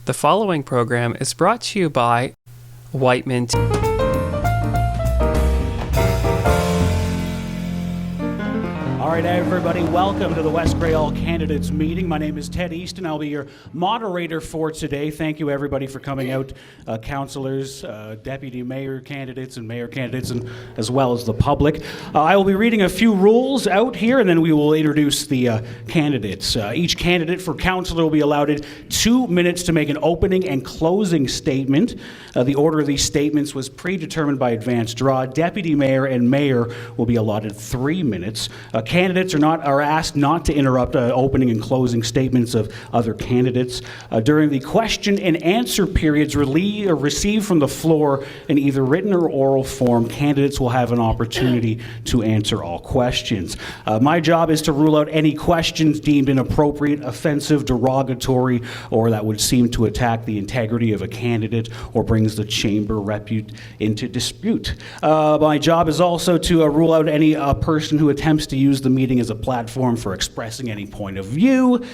The following program is brought to you by Whiteman. All right, everybody, welcome to the West Grey All Candidates meeting. My name is Ted Easton. I'll be your moderator for today. Thank you, everybody, for coming out, councillors, deputy mayor candidates, and mayor candidates, and as well as the public. I will be reading a few rules out here, and then we will introduce the candidates. Each candidate for councillor will be allowed 2 minutes to make an opening and closing statement. The order of these statements was predetermined by advance draw. Deputy mayor and mayor will be allotted 3 minutes. Candidates are asked not to interrupt opening and closing statements of other candidates. During the question and answer periods received from the floor in either written or oral form, candidates will have an opportunity to answer all questions. My job is to rule out any questions deemed inappropriate, offensive, derogatory, or that would seem to attack the integrity of a candidate or brings the chamber repute into dispute. My job is also to rule out any person who attempts to use the meeting as a platform for expressing any point of view.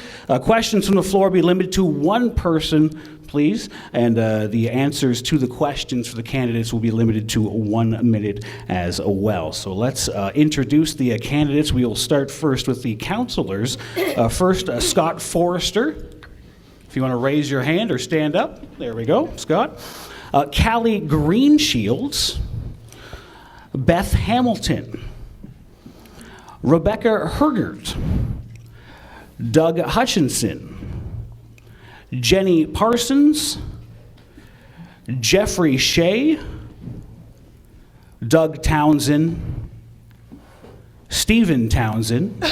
Questions from the floor be limited to one person, please, and the answers to the questions for the candidates will be limited to 1 minute as well. So let's introduce the candidates. We will start first with the councillors. First, Scott Foerster. If you want to raise your hand or stand up. There we go, Scott. Callie Greenshields. Beth Hamilton. Rebecca Hergert, Doug Hutchinson, Jenny Parsons, Geoffrey Shea, Doug Townsend, Stephen Townsend,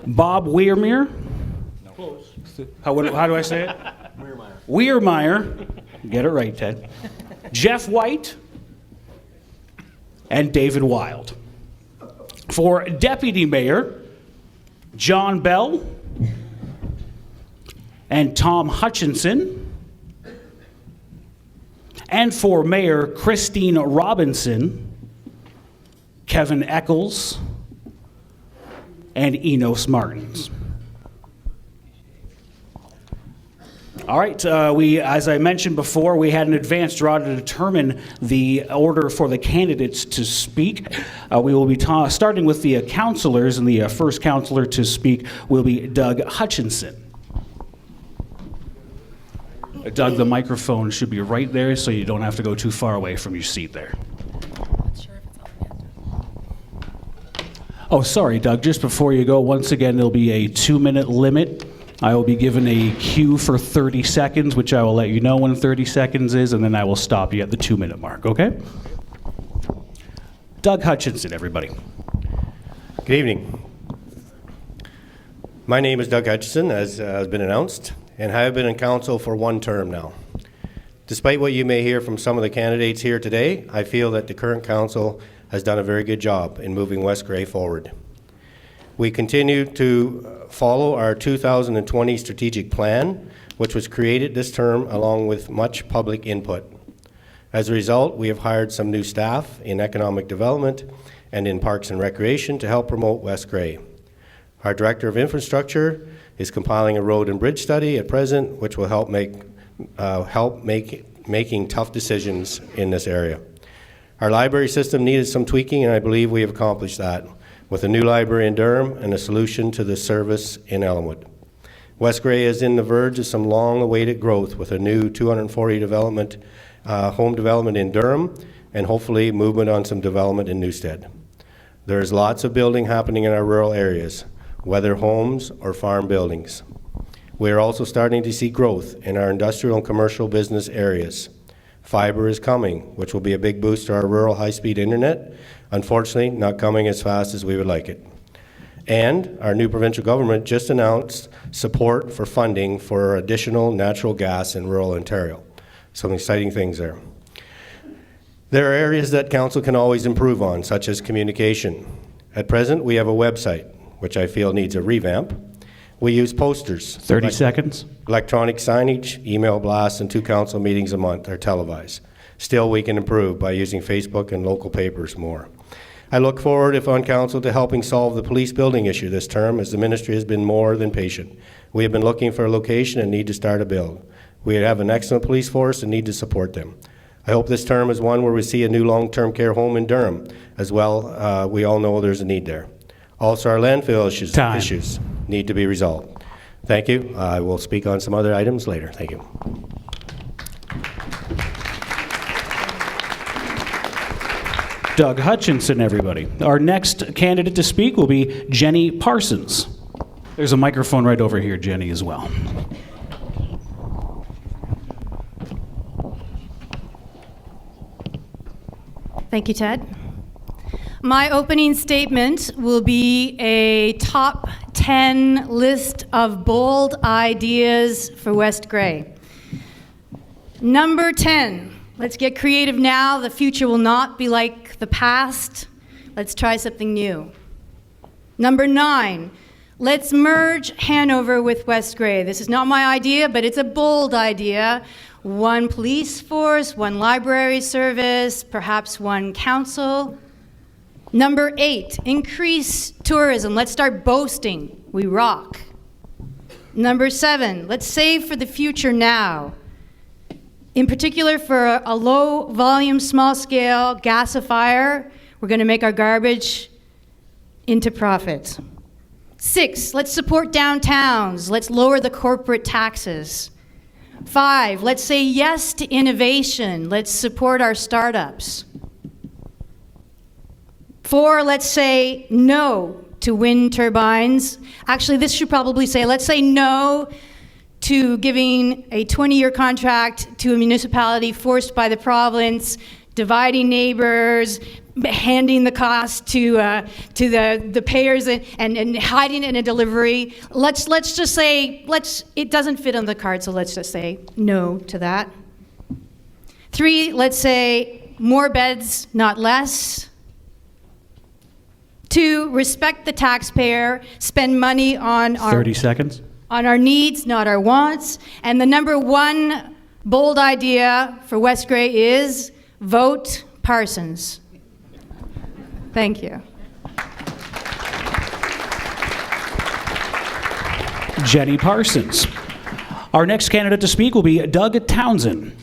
Bob Weirmeir. Close. How do I say it? Weirmeir. Weirmeir. Get it right, Ted. Jeff White, and David Wilde. For Deputy Mayor, John Bell and Tom Hutchinson. And for Mayor Christine Robinson, Kevin Eccles and Enos Martins. All right, as I mentioned before, we had an advance draw to determine the order for the candidates to speak. We will be starting with the councillors, and the first councillor to speak will be Doug Hutchinson. Doug, the microphone should be right there so you don't have to go too far away from your seat there. Not sure if it's on the agenda. Oh, sorry, Doug, just before you go, once again, there'll be a 2-minute limit. I will be given a cue for 30 seconds, which I will let you know when 30 seconds is, and then I will stop you at the 2-minute mark, okay? Doug Hutchinson, everybody. Good evening. My name is Doug Hutchinson, as has been announced, and I have been in council for 1 term now. Despite what you may hear from some of the candidates here today, I feel that the current council has done a very good job in moving West Grey forward. We continue to follow our 2020 strategic plan, which was created this term along with much public input. As a result, we have hired some new staff in economic development and in parks and recreation to help promote West Grey. Our Director of Infrastructure is compiling a road and bridge study at present, which will help making tough decisions in this area. Our library system needed some tweaking, and I believe we have accomplished that, with a new library in Durham and a solution to the service in Elmwood. West Grey is in the verge of some long-awaited growth with a new 240 home development in Durham, and hopefully movement on some development in Newstead. There is lots of building happening in our rural areas, whether homes or farm buildings. We are also starting to see growth in our industrial and commercial business areas. Fiber is coming, which will be a big boost to our rural high-speed internet. Unfortunately, not coming as fast as we would like it. And our new provincial government just announced support for funding for additional natural gas in rural Ontario. Some exciting things there. There are areas that council can always improve on, such as communication. At present, we have a website, which I feel needs a revamp. We use posters. 30 seconds. Electronic signage, email blasts, and 2 council meetings a month are televised. Still, we can improve by using Facebook and local papers more. I look forward, if on council, to helping solve the police building issue this term, as the ministry has been more than patient. We have been looking for a location and need to start a build. We have an excellent police force and need to support them. I hope this term is one where we see a new long-term care home in Durham as well. We all know there's a need there. Also, our landfill issues need to be resolved. Thank you. I will speak on some other items later. Thank you. Doug Hutchinson, everybody. Our next candidate to speak will be Jenny Parsons. There's a microphone right over here, Jenny, as well. Thank you, Ted. My opening statement will be a top 10 list of bold ideas for West Grey. Number 10, let's get creative now. The future will not be like the past. Let's try something new. Number 9, let's merge Hanover with West Grey. This is not my idea, but it's a bold idea. One police force, one library service, perhaps one council. Number 8, increase tourism. Let's start boasting. We rock. Number 7, let's save for the future now. In particular, for a low volume, small scale gasifier, we're going to make our garbage into profit. 6, let's support downtowns. Let's lower the corporate taxes. 5, let's say yes to innovation. Let's support our startups. 4, let's say no to wind turbines. Actually, this should probably say, let's say no to giving a 20-year contract to a municipality forced by the province, dividing neighbors, handing the cost to the payers and hiding it in a delivery. Let's just say, it doesn't fit on the card, so let's just say no to that. 3, let's say more beds, not less. 2, respect the taxpayer, spend money on our 30 seconds. On our needs, not our wants. And the number 1 bold idea for West Grey is vote Parsons. Thank you. Jenny Parsons. Our next candidate to speak will be Doug Townsend.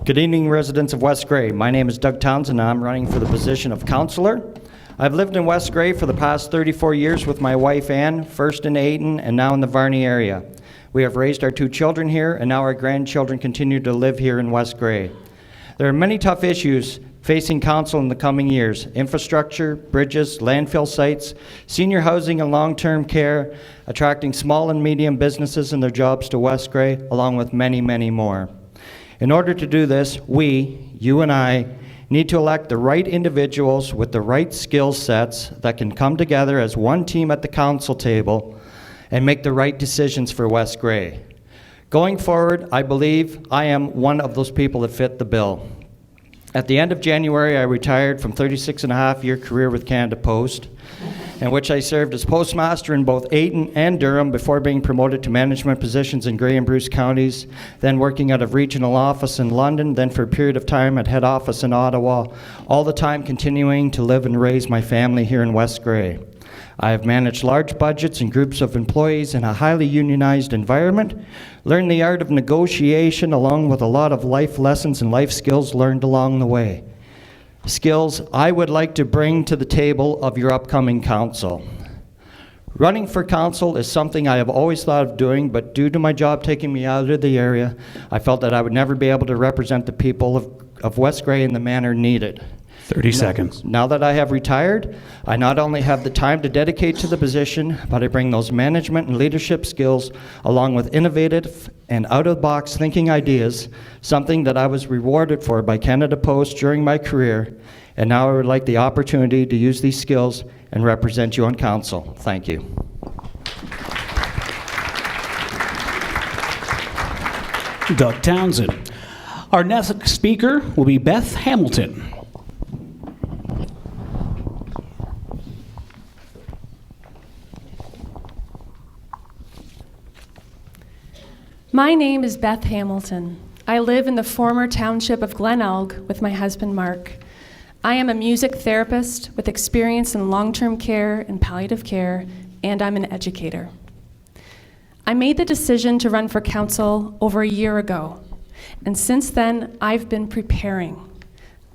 Good evening, residents of West Grey. My name is Doug Townsend, and I'm running for the position of councillor. I've lived in West Grey for the past 34 years with my wife Anne, first in Easton and now in the Varney area. We have raised our 2 children here, and now our grandchildren continue to live here in West Grey. There are many tough issues facing council in the coming years: infrastructure, bridges, landfill sites, senior housing and long-term care, attracting small and medium businesses and their jobs to West Grey, along with many, many more. In order to do this, you and I, need to elect the right individuals with the right skill sets that can come together as one team at the council table and make the right decisions for West Grey. Going forward, I believe I am one of those people that fit the bill. At the end of January, I retired from 36-and-a-half-year career with Canada Post, in which I served as postmaster in both Easton and Durham before being promoted to management positions in Grey and Bruce counties, then working out of regional office in London, then for a period of time at head office in Ottawa, all the time continuing to live and raise my family here in West Grey. I have managed large budgets and groups of employees in a highly unionized environment, learned the art of negotiation along with a lot of life lessons and life skills learned along the way. Skills I would like to bring to the table of your upcoming council. Running for council is something I have always thought of doing, but due to my job taking me out of the area, I felt that I would never be able to represent the people of West Grey in the manner needed. 30 seconds. Now that I have retired, I not only have the time to dedicate to the position, but I bring those management and leadership skills along with innovative and out-of-the-box thinking ideas, something that I was rewarded for by Canada Post during my career, and now I would like the opportunity to use these skills and represent you on council. Thank you. Doug Townsend. Our next speaker will be Beth Hamilton. My name is Beth Hamilton. I live in the former township of Glenelg with my husband Mark. I am a music therapist with experience in long-term care and palliative care, and I'm an educator. I made the decision to run for council over a year ago, and since then I've been preparing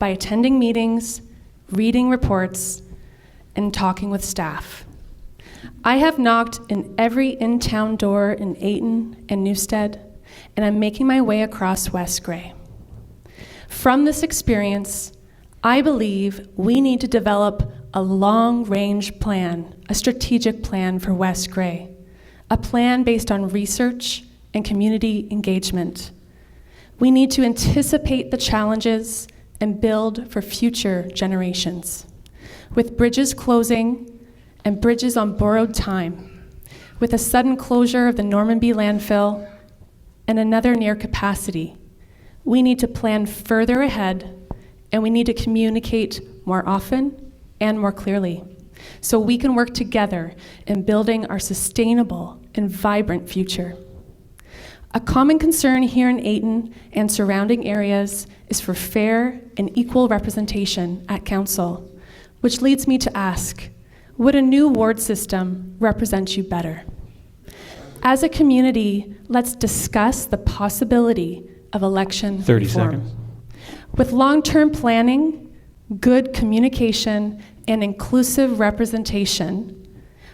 by attending meetings, reading reports, and talking with staff. I have knocked in every in-town door in Ayton and Newstead, and I'm making my way across West Grey. From this experience, I believe we need to develop a long-range plan, a strategic plan for West Grey, a plan based on research and community engagement. We need to anticipate the challenges and build for future generations. With bridges closing and bridges on borrowed time, with a sudden closure of the Normanby landfill and another near capacity, we need to plan further ahead, and we need to communicate more often and more clearly so we can work together in building our sustainable and vibrant future. A common concern here in Ayton and surrounding areas is for fair and equal representation at council, which leads me to ask, would a new ward system represent you better? As a community, let's discuss the possibility of election 30 reform. seconds. With long-term planning, good communication, and inclusive representation,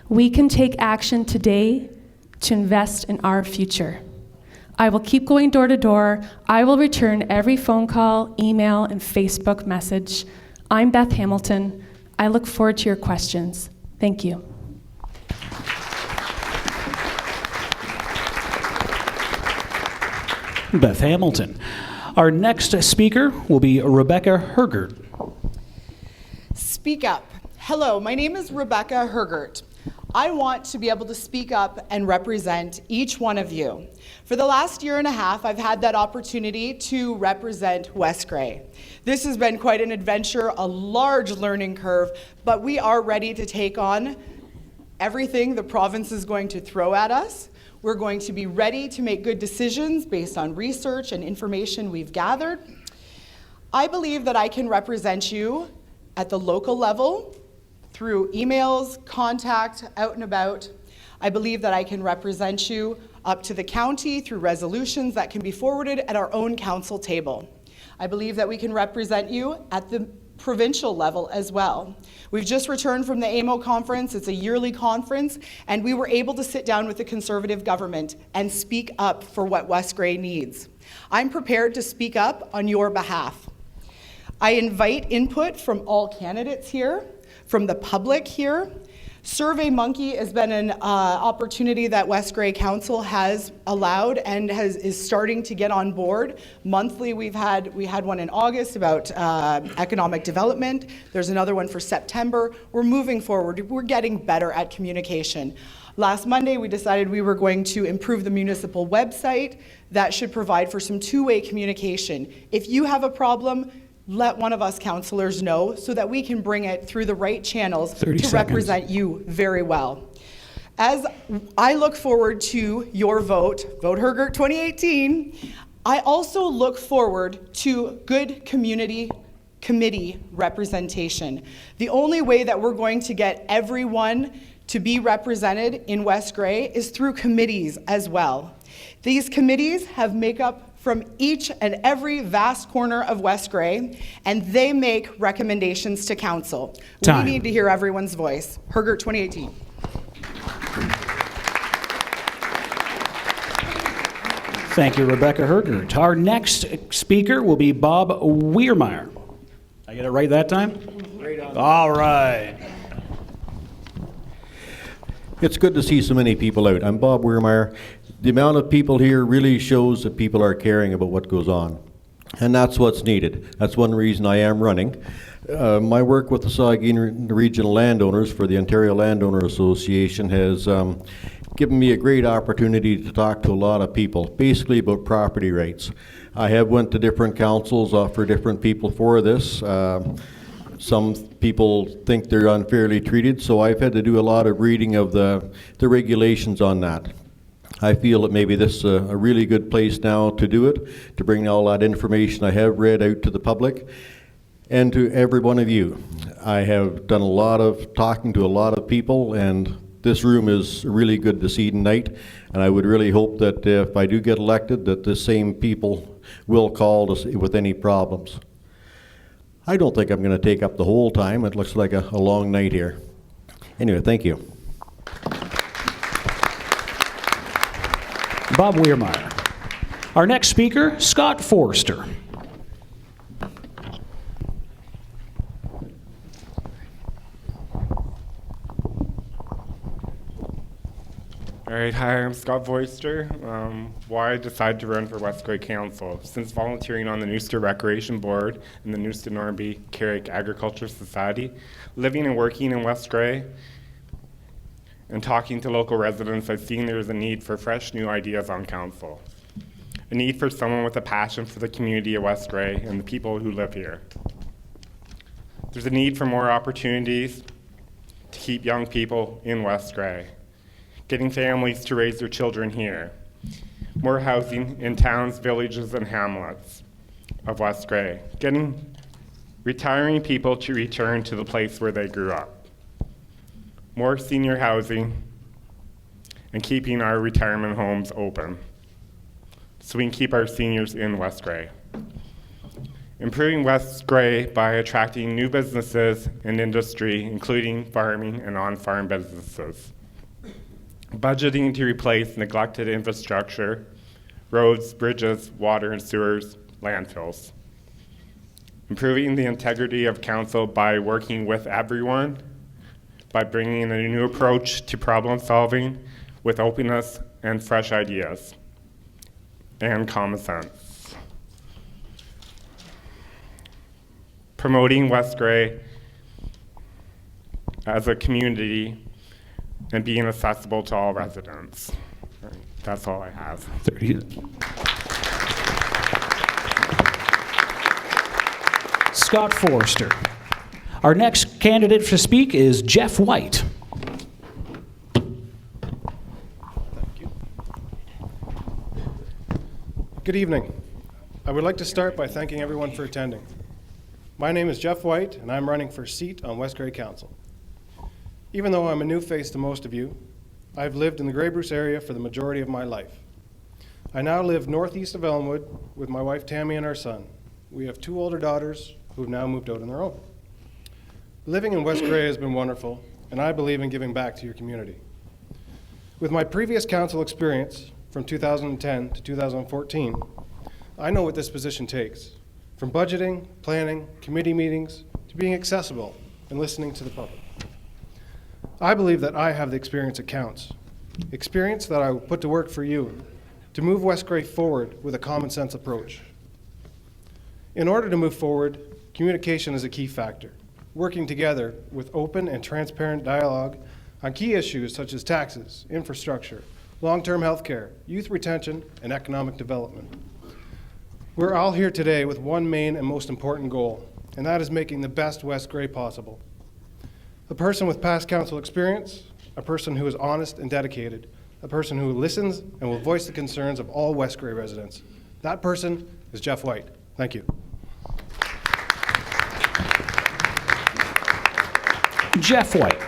we can take action today to invest in our future. I will keep going door to door. I will return every phone call, email, and Facebook message. I'm Beth Hamilton. I look forward to your questions. Thank you. Beth Hamilton. Our next speaker will be Rebecca Hergert. Speak up. Hello, my name is Rebecca Hergert. I want to be able to speak up and represent each one of you. For the last year and a half, I've had that opportunity to represent West Grey. This has been quite an adventure, a large learning curve, but we are ready to take on everything the province is going to throw at us. We're going to be ready to make good decisions based on research and information we've gathered. I believe that I can represent you at the local level, through emails, contact, out and about. I believe that I can represent you up to the county through resolutions that can be forwarded at our own council table. I believe that we can represent you at the provincial level as well. We've just returned from the AMO conference. It's a yearly conference, and we were able to sit down with the Conservative government and speak up for what West Grey needs. I'm prepared to speak up on your behalf. I invite input from all candidates here, from the public here. SurveyMonkey has been an opportunity that West Grey Council has allowed and is starting to get on board. Monthly, we had one in August about economic development. There's another one for September. We're moving forward. We're getting better at communication. Last Monday, we decided we were going to improve the municipal website. That should provide for some two-way communication. If you have a problem, let one of us councillors know so that we can bring it through the right channels to represent you very well. As I look forward to your vote, Vote Hergert 2018, I also look forward to good community committee representation. The only way that we're going to get everyone to be represented in West Grey is through committees as well. These committees have makeup from each and every vast corner of West Grey, and they make recommendations to council. Time. We need to hear everyone's voice. Hergert 2018. Thank you, Rebecca Hergert. Our next speaker will be Bob Weirmeir. I get it right that time? Right on. All right. It's good to see so many people out. I'm Bob Weirmeir. The amount of people here really shows that people are caring about what goes on. And that's what's needed. That's one reason I am running. My work with the Saugeen Regional Landowners for the Ontario Landowner Association has given me a great opportunity to talk to a lot of people, basically about property rights. I have went to different councils for different people for this. Some people think they're unfairly treated, so I've had to do a lot of reading of the regulations on that. I feel that maybe this is a really good place now to do it, to bring all that information I have read out to the public and to every one of you. I have done a lot of talking to a lot of people, and this room is really good this evening night, and I would really hope that if I do get elected, that the same people will call with any problems. I don't think I'm going to take up the whole time. It looks like a long night here. Anyway, thank you. Bob Weirmeir. Our next speaker, Scott Foerster. All right, hi, I'm Scott Foerster. Why I decided to run for West Grey Council? Since volunteering on the Nooster Recreation Board and the Nooster Normanby Carrick Agriculture Society, living and working in West Grey, and talking to local residents, I've seen there's a need for fresh new ideas on council. A need for someone with a passion for the community of West Grey and the people who live here. There's a need for more opportunities to keep young people in West Grey, getting families to raise their children here, more housing in towns, villages, and hamlets of West Grey, getting retiring people to return to the place where they grew up, more senior housing, and keeping our retirement homes open so we can keep our seniors in West Grey. Improving West Grey by attracting new businesses and industry, including farming and on-farm businesses. Budgeting to replace neglected infrastructure, roads, bridges, water and sewers, landfills. Improving the integrity of council by working with everyone, by bringing a new approach to problem solving with openness and fresh ideas and common sense. Promoting West Grey as a community and being accessible to all residents. That's all I have. Scott Foerster. Our next candidate to speak is Jeff White. Good evening. I would like to start by thanking everyone for attending. My name is Jeff White, and I'm running for a seat on West Grey Council. Even though I'm a new face to most of you, I've lived in the Grey Bruce area for the majority of my life. I now live northeast of Elmwood with my wife Tammy and our son. We have 2 older daughters who have now moved out on their own. Living in West Grey has been wonderful, and I believe in giving back to your community. With my previous council experience from 2010 to 2014, I know what this position takes, from budgeting, planning, committee meetings, to being accessible and listening to the public. I believe that I have the experience that counts, experience that I will put to work for you to move West Grey forward with a common sense approach. In order to move forward, communication is a key factor. Working together with open and transparent dialogue on key issues such as taxes, infrastructure, long-term health care, youth retention, and economic development. We're all here today with one main and most important goal, and that is making the best West Grey possible. A person with past council experience, a person who is honest and dedicated, a person who listens and will voice the concerns of all West Grey residents. That person is Jeff White. Thank you. Jeff White.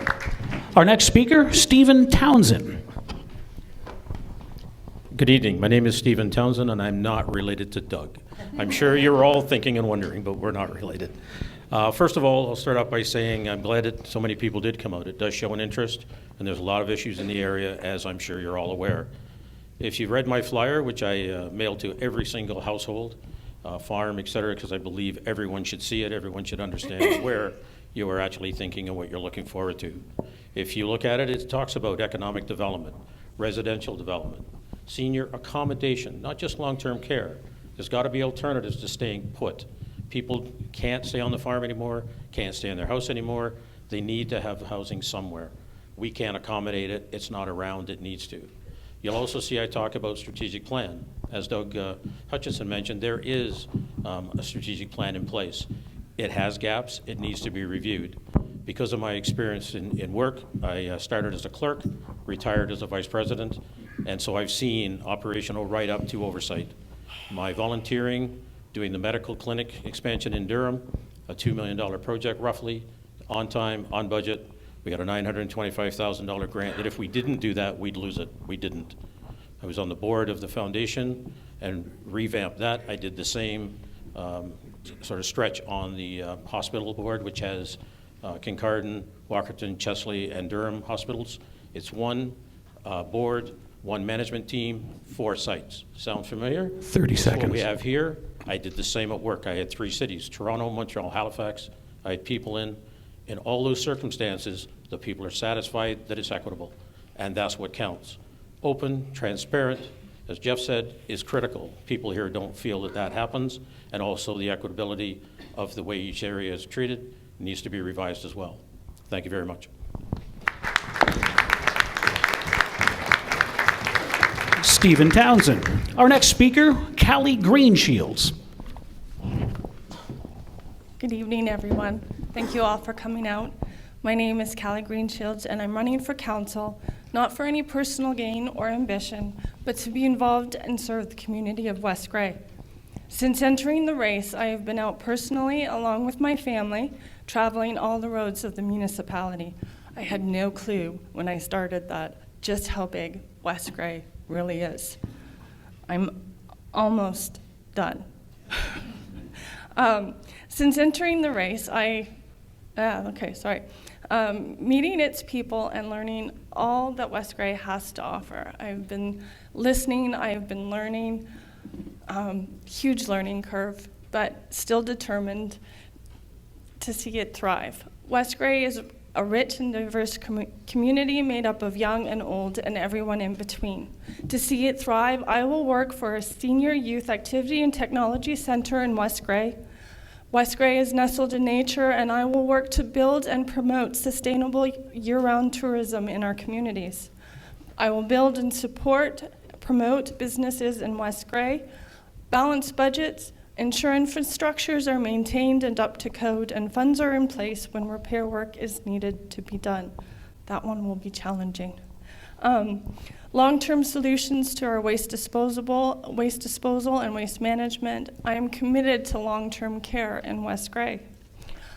Our next speaker, Stephen Townsend. Good evening. My name is Stephen Townsend, and I'm not related to Doug. I'm sure you're all thinking and wondering, but we're not related. First of all, I'll start off by saying I'm glad that so many people did come out. It does show an interest, and there's a lot of issues in the area, as I'm sure you're all aware. If you've read my flyer, which I mailed to every single household, farm, et cetera, because I believe everyone should see it, everyone should understand where you are actually thinking and what you're looking forward to. If you look at it, it talks about economic development, residential development, senior accommodation, not just long-term care. There's got to be alternatives to staying put. People can't stay on the farm anymore, can't stay in their house anymore. They need to have housing somewhere. We can't accommodate it. It's not around. It needs to. You'll also see I talk about strategic plan. As Doug Hutchinson mentioned, there is a strategic plan in place. It has gaps. It needs to be reviewed. Because of my experience in work, I started as a clerk, retired as a vice president, And so I've seen operational right up to oversight. My volunteering, doing the medical clinic expansion in Durham, a $2 million project roughly, on time, on budget. We got a $925,000 grant that if we didn't do that, we'd lose it. We didn't. I was on the board of the foundation and revamped that. I did the same sort of stretch on the hospital board, which has Kincardine, Walkerton, Chesley, and Durham hospitals. It's one board, one management team, 4 sites. Sound familiar? 30 seconds. What we have here, I did the same at work. I had 3 cities, Toronto, Montreal, Halifax. I had people in all those circumstances, the people are satisfied that it's equitable, and that's what counts. Open, transparent, as Jeff said, is critical. People here don't feel that that happens, and also the equitability of the way each area is treated needs to be revised as well. Thank you very much. Stephen Townsend. Our next speaker, Callie Greenshields. Good evening, everyone. Thank you all for coming out. My name is Callie Greenshields, and I'm running for council, not for any personal gain or ambition, but to be involved and serve the community of West Grey. Since entering the race, I have been out personally, along with my family, traveling all the roads of the municipality. I had no clue when I started that just how big West Grey really is. I'm almost done. Since entering the race, meeting its people and learning all that West Grey has to offer. I've been listening, I've been learning, huge learning curve, but still determined to see it thrive. West Grey is a rich and diverse community made up of young and old and everyone in between. To see it thrive, I will work for a senior youth activity and technology center in West Grey. West Grey is nestled in nature, and I will work to build and promote sustainable year-round tourism in our communities. I will build and promote businesses in West Grey, balance budgets, ensure infrastructures are maintained and up to code, and funds are in place when repair work is needed to be done. That one will be challenging. Long-term solutions to our waste disposal and waste management. I am committed to long-term care in West Grey.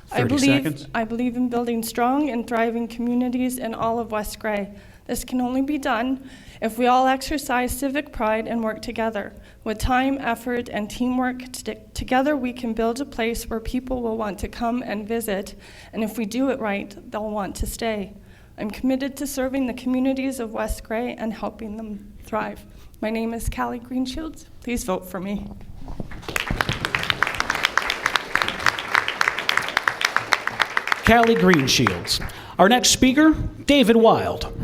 30 seconds. I believe in building strong and thriving communities in all of West Grey. This can only be done if we all exercise civic pride and work together. With time, effort, and teamwork together, we can build a place where people will want to come and visit, and if we do it right, they'll want to stay. I'm committed to serving the communities of West Grey and helping them thrive. My name is Callie Greenshields. Please vote for me. Callie Greenshields. Our next speaker, David Wilde.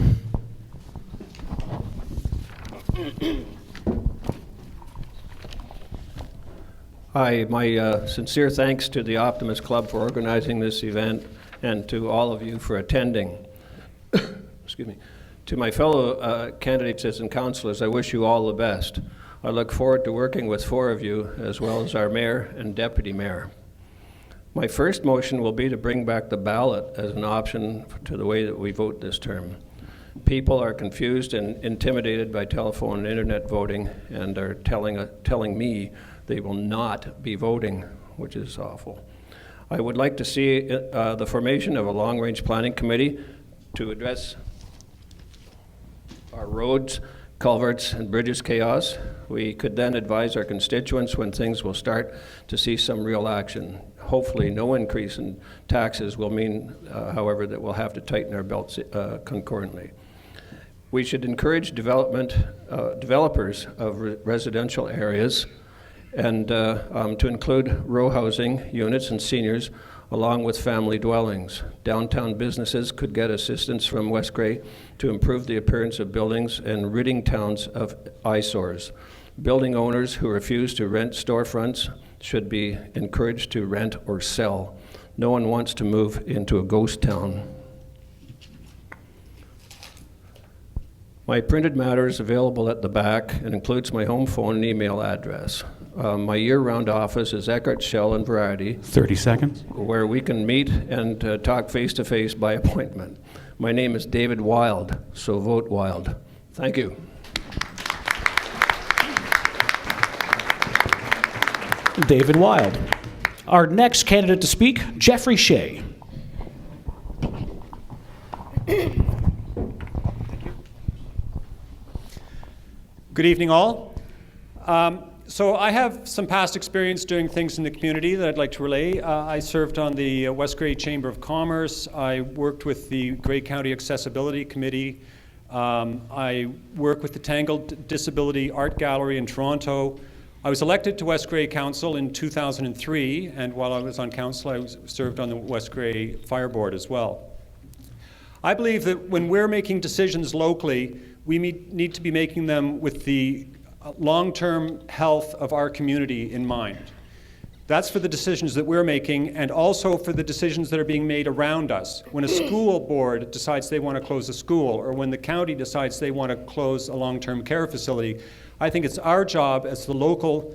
Hi, my sincere thanks to the Optimist Club for organizing this event and to all of you for attending. Excuse me. To my fellow candidates and councillors, I wish you all the best. I look forward to working with 4 of you, as well as our mayor and deputy mayor. My first motion will be to bring back the ballot as an option to the way that we vote this term. People are confused and intimidated by telephone and internet voting and are telling me they will not be voting, which is awful. I would like to see the formation of a long-range planning committee to address our roads, culverts, and bridges chaos. We could then advise our constituents when things will start to see some real action. Hopefully no increase in taxes will mean, however, that we'll have to tighten our belts concurrently. We should encourage developers of residential areas and to include row housing units and seniors along with family dwellings. Downtown businesses could get assistance from West Grey to improve the appearance of buildings and ridding towns of eyesores. Building owners who refuse to rent storefronts should be encouraged to rent or sell. No one wants to move into a ghost town. My printed matter is available at the back and includes my home phone and email address. My year-round office is Hergert, Shell, and Variety. 30 seconds. Where we can meet and talk face-to-face by appointment. My name is David Wilde, so vote Wilde. Thank you. David Wilde. Our next candidate to speak, Geoffrey Shea. Good evening, all. So I have some past experience doing things in the community that I'd like to relay. I served on the West Grey Chamber of Commerce. I worked with the Grey County Accessibility Committee. I work with the Tangled Disability Art Gallery in Toronto. I was elected to West Grey Council in 2003, and while I was on council, I served on the West Grey Fire Board as well. I believe that when we're making decisions locally, we need to be making them with the long-term health of our community in mind. That's for the decisions that we're making, and also for the decisions that are being made around us. When a school board decides they want to close a school, or when the county decides they want to close a long-term care facility, I think it's our job as the local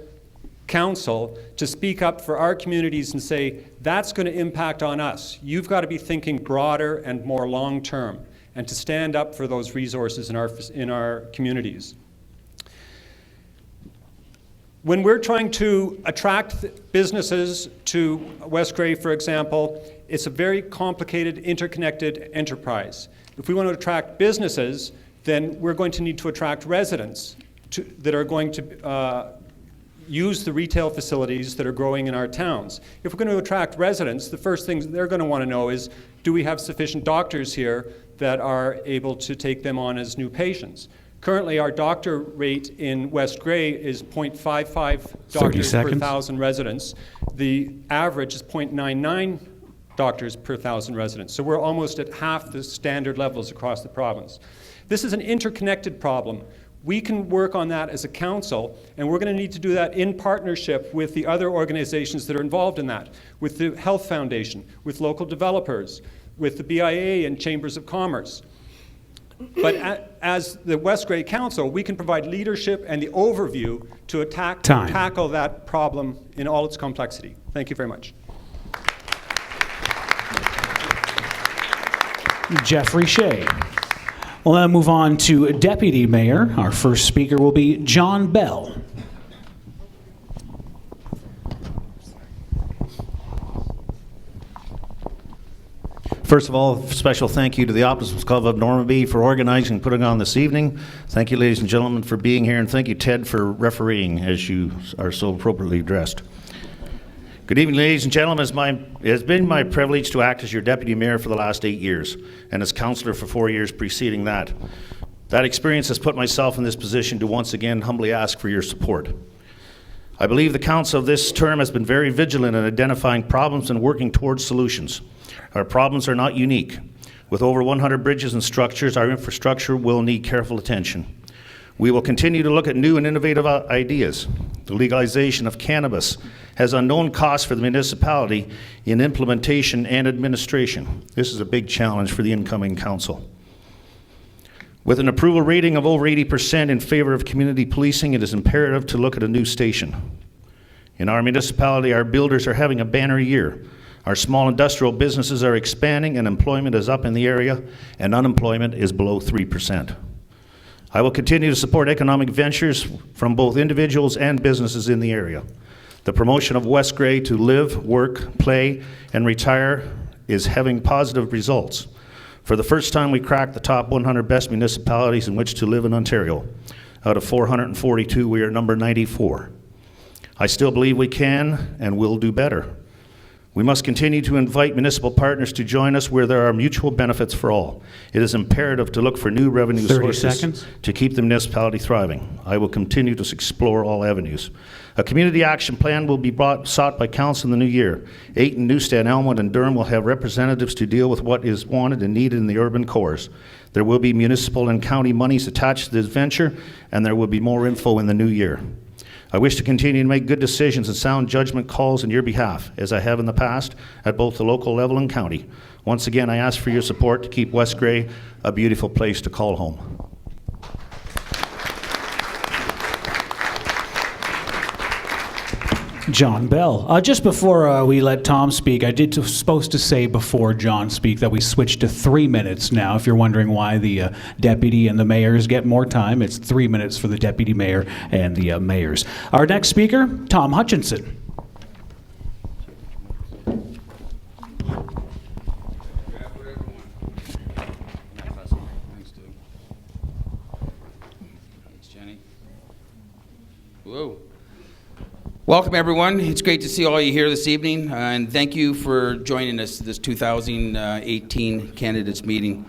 council to speak up for our communities and say, that's going to impact on us. You've got to be thinking broader and more long-term, and to stand up for those resources in our communities. When we're trying to attract businesses to West Grey, for example, it's a very complicated, interconnected enterprise. If we want to attract businesses, then we're going to need to attract residents that are going to use the retail facilities that are growing in our towns. If we're going to attract residents, the first thing they're going to want to know is, do we have sufficient doctors here that are able to take them on as new patients? Currently, our doctor rate in West Grey is 0.55 doctors per 1,000 residents. The average is 0.99 doctors per 1,000 residents. So we're almost at half the standard levels across the province. This is an interconnected problem. We can work on that as a council, and we're going to need to do that in partnership with the other organizations that are involved in that, with the Health Foundation, with local developers, with the BIA and Chambers of Commerce. But as the West Grey Council, we can provide leadership and the overview to tackle that problem in all its complexity. Thank you very much. Geoffrey Shea. We'll now move on to Deputy Mayor. Our first speaker will be John Bell. First of all, special thank you to the Opposites Club of Normanby for organizing and putting on this evening. Thank you, ladies and gentlemen, for being here, and thank you, Ted, for refereeing as you are so appropriately dressed. Good evening, ladies and gentlemen. It has been my privilege to act as your Deputy Mayor for the last 8 years, and as Councillor for 4 years preceding that. That experience has put myself in this position to once again humbly ask for your support. I believe the Council of this term has been very vigilant in identifying problems and working towards solutions. Our problems are not unique. With over 100 bridges and structures, our infrastructure will need careful attention. We will continue to look at new and innovative ideas. The legalization of cannabis has unknown costs for the municipality in implementation and administration. This is a big challenge for the incoming council. With an approval rating of over 80% in favor of community policing, it is imperative to look at a new station. In our municipality, our builders are having a banner year. Our small industrial businesses are expanding, and employment is up in the area, and unemployment is below 3%. I will continue to support economic ventures from both individuals and businesses in the area. The promotion of West Grey to live, work, play, and retire is having positive results. For the first time, we cracked the top 100 best municipalities in which to live in Ontario. Out of 442, we are number 94. I still believe we can and will do better. We must continue to invite municipal partners to join us where there are mutual benefits for all. It is imperative to look for new revenue sources to keep the municipality thriving. I will continue to explore all avenues. A community action plan will be sought by council in the new year. Ayton, Newstead, Elmwood, and Durham will have representatives to deal with what is wanted and needed in the urban cores. There will be municipal and county monies attached to this venture, and there will be more info in the new year. I wish to continue to make good decisions and sound judgment calls on your behalf, as I have in the past, at both the local level and county. Once again, I ask for your support to keep West Grey a beautiful place to call home. John Bell. Just before we let Tom speak, I did supposed to say before John speak that we switched to 3 minutes now. If you're wondering why the deputy and the mayors get more time, it's 3 minutes for the deputy mayor and the mayors. Our next speaker, Tom Hutchinson. Whoa. Welcome, everyone. It's great to see all you here this evening, and thank you for joining us this 2018 candidates meeting.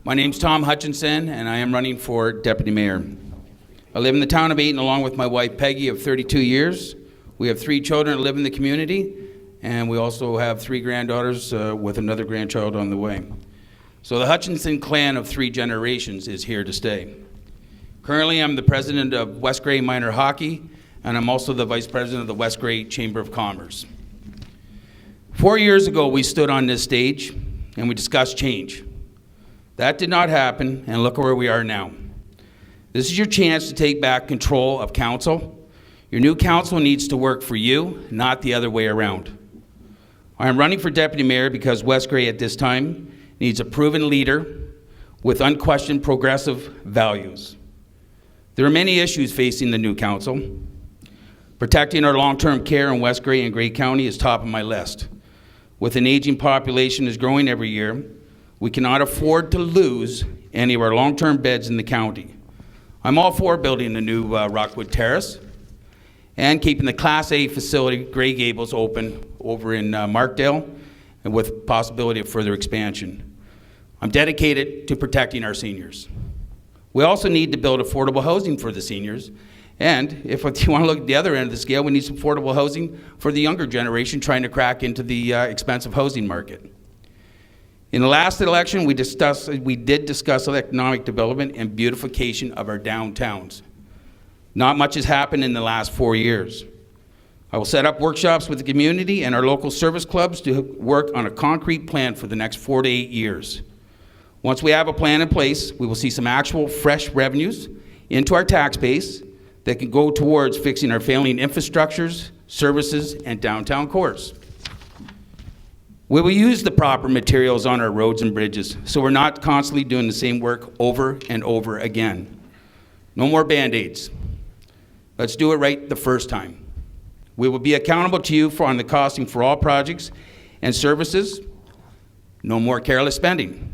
My name's Tom Hutchinson, and I am running for Deputy Mayor. I live in the town of Easton along with my wife Peggy of 32 years. We have 3 children that live in the community, and we also have 3 granddaughters with another grandchild on the way. So the Hutchinson clan of 3 generations is here to stay. Currently, I'm the president of West Grey Minor Hockey, and I'm also the vice president of the West Grey Chamber of Commerce. 4 years ago, we stood on this stage and we discussed change. That did not happen, and look where we are now. This is your chance to take back control of council. Your new council needs to work for you, not the other way around. I am running for deputy mayor because West Grey at this time needs a proven leader with unquestioned progressive values. There are many issues facing the new council. Protecting our long-term care in West Grey and Grey County is top of my list. With an aging population is growing every year, we cannot afford to lose any of our long-term beds in the county. I'm all for building a new Rockwood Terrace and keeping the Class A facility, Grey Gables, open over in Markdale, and with possibility of further expansion. I'm dedicated to protecting our seniors. We also need to build affordable housing for the seniors. And if you want to look at the other end of the scale, we need some affordable housing for the younger generation trying to crack into the expensive housing market. In the last election, we did discuss economic development and beautification of our downtowns. Not much has happened in the last 4 years. I will set up workshops with the community and our local service clubs to work on a concrete plan for the next 4 to 8 years. Once we have a plan in place, we will see some actual fresh revenues into our tax base that can go towards fixing our failing infrastructures, services, and downtown cores. We will use the proper materials on our roads and bridges so we're not constantly doing the same work over and over again. No more Band-Aids. Let's do it right the first time. We will be accountable to you on the costing for all projects and services. No more careless spending.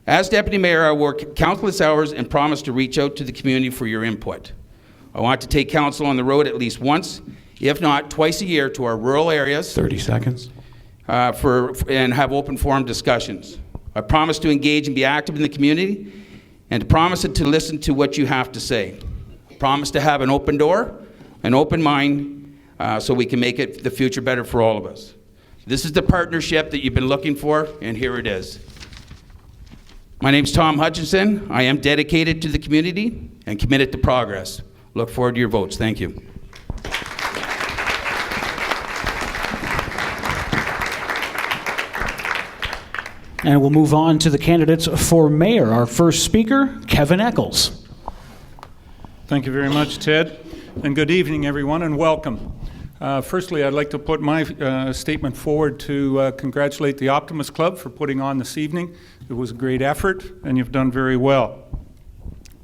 As Deputy Mayor, I work countless hours and promise to reach out to the community for your input. I want to take council on the road at least once, if not twice a year, to our rural areas. 30 seconds. And have open forum discussions. I promise to engage and be active in the community and to promise to listen to what you have to say. I promise to have an open door, an open mind, so we can make it the future better for all of us. This is the partnership that you've been looking for, and here it is. My name's Tom Hutchinson. I am dedicated to the community and committed to progress. Look forward to your votes. Thank you. And we'll move on to the candidates for mayor. Our first speaker, Kevin Eccles. Thank you very much, Ted. And good evening, everyone, and welcome. Firstly, I'd like to put my statement forward to congratulate the Optimist Club for putting on this evening. It was a great effort, and you've done very well.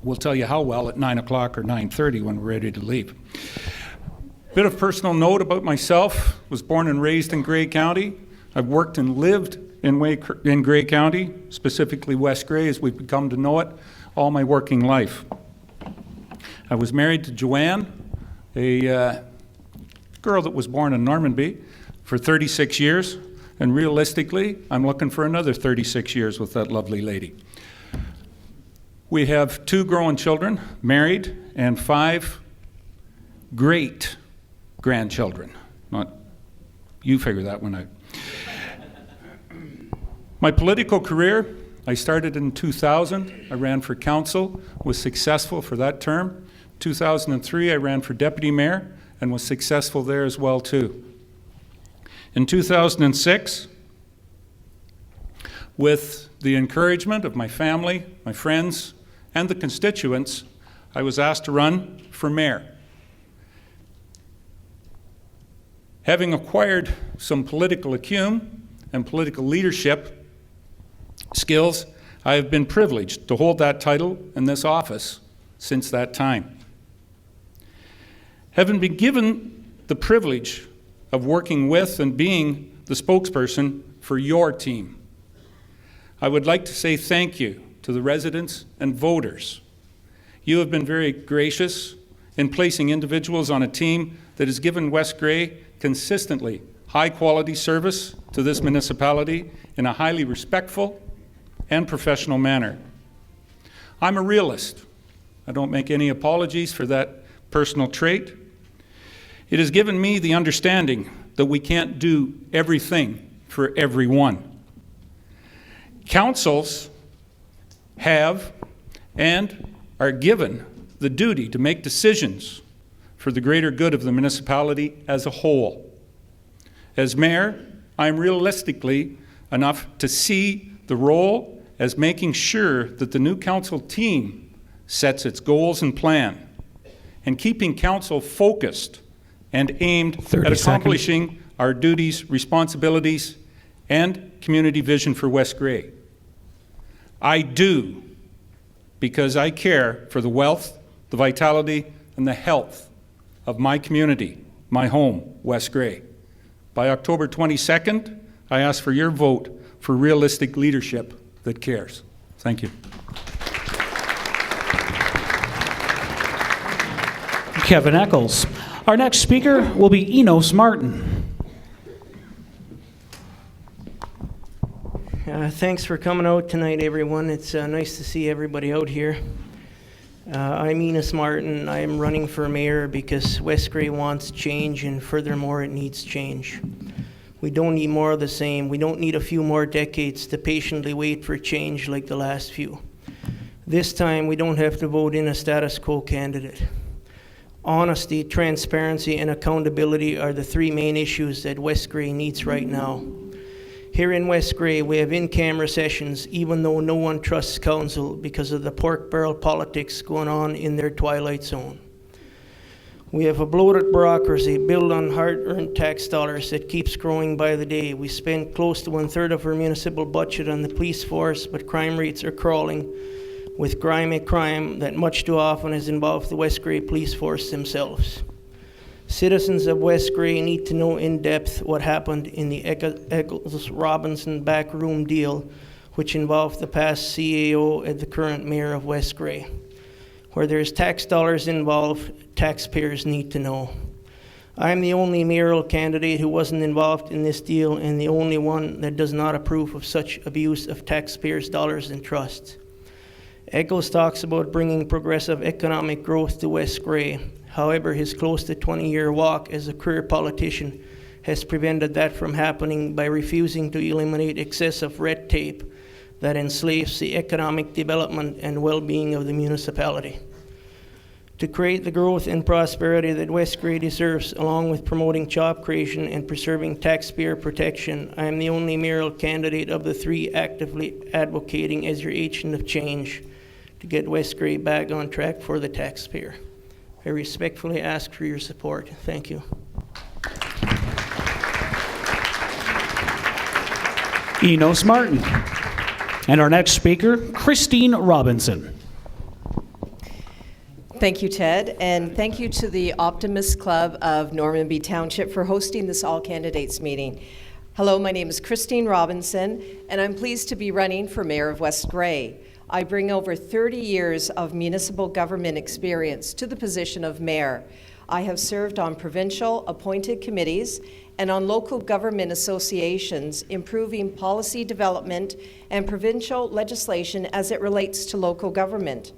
We'll tell you how well at 9 o'clock or 9:30 when we're ready to leave. Bit of personal note about myself. Was born and raised in Grey County. I've worked and lived in Grey County, specifically West Grey as we've come to know it, all my working life. I was married to Joanne, a girl that was born in Normanby, for 36 years, and realistically, I'm looking for another 36 years with that lovely lady. We have 2 grown children, married, and 5 great grandchildren. Not, you figure that one out. My political career, I started in 2000. I ran for council, was successful for that term. 2003, I ran for deputy mayor and was successful there as well too. In 2006, with the encouragement of my family, my friends, and the constituents, I was asked to run for mayor. Having acquired some political acumen and political leadership skills, I have been privileged to hold that title and this office since that time. Having been given the privilege of working with and being the spokesperson for your team, I would like to say thank you to the residents and voters. You have been very gracious in placing individuals on a team that has given West Grey consistently high-quality service to this municipality in a highly respectful and professional manner. I'm a realist. I don't make any apologies for that personal trait. It has given me the understanding that we can't do everything for everyone. Councils have and are given the duty to make decisions for the greater good of the municipality as a whole. As mayor, I am realistically enough to see the role as making sure that the new council team sets its goals and plan, and keeping council focused and aimed at accomplishing our duties, responsibilities, and community vision for West Grey. I do, because I care for the wealth, the vitality, and the health of my community, my home, West Grey. By October 22nd, I ask for your vote for realistic leadership that cares. Thank you. Kevin Eccles. Our next speaker will be Enos Martin. Thanks for coming out tonight, everyone. It's nice to see everybody out here. I'm Enos Martin. I am running for mayor because West Grey wants change, and furthermore, it needs change. We don't need more of the same. We don't need a few more decades to patiently wait for change like the last few. This time, we don't have to vote in a status quo candidate. Honesty, transparency, and accountability are the three main issues that West Grey needs right now. Here in West Grey, we have in-camera sessions, even though no one trusts council because of the pork barrel politics going on in their twilight zone. We have a bloated bureaucracy built on hard-earned tax dollars that keeps growing by the day. We spend close to 1/3 of our municipal budget on the police force, but crime rates are crawling with grimy crime that much too often has involved the West Grey police force themselves. Citizens of West Grey need to know in depth what happened in the Eccles-Robinson backroom deal, which involved the past CAO and the current mayor of West Grey. Where there's tax dollars involved, taxpayers need to know. I'm the only mayoral candidate who wasn't involved in this deal, and the only one that does not approve of such abuse of taxpayers' dollars and trust. Eccles talks about bringing progressive economic growth to West Grey. However, his close to 20-year walk as a career politician has prevented that from happening by refusing to eliminate excessive red tape that enslaves the economic development and well-being of the municipality. To create the growth and prosperity that West Grey deserves, along with promoting job creation and preserving taxpayer protection, I am the only mayoral candidate of the three actively advocating as your agent of change to get West Grey back on track for the taxpayer. I respectfully ask for your support. Thank you. Enos Martin. And our next speaker, Christine Robinson. Thank you, Ted, and thank you to the Optimist Club of Normanby Township for hosting this all-candidates meeting. Hello, my name is Christine Robinson, and I'm pleased to be running for Mayor of West Grey. I bring over 30 years of municipal government experience to the position of mayor. I have served on provincial appointed committees and on local government associations, improving policy development and provincial legislation as it relates to local government.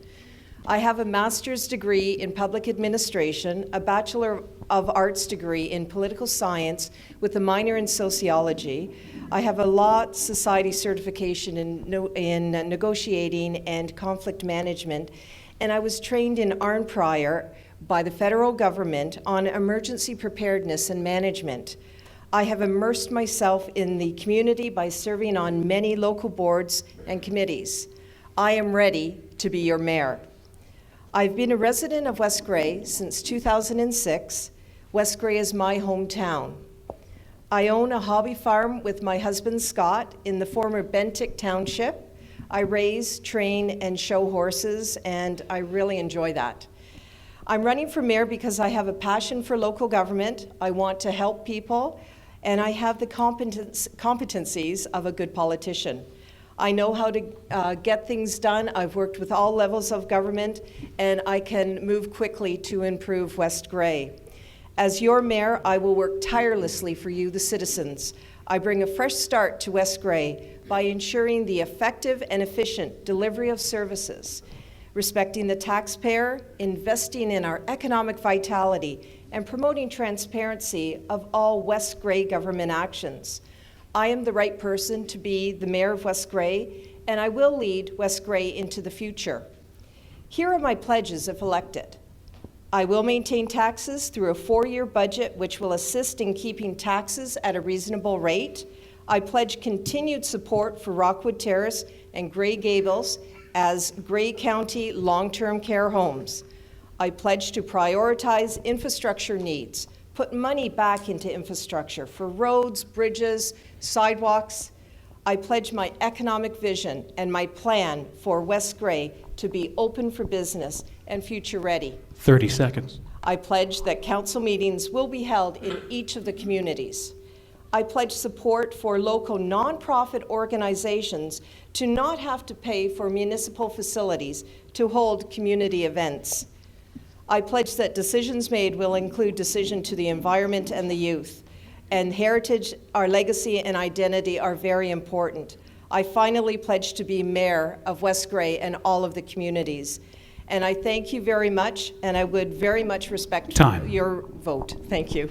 I have a master's degree in public administration, a Bachelor of Arts degree in political science with a minor in sociology. I have a Law Society certification in negotiating and conflict management, and I was trained in Arn Prior by the federal government on emergency preparedness and management. I have immersed myself in the community by serving on many local boards and committees. I am ready to be your mayor. I've been a resident of West Grey since 2006. West Grey is my hometown. I own a hobby farm with my husband Scott in the former Bentic Township. I raise, train, and show horses, and I really enjoy that. I'm running for mayor because I have a passion for local government. I want to help people, and I have the competencies of a good politician. I know how to get things done. I've worked with all levels of government, and I can move quickly to improve West Grey. As your mayor, I will work tirelessly for you, the citizens. I bring a fresh start to West Grey by ensuring the effective and efficient delivery of services, respecting the taxpayer, investing in our economic vitality, and promoting transparency of all West Grey government actions. I am the right person to be the mayor of West Grey, and I will lead West Grey into the future. Here are my pledges if elected. I will maintain taxes through a 4-year budget which will assist in keeping taxes at a reasonable rate. I pledge continued support for Rockwood Terrace and Grey Gables as Grey County long-term care homes. I pledge to prioritize infrastructure needs, put money back into infrastructure for roads, bridges, sidewalks. I pledge my economic vision and my plan for West Grey to be open for business and future ready. 30 seconds. I pledge that council meetings will be held in each of the communities. I pledge support for local nonprofit organizations to not have to pay for municipal facilities to hold community events. I pledge that decisions made will include decision to the environment and the youth. And heritage, our legacy and identity are very important. I finally pledge to be mayor of West Grey and all of the communities. And I thank you very much, and I would very much respect your vote. Thank you.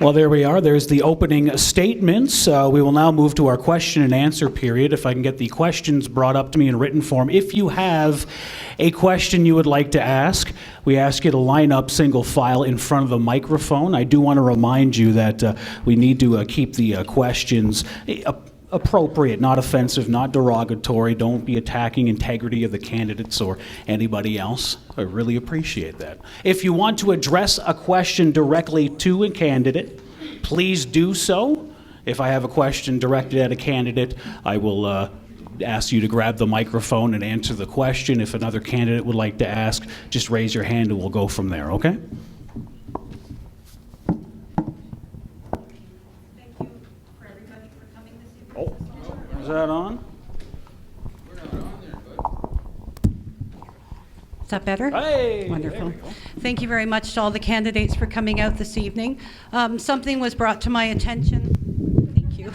Well, there we are. There's the opening statements. We will now move to our question and answer period. If I can get the questions brought up to me in written form. If you have a question you would like to ask, we ask you to line up single file in front of the microphone. I do want to remind you that we need to keep the questions appropriate, not offensive, not derogatory. Don't be attacking integrity of the candidates or anybody else. I really appreciate that. If you want to address a question directly to a candidate, please do so. If I have a question directed at a candidate, I will ask you to grab the microphone and answer the question. If another candidate would like to ask, just raise your hand and we'll go from there, okay? Is that on? Is that better? Hey! Wonderful. Thank you very much to all the candidates for coming out this evening. Something was brought to my attention. Thank you.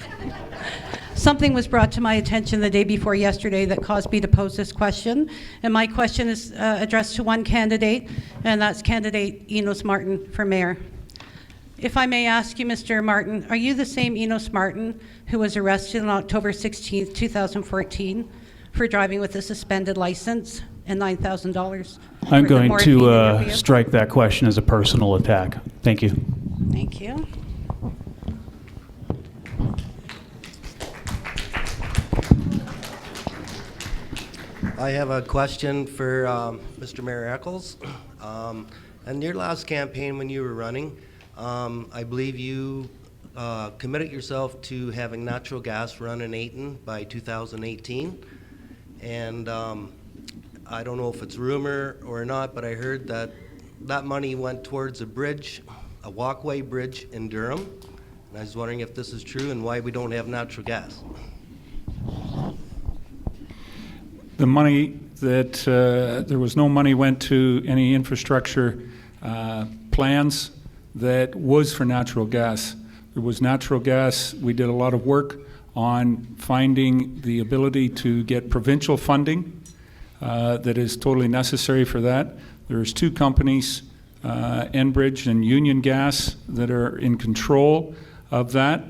Something was brought to my attention the day before yesterday that caused me to pose this question. And my question is addressed to one candidate, and that's candidate Enos Martin for mayor. If I may ask you, Mr. Martin, are you the same Enos Martin who was arrested on October 16th, 2014 for driving with a suspended license and $9,000? I'm going to strike that question as a personal attack. Thank you. Thank you. I have a question for Mr. Mayor Eccles. In your last campaign when you were running, I believe you committed yourself to having natural gas run in Easton by 2018. And I don't know if it's rumor or not, but I heard that that money went towards a bridge, a walkway bridge in Durham. And I was wondering if this is true and why we don't have natural gas. The money that, there was no money went to any infrastructure plans that was for natural gas. There was natural gas. We did a lot of work on finding the ability to get provincial funding that is totally necessary for that. There's two companies, Enbridge and Union Gas, that are in control of that.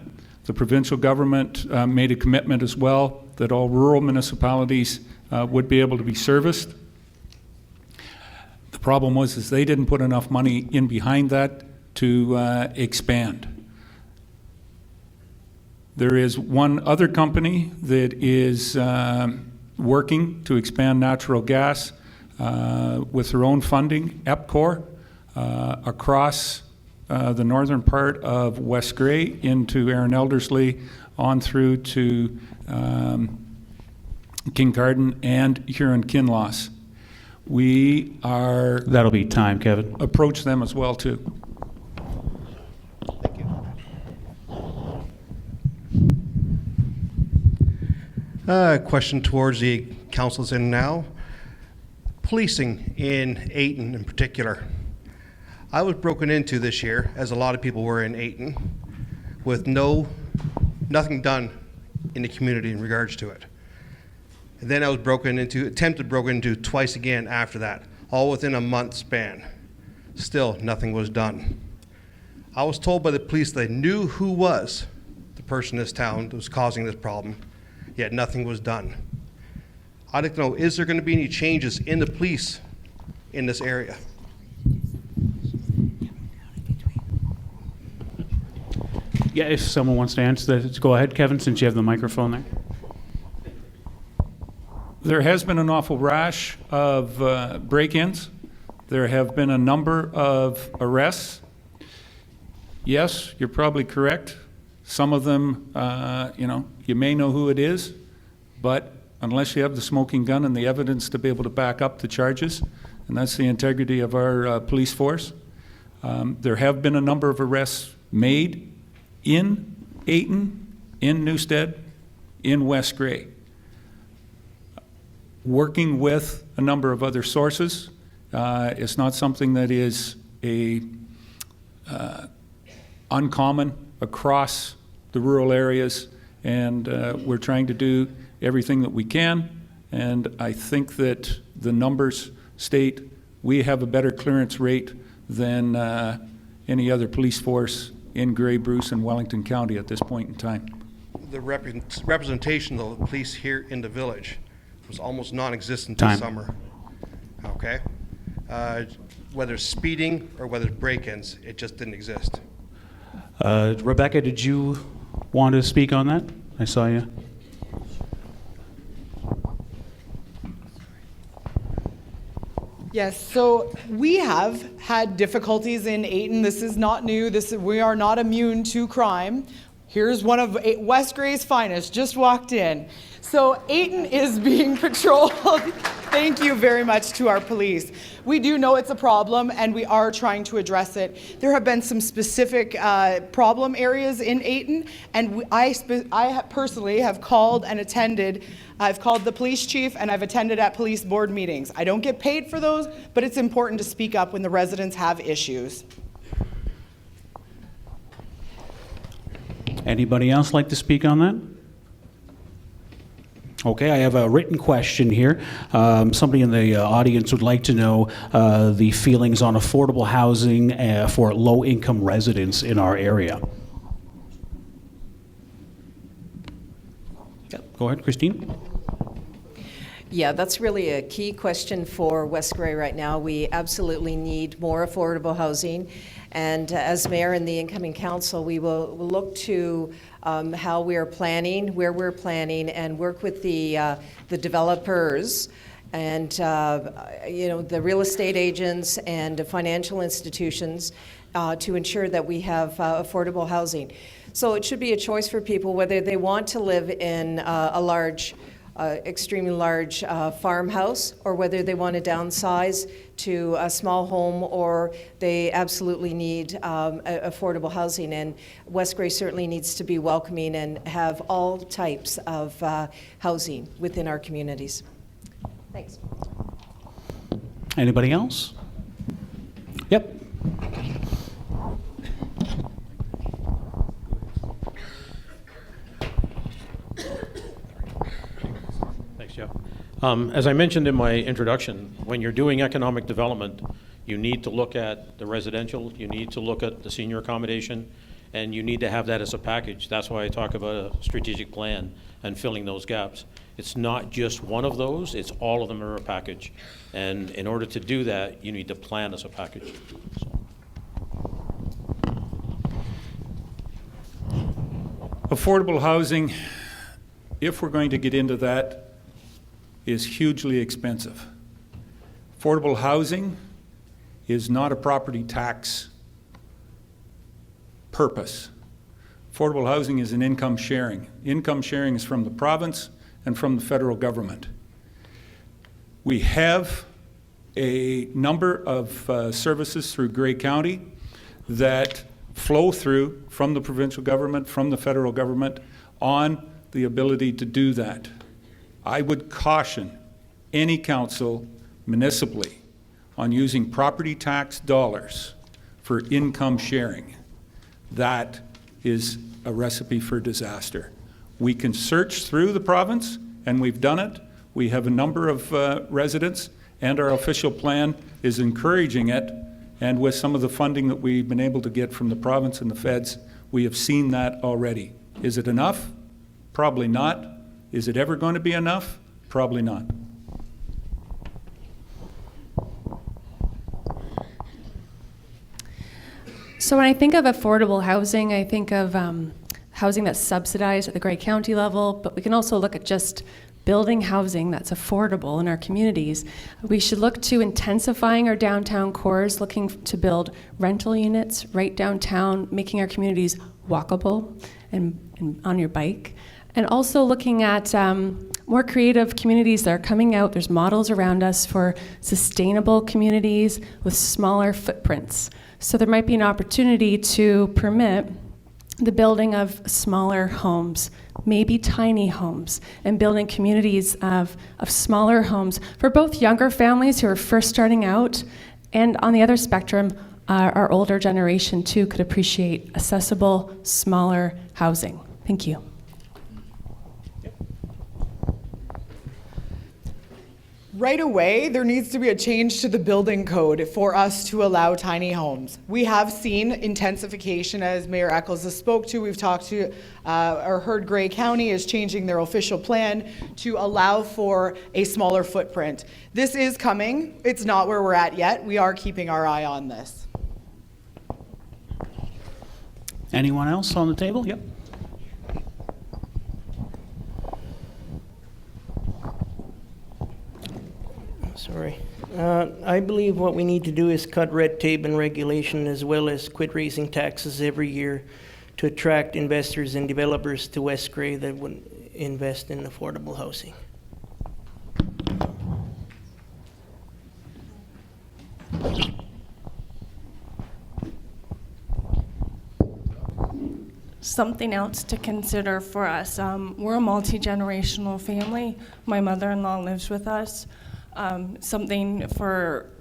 The provincial government made a commitment as well that all rural municipalities would be able to be serviced. The problem was they didn't put enough money in behind that to expand. There is one other company that is working to expand natural gas with their own funding, EPCOR, across the northern part of West Grey into Erin Eldersley on through to Kincardine and Huron-Kinloss. We are... That'll be time, Kevin. Approach them as well, too. Question towards the council's in now. Policing in Easton in particular. I was broken into this year, as a lot of people were in Easton, with nothing done in the community in regards to it. And then I was attempted broken into twice again after that, all within a month span. Still, nothing was done. I was told by the police they knew who was the person in this town that was causing this problem, yet nothing was done. I'd like to know, is there going to be any changes in the police in this area? Yeah, if someone wants to answer that, go ahead, Kevin, since you have the microphone there. There has been an awful rash of break-ins. There have been a number of arrests. Yes, you're probably correct. Some of them, you may know who it is, but unless you have the smoking gun and the evidence to be able to back up the charges, and that's the integrity of our police force. There have been a number of arrests made in Easton, in Newstead, in West Grey. Working with a number of other sources, it's not something that is uncommon across the rural areas, and we're trying to do everything that we can, and I think that the numbers state we have a better clearance rate than any other police force in Grey, Bruce, and Wellington County at this point in time. The representation of the police here in the village was almost non-existent this summer. Okay? Whether it's speeding or whether it's break-ins, it just didn't exist. Rebecca, did you want to speak on that? I saw you. Yes, so we have had difficulties in Easton. This is not new. We are not immune to crime. Here's one of West Grey's finest, just walked in. So Easton is being patrolled. Thank you very much to our police. We do know it's a problem, and we are trying to address it. There have been some specific problem areas in Easton, and I personally have called and attended. I've called the police chief, and I've attended at police board meetings. I don't get paid for those, but it's important to speak up when the residents have issues. Anybody else like to speak on that? Okay, I have a written question here. Somebody in the audience would like to know the feelings on affordable housing for low-income residents in our area. Yep, go ahead, Christine. Yeah, that's really a key question for West Grey right now. We absolutely need more affordable housing. And as mayor and the incoming council, we will look to how we are planning, where we're planning, and work with the developers and the real estate agents and financial institutions to ensure that we have affordable housing. So it should be a choice for people whether they want to live in a large, extremely large farmhouse, or whether they want to downsize to a small home, or they absolutely need affordable housing. And West Grey certainly needs to be welcoming and have all types of housing within our communities. Thanks. Anybody else? Yep. As I mentioned in my introduction, when you're doing economic development, you need to look at the residential, you need to look at the senior accommodation, and you need to have that as a package. That's why I talk about a strategic plan and filling those gaps. It's not just one of those, it's all of them are a package. And in order to do that, you need to plan as a package. Affordable housing, if we're going to get into that, is hugely expensive. Affordable housing is not a property tax purpose. Affordable housing is an income sharing. Income sharing is from the province and from the federal government. We have a number of services through Grey County that flow through from the provincial government, from the federal government, on the ability to do that. I would caution any council municipally on using property tax dollars for income sharing. That is a recipe for disaster. We can search through the province, and we've done it. We have a number of residents, and our official plan is encouraging it. And with some of the funding that we've been able to get from the province and the feds, we have seen that already. Is it enough? Probably not. Is it ever going to be enough? Probably not. So when I think of affordable housing, I think of housing that's subsidized at the Grey County level, but we can also look at just building housing that's affordable in our communities. We should look to intensifying our downtown cores, looking to build rental units right downtown, making our communities walkable and on your bike. And also looking at more creative communities that are coming out. There's models around us for sustainable communities with smaller footprints. So there might be an opportunity to permit the building of smaller homes, maybe tiny homes, and building communities of smaller homes for both younger families who are first starting out, and on the other spectrum, our older generation too could appreciate accessible, smaller housing. Thank you. Right away, there needs to be a change to the building code for us to allow tiny homes. We have seen intensification, as Mayor Eccles has spoke to. We've talked to, or heard Grey County is changing their official plan to allow for a smaller footprint. This is coming. It's not where we're at yet. We are keeping our eye on this. Anyone else on the table? Yep. Sorry. I believe what we need to do is cut red tape and regulation, as well as quit raising taxes every year to attract investors and developers to West Grey that would invest in affordable housing. Something else to consider for us. We're a multi-generational family. My mother-in-law lives with us. Something for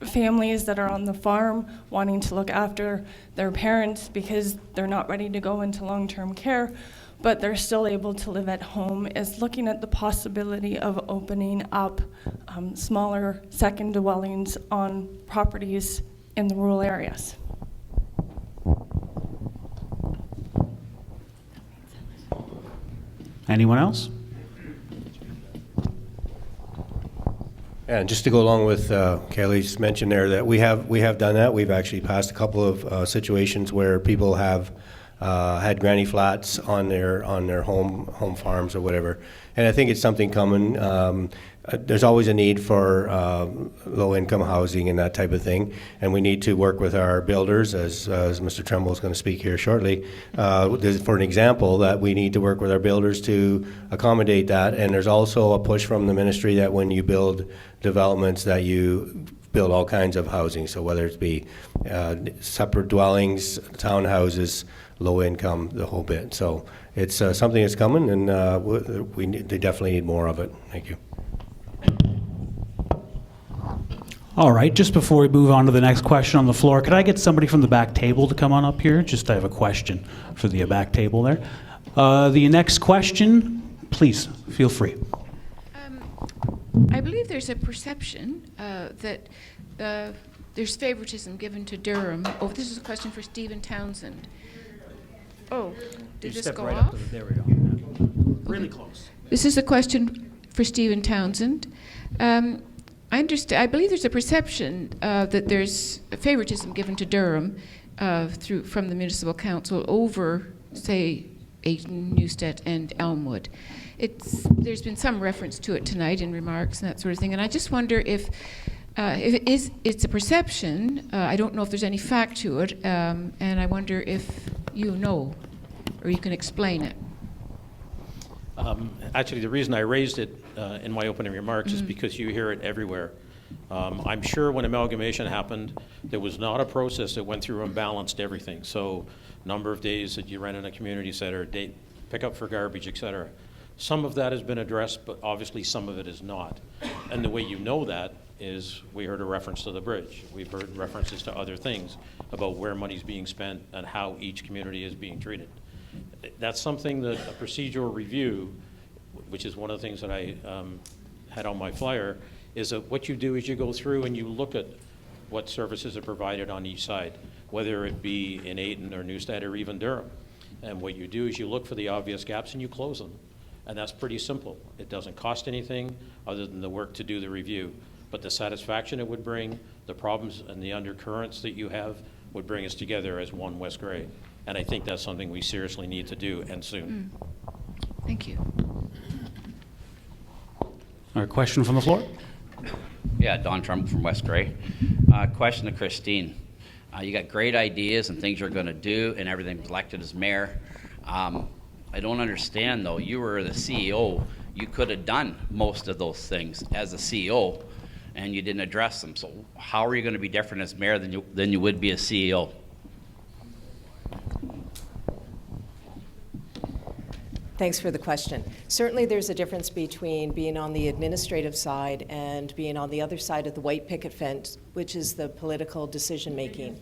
families that are on the farm wanting to look after their parents because they're not ready to go into long-term care, but they're still able to live at home, is looking at the possibility of opening up smaller second dwellings on properties in the rural areas. Anyone else? And just to go along with Callie's mention there, that we have done that. We've actually passed a couple of situations where people have had granny flats on their home farms or whatever. And I think it's something coming. There's always a need for low-income housing and that type of thing, and we need to work with our builders, as Mr. Trumbull is going to speak here shortly. For an example, that we need to work with our builders to accommodate that, and there's also a push from the ministry that when you build developments that you build all kinds of housing, so whether it be separate dwellings, townhouses, low income, the whole bit. So it's something that's coming, and they definitely need more of it. Thank you. All right, just before we move on to the next question on the floor, could I get somebody from the back table to come on up here? Just I have a question for the back table there. The next question, please, feel free. I believe there's a perception that there's favoritism given to Durham. Oh, this is a question for Stephen Townsend. Oh, did this go off? There we go. Really close. This is a question for Stephen Townsend. I believe there's a perception that there's a favoritism given to Durham from the municipal council over, say, Ayton, Newstead, and Elmwood. There's been some reference to it tonight in remarks and that sort of thing, and I just wonder if it's a perception. I don't know if there's any fact to it, and I wonder if you know, or you can explain it. Actually, the reason I raised it in my opening remarks is because you hear it everywhere. I'm sure when amalgamation happened, there was not a process that went through and balanced everything. So number of days that you rent in a community center, pick up for garbage, etc. Some of that has been addressed, but obviously some of it is not. And the way you know that is we heard a reference to the bridge. We've heard references to other things about where money's being spent and how each community is being treated. That's something that a procedural review, which is one of the things that I had on my flyer, is that what you do is you go through and you look at what services are provided on each side, whether it be in Ayton or Neustadt or even Durham. And what you do is you look for the obvious gaps and you close them. And that's pretty simple. It doesn't cost anything other than the work to do the review. But the satisfaction it would bring, the problems and the undercurrents that you have would bring us together as one West Grey. And I think that's something we seriously need to do, and soon. Thank you. A question from the floor? Yeah, Don Trumbull from West Grey. Question to Christine. You got great ideas and things you're going to do and everything elected as mayor. I don't understand, though. You were the CEO. You could have done most of those things as a CEO, and you didn't address them. So how are you going to be different as mayor than you would be as CEO? Thanks for the question. Certainly there's a difference between being on the administrative side and being on the other side of the white picket fence, which is the political decision making.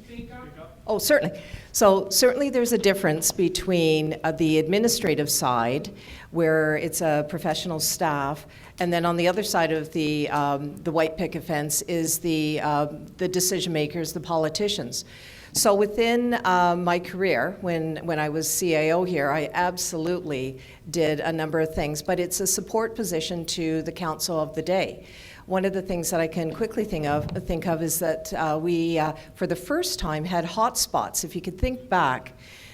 Oh, certainly. So certainly there's a difference between the administrative side, where it's a professional staff, and then on the other side of the white picket fence is the decision makers, the politicians. So within my career, when I was CAO here, I absolutely did a number of things, but it's a support position to the council of the day. One of the things that I can quickly think of is that we, for the first time, had hotspots. If you could think back,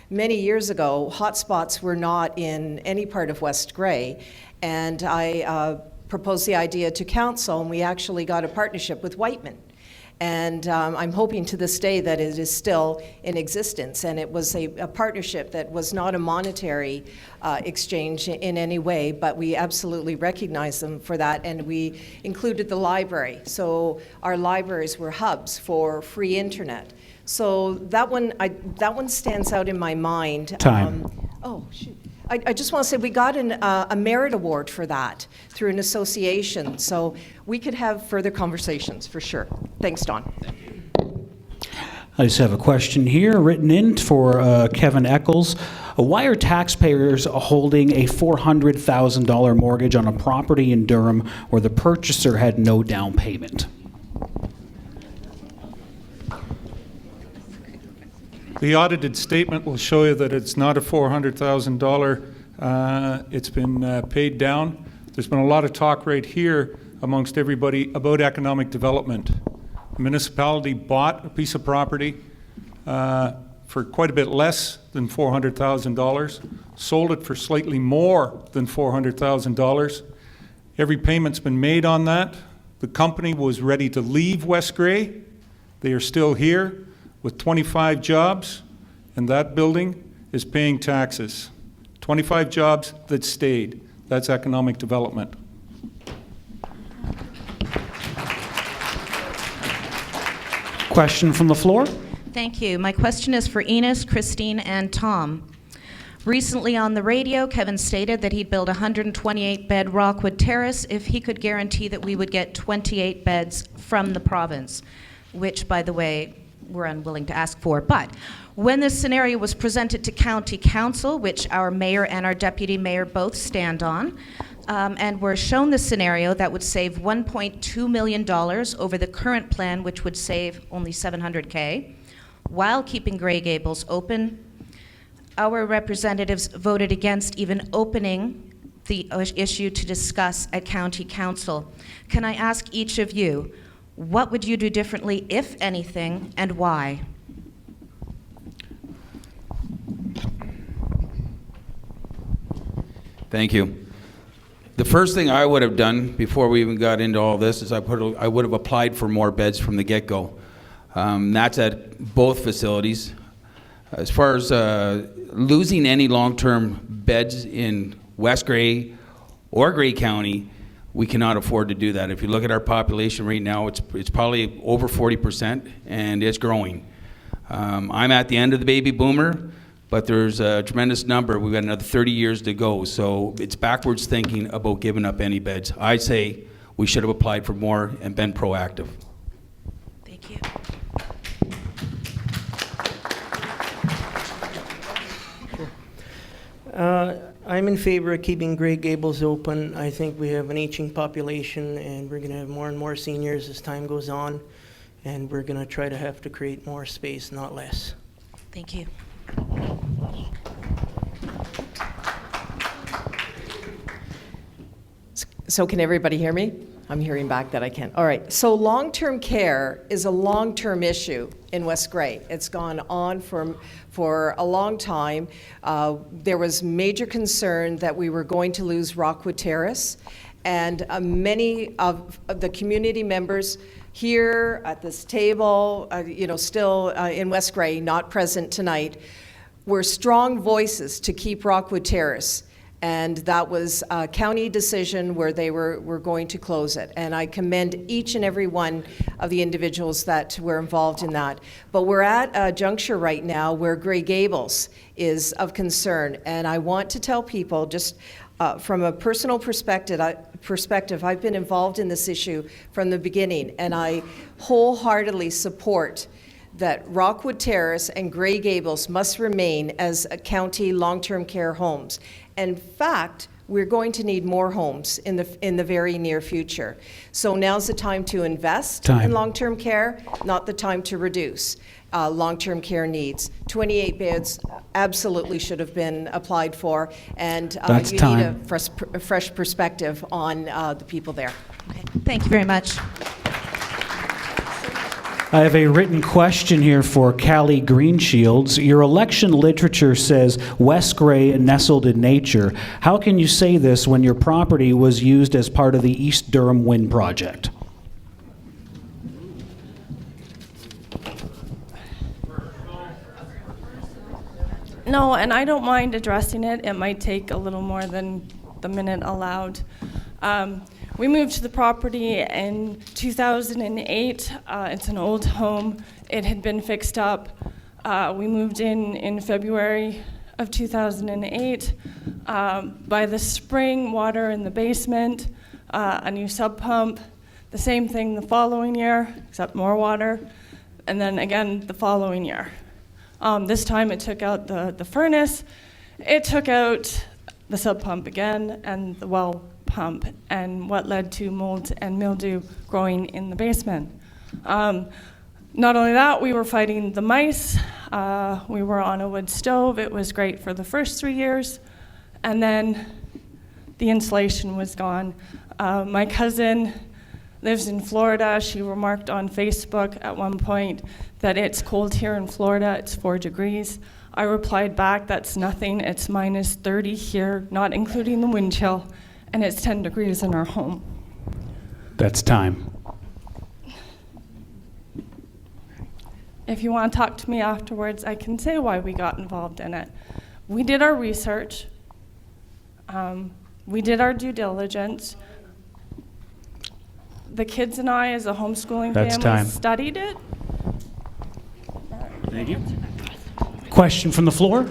many years ago, hotspots were not in any part of West Grey, and I proposed the idea to council, and we actually got a partnership with Whiteman. And I'm hoping to this day that it is still in existence. And it was a partnership that was not a monetary exchange in any way, but we absolutely recognize them for that. And we included the library. So our libraries were hubs for free internet. So that one stands out in my mind. Time. Oh, shoot. I just want to say we got a merit award for that through an association, so we could have further conversations for sure. Thanks, Don. I just have a question here written in for Kevin Eccles. Why are taxpayers holding a $400,000 mortgage on a property in Durham where the purchaser had no down payment? The audited statement will show you that it's not a $400,000. It's been paid down. There's been a lot of talk right here amongst everybody about economic development. The municipality bought a piece of property for quite a bit less than $400,000, sold it for slightly more than $400,000. Every payment's been made on that. The company was ready to leave West Grey. They are still here with 25 jobs, and that building is paying taxes. 25 jobs that stayed. That's economic development. Question from the floor? Thank you. My question is for Enos, Christine, and Tom. Recently on the radio, Kevin stated that he'd build a 128-bed Rockwood Terrace if he could guarantee that we would get 28 beds from the province, which, by the way, we're unwilling to ask for. But when this scenario was presented to County Council, which our mayor and our deputy mayor both stand on, and were shown the scenario that would save $1.2 million over the current plan, which would save only $700K, while keeping Grey Gables open, our representatives voted against even opening the issue to discuss at County Council. Can I ask each of you, what would you do differently, if anything, and why? Thank you. The first thing I would have done before we even got into all this is I would have applied for more beds from the get-go. That's at both facilities. As far as losing any long-term beds in West Grey or Grey County, we cannot afford to do that. If you look at our population right now, it's probably over 40%, and it's growing. I'm at the end of the baby boomer. but there's a tremendous number. We've got another 30 years to go, so it's backwards thinking about giving up any beds. I say we should have applied for more and been proactive. Thank you. I'm in favor of keeping Grey Gables open. I think we have an aging population, and we're going to have more and more seniors as time goes on, and we're going to try to have to create more space, not less. Thank you. So can everybody hear me? I'm hearing back that I can. All right. So long-term care is a long-term issue in West Grey. It's gone on for a long time. There was major concern that we were going to lose Rockwood Terrace, and many of the community members here at this table, still in West Grey, not present tonight, were strong voices to keep Rockwood Terrace. And that was a county decision where they were going to close it. And I commend each and every one of the individuals that were involved in that. But we're at a juncture right now where Grey Gables is of concern. And I want to tell people, just from a personal perspective, I've been involved in this issue from the beginning, and I wholeheartedly support that Rockwood Terrace and Grey Gables must remain as a county long-term care homes. In fact, we're going to need more homes in the very near future. So now's the time to invest in long-term care, not the time to reduce long-term care needs. 28 beds absolutely should have been applied for, and you need a fresh perspective on the people there. Okay. Thank you very much. I have a written question here for Callie Greenshields. Your election literature says West Grey nestled in nature. How can you say this when your property was used as part of the East Durham Wind Project? No, and I don't mind addressing it. It might take a little more than the minute allowed. We moved to the property in 2008. It's an old home. It had been fixed up. We moved in February of 2008. By the spring, water in the basement, a new sub pump, the same thing the following year, except more water, and then again the following year. This time it took out the furnace, it took out the sub pump again, and the well pump, and what led to mold and mildew growing in the basement. Not only that, we were fighting the mice. We were on a wood stove. It was great for the first 3 years, and then the insulation was gone. My cousin lives in Florida. She remarked on Facebook at one point that it's cold here in Florida, it's 4 degrees. I replied back, that's nothing, it's minus 30 here, not including the wind chill, and it's 10 degrees in our home. That's time. If you want to talk to me afterwards, I can say why we got involved in it. We did our research. We did our due diligence. The kids and I, as a homeschooling family, studied it. Thank you. Question from the floor?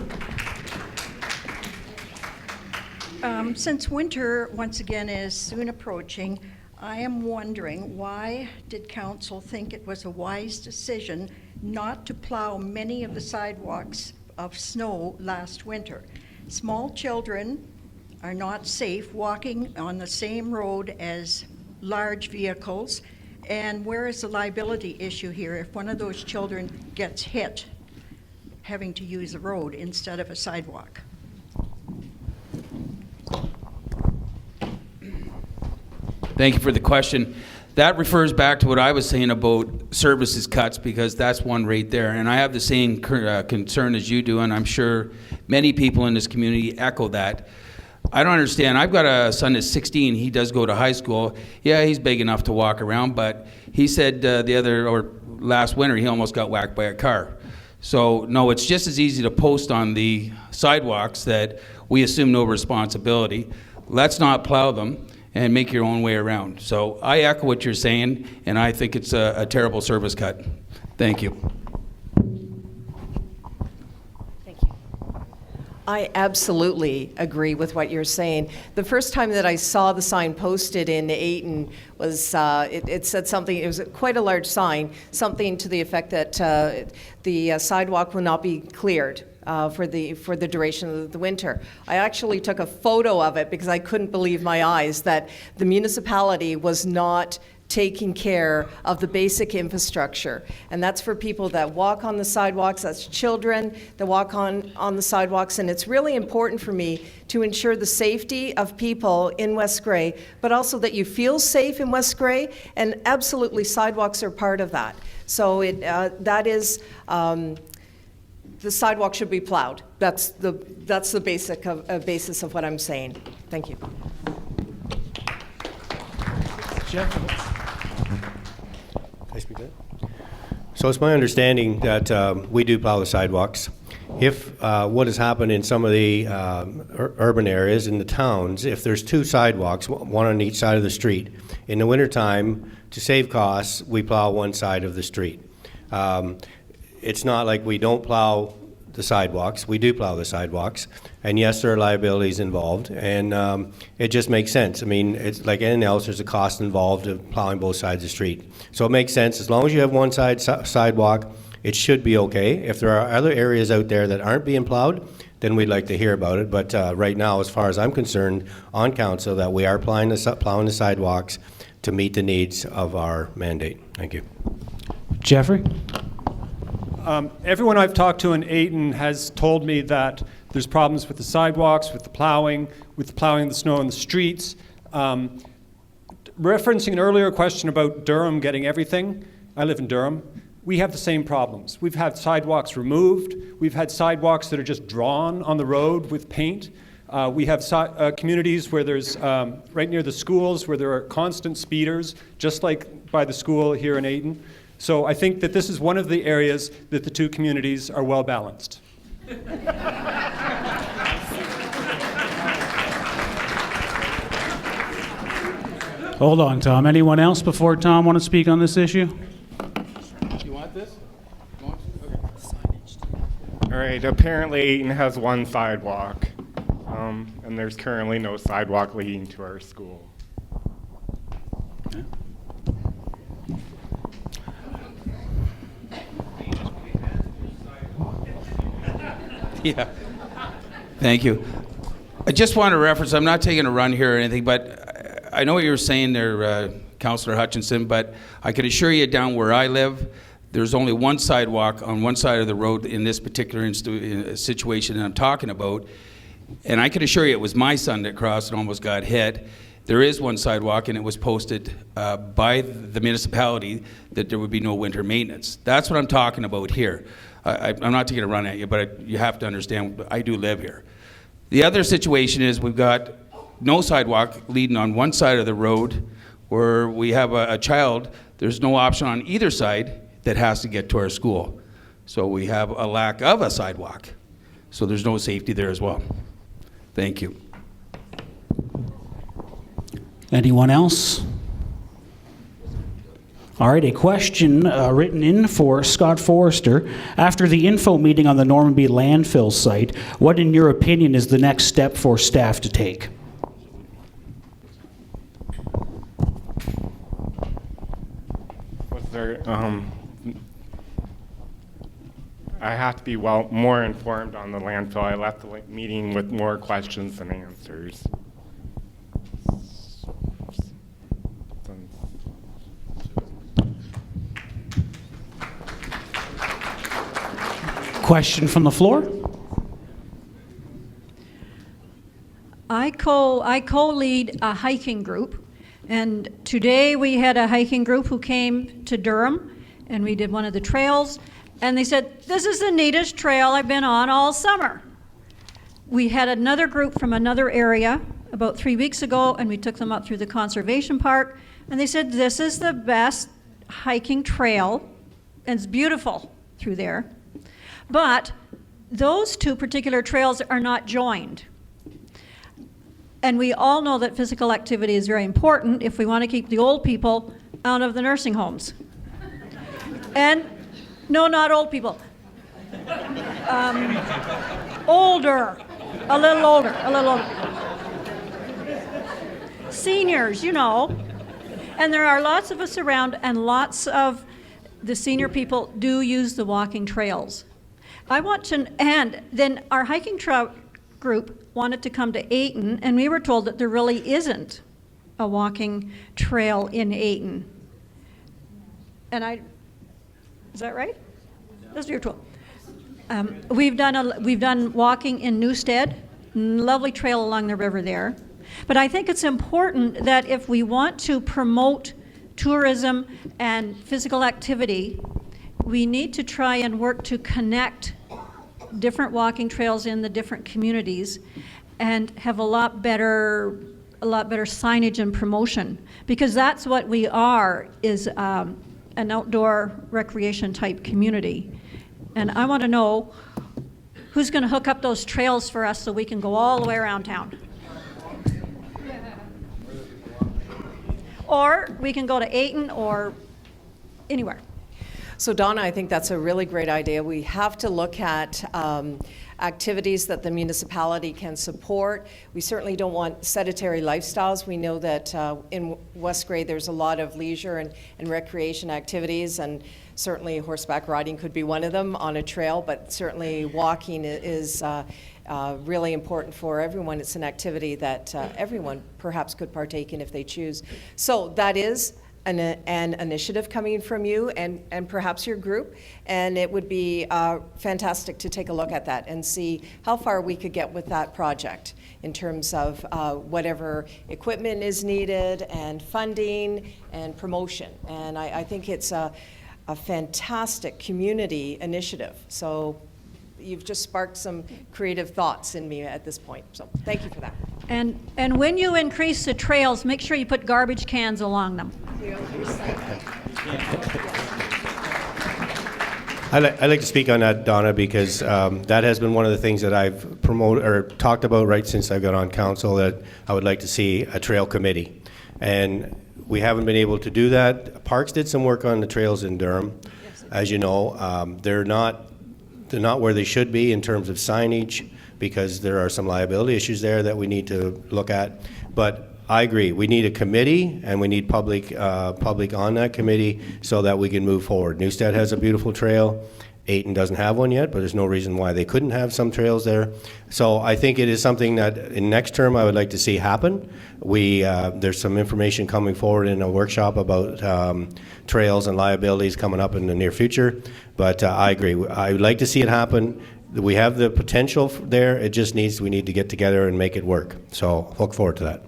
Since winter, once again, is soon approaching, I am wondering, why did council think it was a wise decision not to plow many of the sidewalks of snow last winter? Small children are not safe walking on the same road as large vehicles, and where is the liability issue here if one of those children gets hit having to use a road instead of a sidewalk? Thank you for the question. That refers back to what I was saying about services cuts, because that's one right there. And I have the same concern as you do, and I'm sure many people in this community echo that. I don't understand. I've got a son that's 16. He does go to high school. Yeah, he's big enough to walk around, but he said last winter he almost got whacked by a car. So no, it's just as easy to post on the sidewalks that we assume no responsibility. Let's not plow them and make your own way around. So I echo what you're saying, and I think it's a terrible service cut. Thank you. Thank you. I absolutely agree with what you're saying. The first time that I saw the sign posted in Ayton was, it said something, it was quite a large sign, something to the effect that the sidewalk will not be cleared for the duration of the winter. I actually took a photo of it because I couldn't believe my eyes that the municipality was not taking care of the basic infrastructure. And that's for people that walk on the sidewalks, that's children that walk on the sidewalks, and it's really important for me to ensure the safety of people in West Grey, but also that you feel safe in West Grey, and absolutely sidewalks are part of that. So that is, the sidewalk should be plowed. That's the basis of what I'm saying. Thank you. Jeff? So it's my understanding that we do plow the sidewalks. If what has happened in some of the urban areas in the towns, if there's two sidewalks, one on each side of the street, in the wintertime, to save costs, we plow one side of the street. It's not like we don't plow the sidewalks. We do plow the sidewalks. And yes, there are liabilities involved, and it just makes sense. I mean, it's like anything else, there's a cost involved of plowing both sides of the street. So it makes sense. As long as you have one sidewalk, it should be okay. If there are other areas out there that aren't being plowed, then we'd like to hear about it. But right now, as far as I'm concerned, on council, that we are plowing the sidewalks to meet the needs of our mandate. Thank you. Geoffrey? Everyone I've talked to in Ayton has told me that there's problems with the sidewalks, with the plowing the snow on the streets. Referencing an earlier question about Durham getting everything, I live in Durham. We have the same problems. We've had sidewalks removed. We've had sidewalks that are just drawn on the road with paint. We have communities where there's, right near the schools, where there are constant speeders, just like by the school here in Ayton. So I think that this is one of the areas that the two communities are well balanced. Hold on, Tom. Anyone else before Tom want to speak on this issue? You want this? All right, apparently Ayton has one sidewalk, and there's currently no sidewalk leading to our school. Yeah. Thank you. I just want to reference, I'm not taking a run here or anything, but I know what you were saying there, Councillor Hutchinson, but I can assure you down where I live, there's only one sidewalk on one side of the road in this particular situation that I'm talking about. And I can assure you it was my son that crossed and almost got hit. There is one sidewalk, and it was posted by the municipality that there would be no winter maintenance. That's what I'm talking about here. I'm not taking a run at you, but you have to understand, I do live here. The other situation is we've got no sidewalk leading on one side of the road where we have a child. There's no option on either side that has to get to our school. So we have a lack of a sidewalk. So there's no safety there as well. Thank you. Anyone else? All right, a question written in for Scott Foerster. After the info meeting on the Normanby landfill site, what, in your opinion, is the next step for staff to take? Was there, I have to be more informed on the landfill. I left the meeting with more questions than answers. Question from the floor? I co-lead a hiking group, and today we had a hiking group who came to Durham, and we did one of the trails, and they said, "This is the neatest trail I've been on all summer." We had another group from another area about 3 weeks ago, and we took them up through the conservation park, and they said, "This is the best hiking trail, and it's beautiful through there." But those two particular trails are not joined. And we all know that physical activity is very important if we want to keep the old people out of the nursing homes. And, no, not old people. Older A little older. Seniors, you know. And there are lots of us around, and lots of the senior people do use the walking trails. And then our hiking trail group wanted to come to Ayton, and we were told that there really isn't a walking trail in Ayton. And is that right? That's what you're told. We've done walking in Newstead, lovely trail along the river there. But I think it's important that if we want to promote tourism and physical activity, we need to try and work to connect different walking trails in the different communities and have a lot better signage and promotion, because that's what we are, is an outdoor recreation type community. And I want to know who's going to hook up those trails for us so we can go all the way around town. Or we can go to Ayton or anywhere. So Donna, I think that's a really great idea. We have to look at activities that the municipality can support. We certainly don't want sedentary lifestyles. We know that in West Grey there's a lot of leisure and recreation activities, and certainly horseback riding could be one of them on a trail, but certainly walking is really important for everyone. It's an activity that everyone perhaps could partake in if they choose. So that is an initiative coming from you and perhaps your group, and it would be fantastic to take a look at that and see how far we could get with that project in terms of whatever equipment is needed and funding and promotion. And I think it's a fantastic community initiative. So you've just sparked some creative thoughts in me at this point. So thank you for that. And when you increase the trails, make sure you put garbage cans along them. I'd like to speak on that, Donna, because that has been one of the things that I've promoted or talked about right since I got on council, that I would like to see a trail committee. And we haven't been able to do that. Parks did some work on the trails in Durham. As you know, they're not where they should be in terms of signage, because there are some liability issues there that we need to look at. But I agree, we need a committee, and we need public on that committee so that we can move forward. Newstead has a beautiful trail. Ayton doesn't have one yet, but there's no reason why they couldn't have some trails there. So I think it is something that in next term I would like to see happen. There's some information coming forward in a workshop about trails and liabilities coming up in the near future. But I agree, I would like to see it happen. We have the potential there. It just we need to get together and make it work. So look forward to that.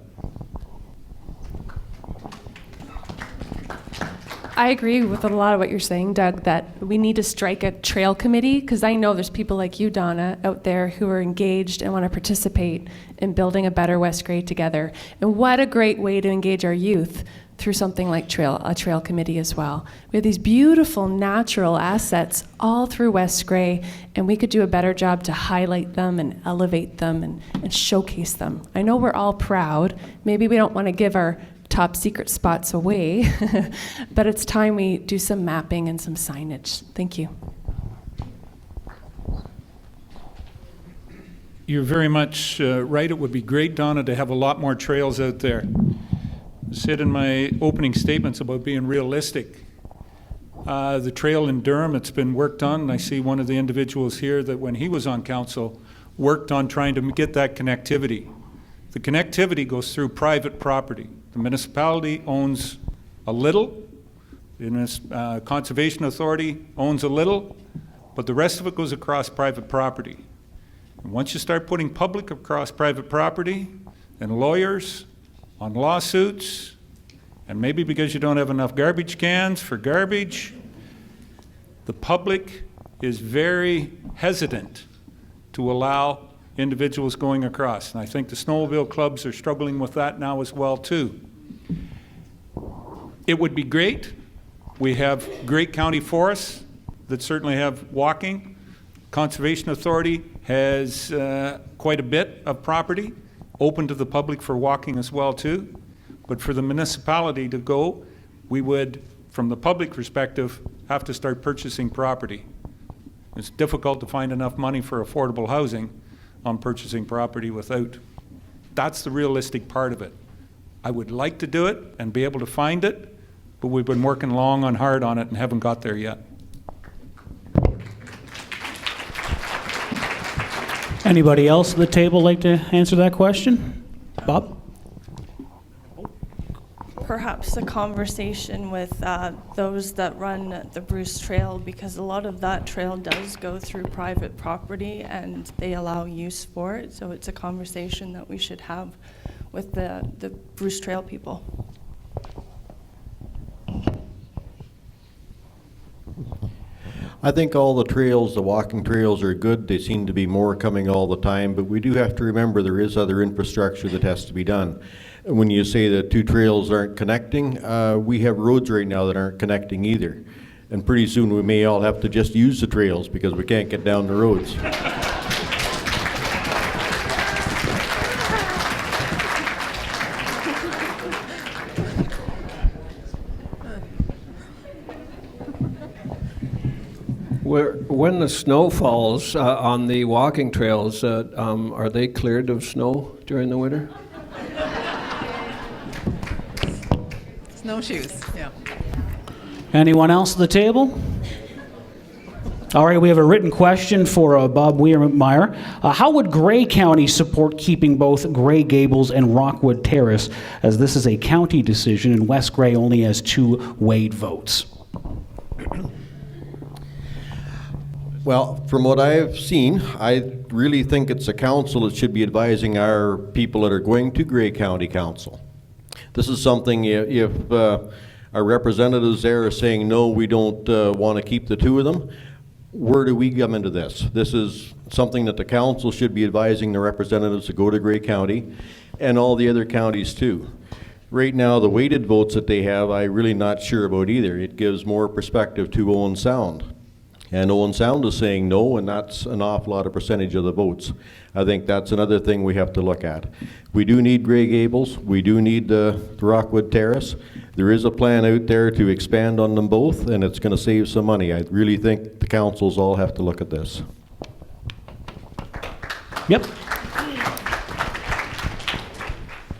I agree with a lot of what you're saying, Doug, that we need to strike a trail committee, because I know there's people like you, Donna, out there who are engaged and want to participate in building a better West Grey together. And what a great way to engage our youth through something like a trail committee as well. We have these beautiful natural assets all through West Grey, and we could do a better job to highlight them and elevate them and showcase them. I know we're all proud. Maybe we don't want to give our top secret spots away, but it's time we do some mapping and some signage. Thank you. You're very much right. It would be great, Donna, to have a lot more trails out there. I said in my opening statements about being realistic. The trail in Durham, it's been worked on, and I see one of the individuals here that when he was on council worked on trying to get that connectivity. The connectivity goes through private property. The municipality owns a little, the Conservation Authority owns a little, but the rest of it goes across private property. And once you start putting public across private property, then lawyers on lawsuits, and maybe because you don't have enough garbage cans for garbage, the public is very hesitant to allow individuals going across. And I think the snowmobile clubs are struggling with that now as well too. It would be great. We have great county forests that certainly have walking. Conservation Authority has quite a bit of property open to the public for walking as well too. But for the municipality to go, we would, from the public perspective, have to start purchasing property. It's difficult to find enough money for affordable housing, on purchasing property without. That's the realistic part of it. I would like to do it and be able to find it, but we've been working long and hard on it and haven't got there yet. Anybody else at the table like to answer that question? Bob? Perhaps a conversation with those that run the Bruce Trail, because a lot of that trail does go through private property and they allow use for it. So it's a conversation that we should have with the Bruce Trail people. I think all the trails, the walking trails, are good. They seem to be more coming all the time, but we do have to remember there is other infrastructure that has to be done. And when you say that two trails aren't connecting, we have roads right now that aren't connecting either. And pretty soon we may all have to just use the trails because we can't get down the roads. When the snow falls on the walking trails, are they cleared of snow during the winter? Snowshoes, yeah. Anyone else at the table? All right, we have a written question for Bob Weirmeir. How would Grey County support keeping both Grey Gables and Rockwood Terrace, as this is a county decision and West Grey only has 2 weighed votes? Well, from what I've seen, I really think it's the council that should be advising our people that are going to Grey County Council. This is something, if our representatives there are saying, no, we don't want to keep the 2 of them, where do we come into this? This is something that the council should be advising the representatives to go to Grey County and all the other counties too. Right now, the weighted votes that they have, I'm really not sure about either. It gives more perspective to Owen Sound. And Owen Sound is saying no, and that's an awful lot of percentage of the votes. I think that's another thing we have to look at. We do need Grey Gables. We do need the Rockwood Terrace. There is a plan out there to expand on them both, and it's going to save some money. I really think the councils all have to look at this. Yep.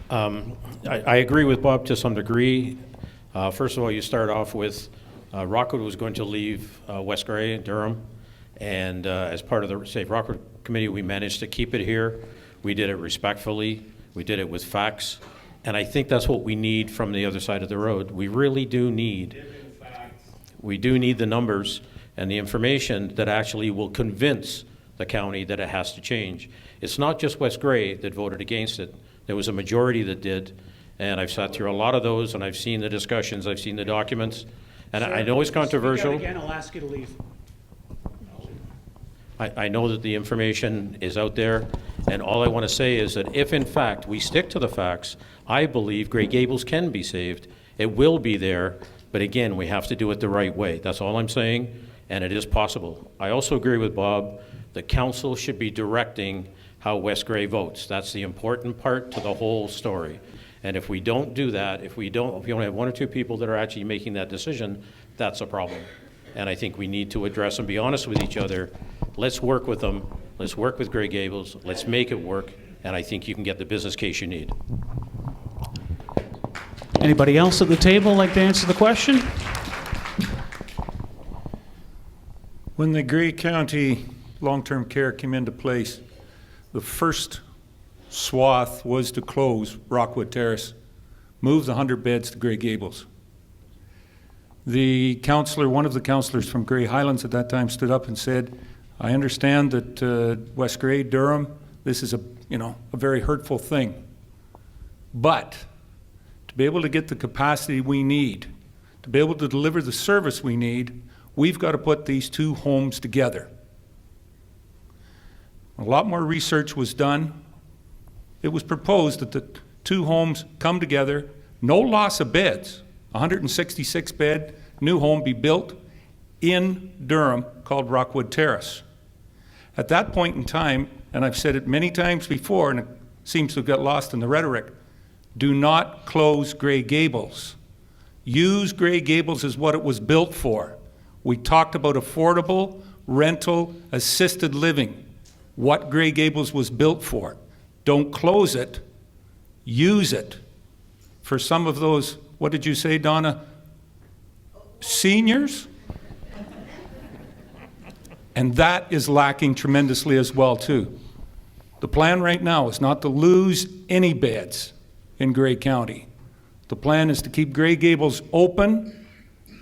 I agree with Bob to some degree. First of all, you start off with Rockwood was going to leave West Grey and Durham, and as part of the Safe Rockwood Committee, we managed to keep it here. We did it respectfully. We did it with facts, and I think that's what we need from the other side of the road. We really do need. We do need the numbers and the information that actually will convince the county that it has to change. It's not just West Grey that voted against it. There was a majority that did, and I've sat through a lot of those, and I've seen the discussions, I've seen the documents. And I know it's controversial. Again, I'll ask you to leave. I know that the information is out there, and all I want to say is that if in fact we stick to the facts, I believe Grey Gables can be saved. It will be there, but again, we have to do it the right way. That's all I'm saying, and it is possible. I also agree with Bob. The council should be directing how West Grey votes. That's the important part to the whole story. And if we don't do that, if we only have 1 or 2 people that are actually making that decision, that's a problem. And I think we need to address and be honest with each other. Let's work with them. Let's work with Grey Gables. Let's make it work. And I think you can get the business case you need. Anybody else at the table like to answer the question? When the Grey County long-term care came into place, the first swath was to close Rockwood Terrace, move the 100 beds to Grey Gables. The councillor, one of the councillors from Grey Highlands at that time, stood up and said, I understand that West Grey, Durham, this is a very hurtful thing. But to be able to get the capacity we need, to be able to deliver the service we need, we've got to put these 2 homes together. A lot more research was done. It was proposed that the 2 homes come together, no loss of beds, 166 bed new home be built in Durham called Rockwood Terrace. At that point in time, and I've said it many times before, and it seems to have got lost in the rhetoric, do not close Grey Gables. Use Grey Gables as what it was built for. We talked about affordable, rental, assisted living. what Grey Gables was built for. Don't close it, use it for some of those, what did you say, Donna? Seniors? And that is lacking tremendously as well, too. The plan right now is not to lose any beds in Grey County. The plan is to keep Grey Gables open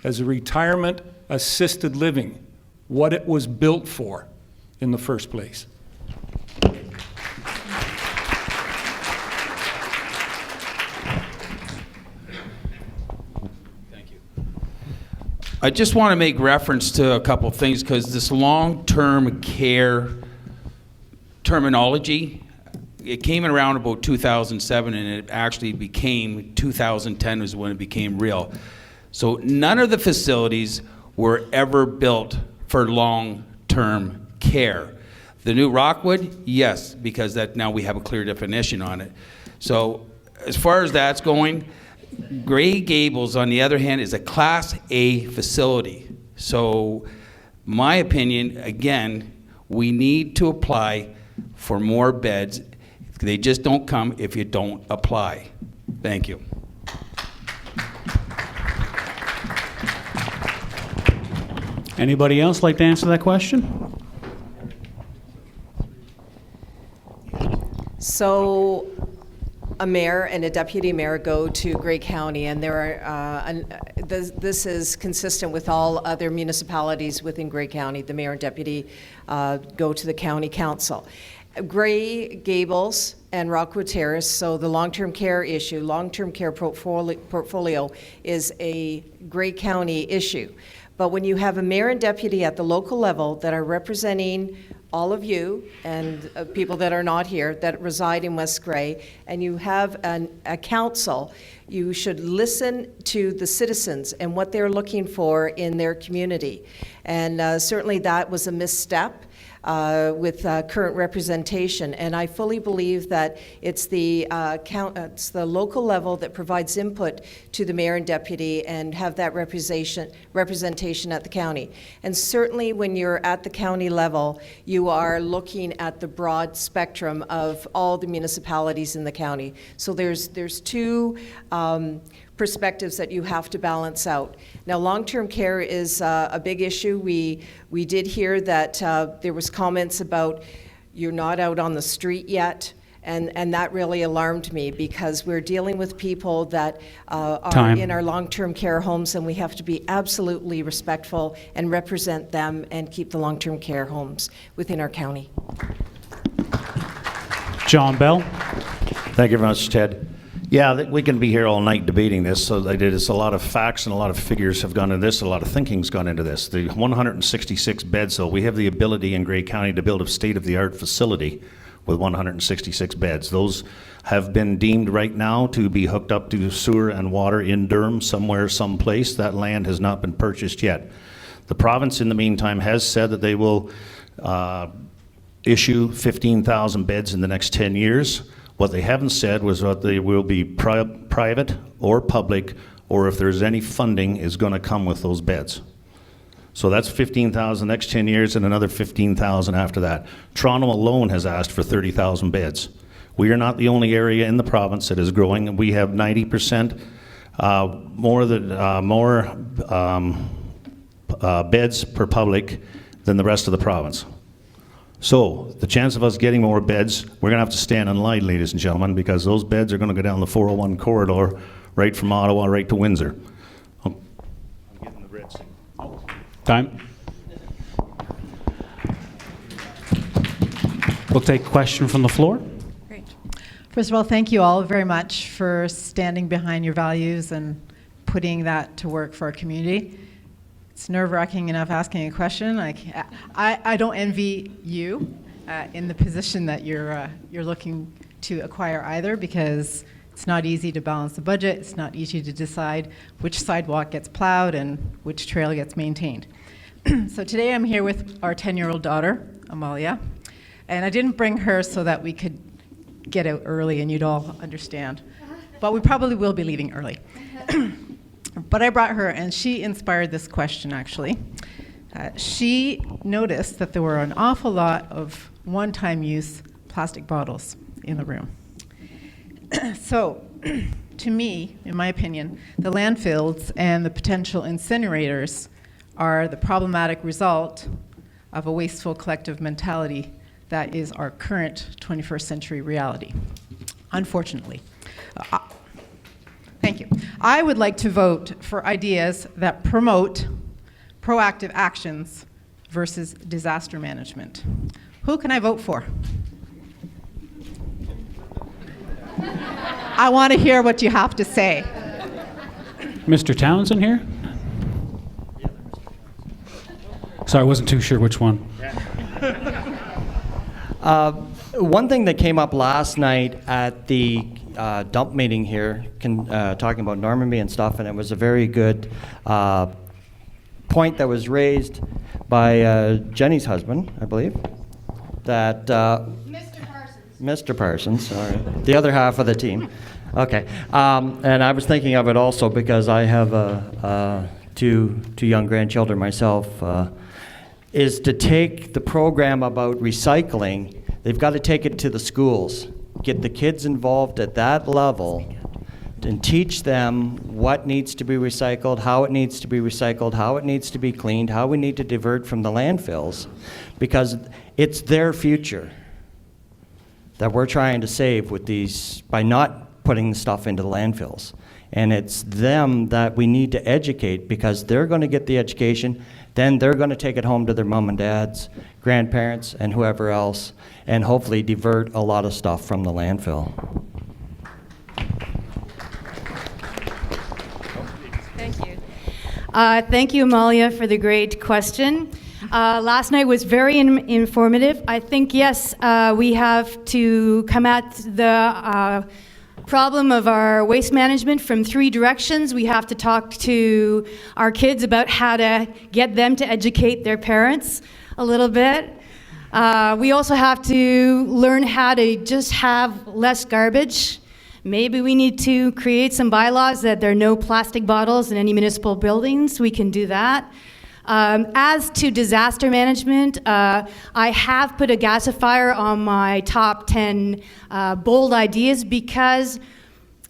as a retirement assisted living, what it was built for in the first place. I just want to make reference to a couple of things because this long-term care terminology, it came around about 2007 and it actually became 2010 was when it became real. So none of the facilities were ever built for long-term care. The new Rockwood, yes, because that now we have a clear definition on it. So as far as that's going, Grey Gables, on the other hand, is a Class A facility. So my opinion, again, we need to apply for more beds. They just don't come if you don't apply. Thank you. Anybody else like to answer that question? So a mayor and a deputy mayor go to Grey County, and there are, this is consistent with all other municipalities within Grey County. The mayor and deputy go to the county council. Grey Gables and Rockwood Terrace, so the long-term care issue, long-term care portfolio is a Grey County issue. But when you have a mayor and deputy at the local level that are representing all of you and people that are not here that reside in West Grey, and you have a council, you should listen to the citizens and what they're looking for in their community. And certainly that was a misstep with current representation. And I fully believe that it's the local level that provides input to the mayor and deputy and have that representation at the county. And certainly when you're at the county level, you are looking at the broad spectrum of all the municipalities in the county. So there's two perspectives that you have to balance out. Now, long-term care is a big issue. We did hear that there was comments about you're not out on the street yet, and that really alarmed me because we're dealing with people that are in our long-term care homes, and we have to be absolutely respectful and represent them and keep the long-term care homes within our county. John Bell. Thank you very much, Ted. Yeah, we can be here all night debating this. So it's a lot of facts and a lot of figures have gone into this. A lot of thinking's gone into this. The 166 beds, though, we have the ability in Grey County to build a state-of-the-art facility with 166 beds. Those have been deemed right now to be hooked up to sewer and water in Durham somewhere, someplace. That land has not been purchased yet. The province, in the meantime, has said that they will issue 15,000 beds in the next 10 years. What they haven't said was that they will be private or public, or if there's any funding is going to come with those beds. So that's 15,000 next 10 years and another 15,000 after that. Toronto alone has asked for 30,000 beds. We are not the only area in the province that is growing. We have 90% more beds per public than the rest of the province. So the chance of us getting more beds, we're going to have to stand in line, ladies and gentlemen, because those beds are going to go down the 401 corridor right from Ottawa right to Windsor. I'm getting the red signal. Time. We'll take a question from the floor. Great. First of all, thank you all very much for standing behind your values and putting that to work for our community. It's nerve-wracking enough asking a question. I don't envy you in the position that you're looking to acquire either, because it's not easy to balance the budget. It's not easy to decide which sidewalk gets plowed and which trail gets maintained. So today I'm here with our 10-year-old daughter, Amalia, and I didn't bring her so that we could get out early and you'd all understand, but we probably will be leaving early. But I brought her, and she inspired this question, actually. She noticed that there were an awful lot of one-time use plastic bottles in the room. So, to me, in my opinion, the landfills and the potential incinerators are the problematic result of a wasteful collective mentality that is our current 21st century reality, unfortunately. Thank you. I would like to vote for ideas that promote proactive actions versus disaster management. Who can I vote for? I want to hear what you have to say. Mr. Townsend here? Sorry, I wasn't too sure which one. One thing that came up last night at the dump meeting here, talking about Normanby and stuff, and it was a very good point that was raised by Jenny's husband, I believe, that Mr. Parsons, sorry, the other half of the team. Okay, and I was thinking of it also because I have two young grandchildren myself, is to take the program about recycling. They've got to take it to the schools, get the kids involved at that level, and teach them what needs to be recycled, how it needs to be recycled, how it needs to be cleaned, how we need to divert from the landfills, because it's their future that we're trying to save with these, by not putting the stuff into the landfills. And it's them that we need to educate, because they're going to get the education, then they're going to take it home to their mom and dads, grandparents, and whoever else, and hopefully divert a lot of stuff from the landfill. Thank you. Thank you, Amalia, for the great question. Last night was very informative. I think, yes, we have to come at the problem of our waste management from three directions. We have to talk to our kids about how to get them to educate their parents a little bit. We also have to learn how to just have less garbage. Maybe we need to create some bylaws that there are no plastic bottles in any municipal buildings. We can do that. As to disaster management, I have put a gasifier on my top 10 bold ideas because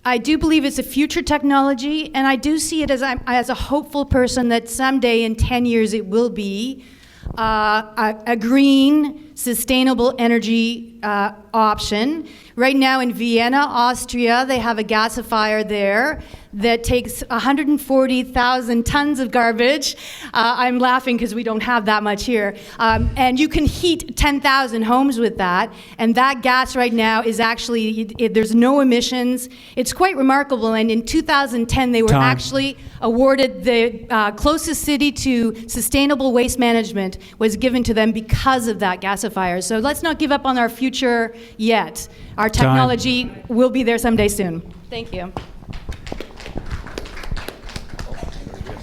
I do believe it's a future technology, and I do see it as a hopeful person that someday in 10 years it will be a green, sustainable energy option. Right now in Vienna, Austria, they have a gasifier there that takes 140,000 tons of garbage. I'm laughing because we don't have that much here. And you can heat 10,000 homes with that. And that gas right now is actually, there's no emissions. It's quite remarkable. And in 2010, they were actually awarded the closest city to sustainable waste management was given to them because of that gasifier. So let's not give up on our future yet. Our technology will be there someday soon. Thank you.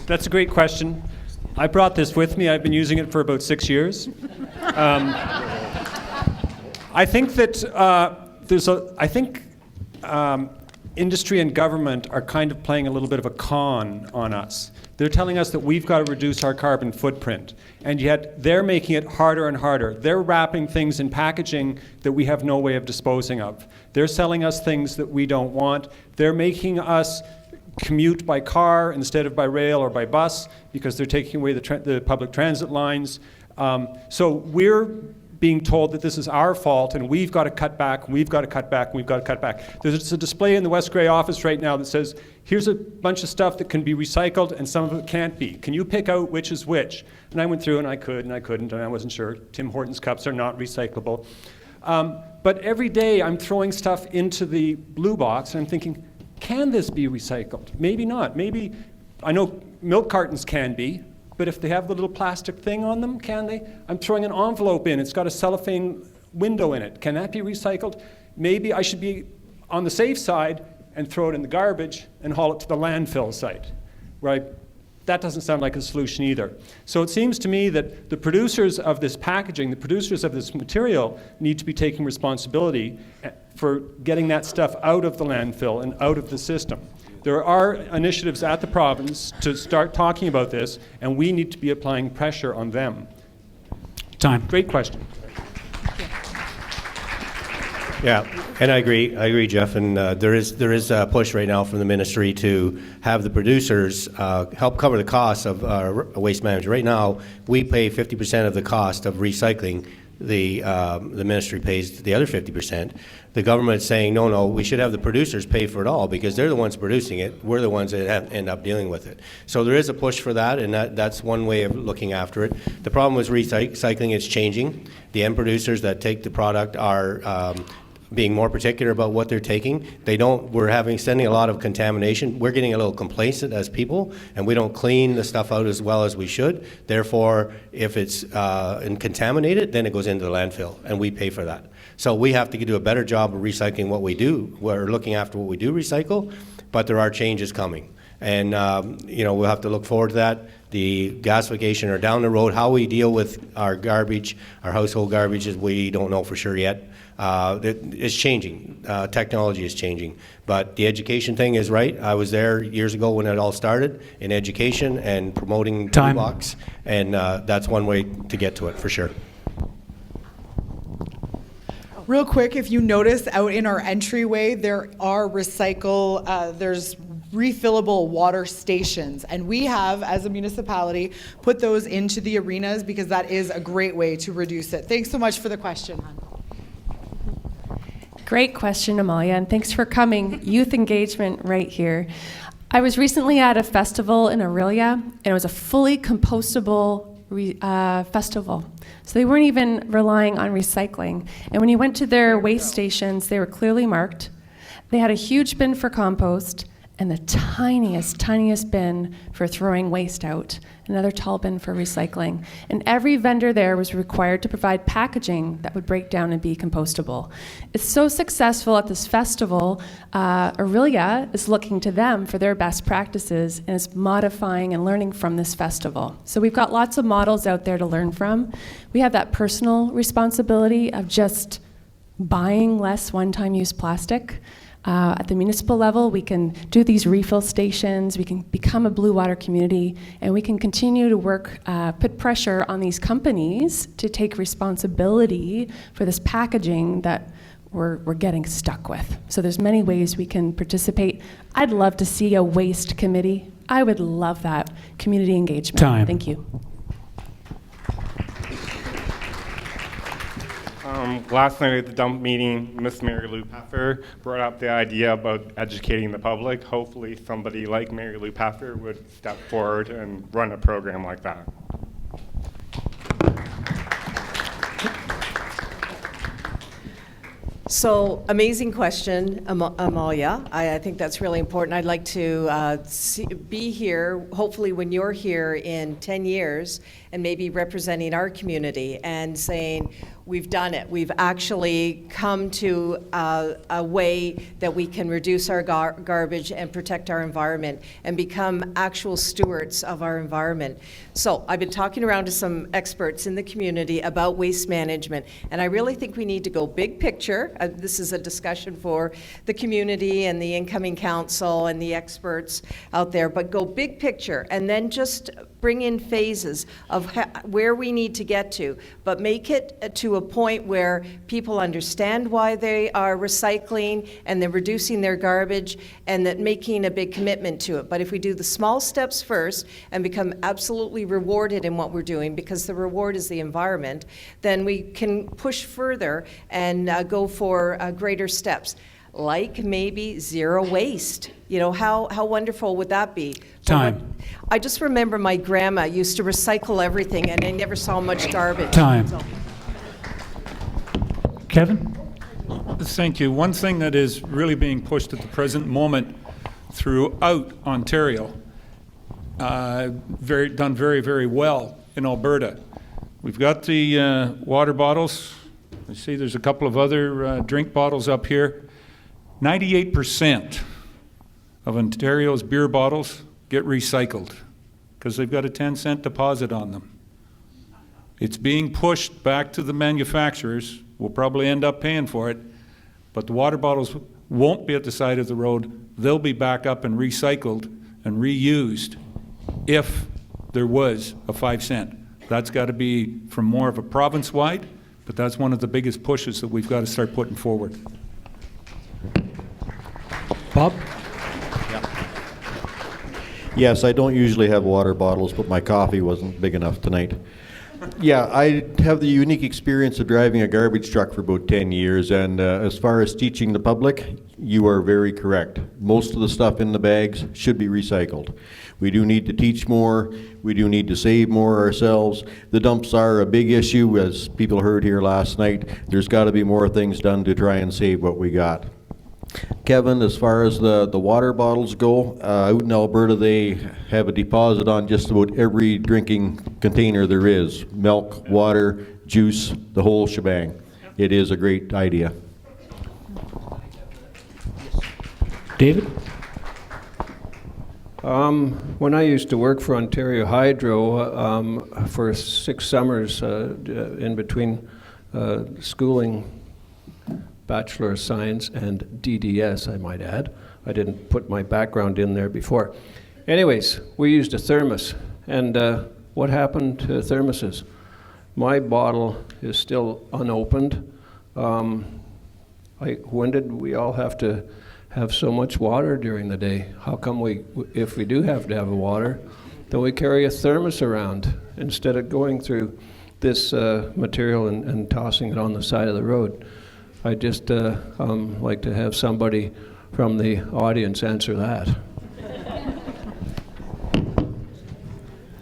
That's a great question. I brought this with me. I've been using it for about 6 years. I think that industry and government are kind of playing a little bit of a con on us. They're telling us that we've got to reduce our carbon footprint, and yet they're making it harder and harder. They're wrapping things in packaging that we have no way of disposing of. They're selling us things that we don't want. They're making us commute by car instead of by rail or by bus because they're taking away the public transit lines. So we're being told that this is our fault and we've got to cut back, we've got to cut back, we've got to cut back. There's a display in the West Grey office right now that says, here's a bunch of stuff that can be recycled and some of it can't be. Can you pick out which is which? And I went through and I could and I couldn't and I wasn't sure. Tim Hortons cups are not recyclable. But every day I'm throwing stuff into the blue box and I'm thinking, can this be recycled? Maybe not. Maybe, I know milk cartons can be, but if they have the little plastic thing on them, can they? I'm throwing an envelope in. It's got a cellophane window in it. Can that be recycled? Maybe I should be on the safe side and throw it in the garbage and haul it to the landfill site, right? That doesn't sound like a solution either. So it seems to me that the producers of this packaging, the producers of this material, need to be taking responsibility for getting that stuff out of the landfill and out of the system. There are initiatives at the province to start talking about this, and we need to be applying pressure on them. Time. Great question. Thank you. Yeah, and I agree, Jeff. And there is a push right now from the ministry to have the producers help cover the costs of waste management. Right now, we pay 50% of the cost of recycling. The ministry pays the other 50%. The government is saying, no, we should have the producers pay for it all because they're the ones producing it. We're the ones that end up dealing with it. So there is a push for that, and that's one way of looking after it. The problem with recycling is changing. The end producers that take the product are being more particular about what they're taking. We're sending a lot of contamination. We're getting a little complacent as people, and we don't clean the stuff out as well as we should. Therefore, if it's contaminated, then it goes into the landfill, and we pay for that. So we have to do a better job of recycling what we do. We're looking after what we do recycle, but there are changes coming. And, we'll have to look forward to that. The gasification are down the road. How we deal with our garbage, our household garbage, we don't know for sure yet. It's changing. Technology is changing. But the education thing is right. I was there years ago when it all started in education and promoting Blue Box, and that's one way to get to it for sure. Real quick, if you notice out in our entryway, there are there's refillable water stations, and we have, as a municipality, put those into the arenas because that is a great way to reduce it. Thanks so much for the question. Great question, Amalia, and thanks for coming. Youth engagement right here. I was recently at a festival in Aurelia, and it was a fully compostable festival. So they weren't even relying on recycling. And when you went to their waste stations, they were clearly marked. They had a huge bin for compost and the tiniest bin for throwing waste out, another tall bin for recycling. And every vendor there was required to provide packaging that would break down and be compostable. It's so successful at this festival, Aurelia is looking to them for their best practices and is modifying and learning from this festival. So we've got lots of models out there to learn from. We have that personal responsibility of just buying less one-time use plastic. At the municipal level, we can do these refill stations, we can become a blue water community, and we can continue to work, put pressure on these companies to take responsibility for this packaging that we're getting stuck with. So there's many ways we can participate. I'd love to see a waste committee. I would love that. Community engagement. Time. Thank you. Last night at the dump meeting, Miss Mary Lou Paffer brought up the idea about educating the public. Hopefully somebody like Mary Lou Paffer would step forward and run a program like that. So, amazing question, Amalia. I think that's really important. I'd like to be here, hopefully when you're here in 10 years, and maybe representing our community and saying, we've done it. We've actually come to a way that we can reduce our garbage and protect our environment and become actual stewards of our environment. So I've been talking around to some experts in the community about waste management, and I really think we need to go big picture. This is a discussion for the community and the incoming council and the experts out there, but go big picture and then just bring in phases of where we need to get to, but make it to a point where people understand why they are recycling and they're reducing their garbage and that making a big commitment to it. But if we do the small steps first and become absolutely rewarded in what we're doing, because the reward is the environment, then we can push further and go for greater steps. Like maybe zero waste. You know, how wonderful would that be? Time. I just remember my grandma used to recycle everything and I never saw much garbage. Time. So. Kevin? Thank you. One thing that is really being pushed at the present moment throughout Ontario, done very, very well in Alberta. We've got the water bottles. I see there's a couple of other drink bottles up here. 98% of Ontario's beer bottles get recycled because they've got a 10-cent deposit on them. It's being pushed back to the manufacturers. We'll probably end up paying for it, but the water bottles won't be at the side of the road. They'll be back up and recycled and reused if there was a 5 cent. That's got to be from more of a province-wide But that's one of the biggest pushes that we've got to start putting forward. Bob? Yes, I don't usually have water bottles, but my coffee wasn't big enough tonight. Yeah, I have the unique experience of driving a garbage truck for about 10 years, and as far as teaching the public, you are very correct. Most of the stuff in the bags should be recycled. We do need to teach more. We do need to save more ourselves. The dumps are a big issue, as people heard here last night. There's got to be more things done to try and save what we got. Kevin, as far as the water bottles go, out in Alberta they have a deposit on just about every drinking container there is. Milk, water, juice, the whole shebang. It is a great idea. David? When I used to work for Ontario Hydro for 6 summers in between schooling, Bachelor of Science and DDS, I might add. I didn't put my background in there before. Anyways, we used a thermos, and what happened to thermoses? My bottle is still unopened. When did we all have to have so much water during the day? How come if we do have to have water, then we carry a thermos around instead of going through this material and tossing it on the side of the road? I'd just like to have somebody from the audience answer that.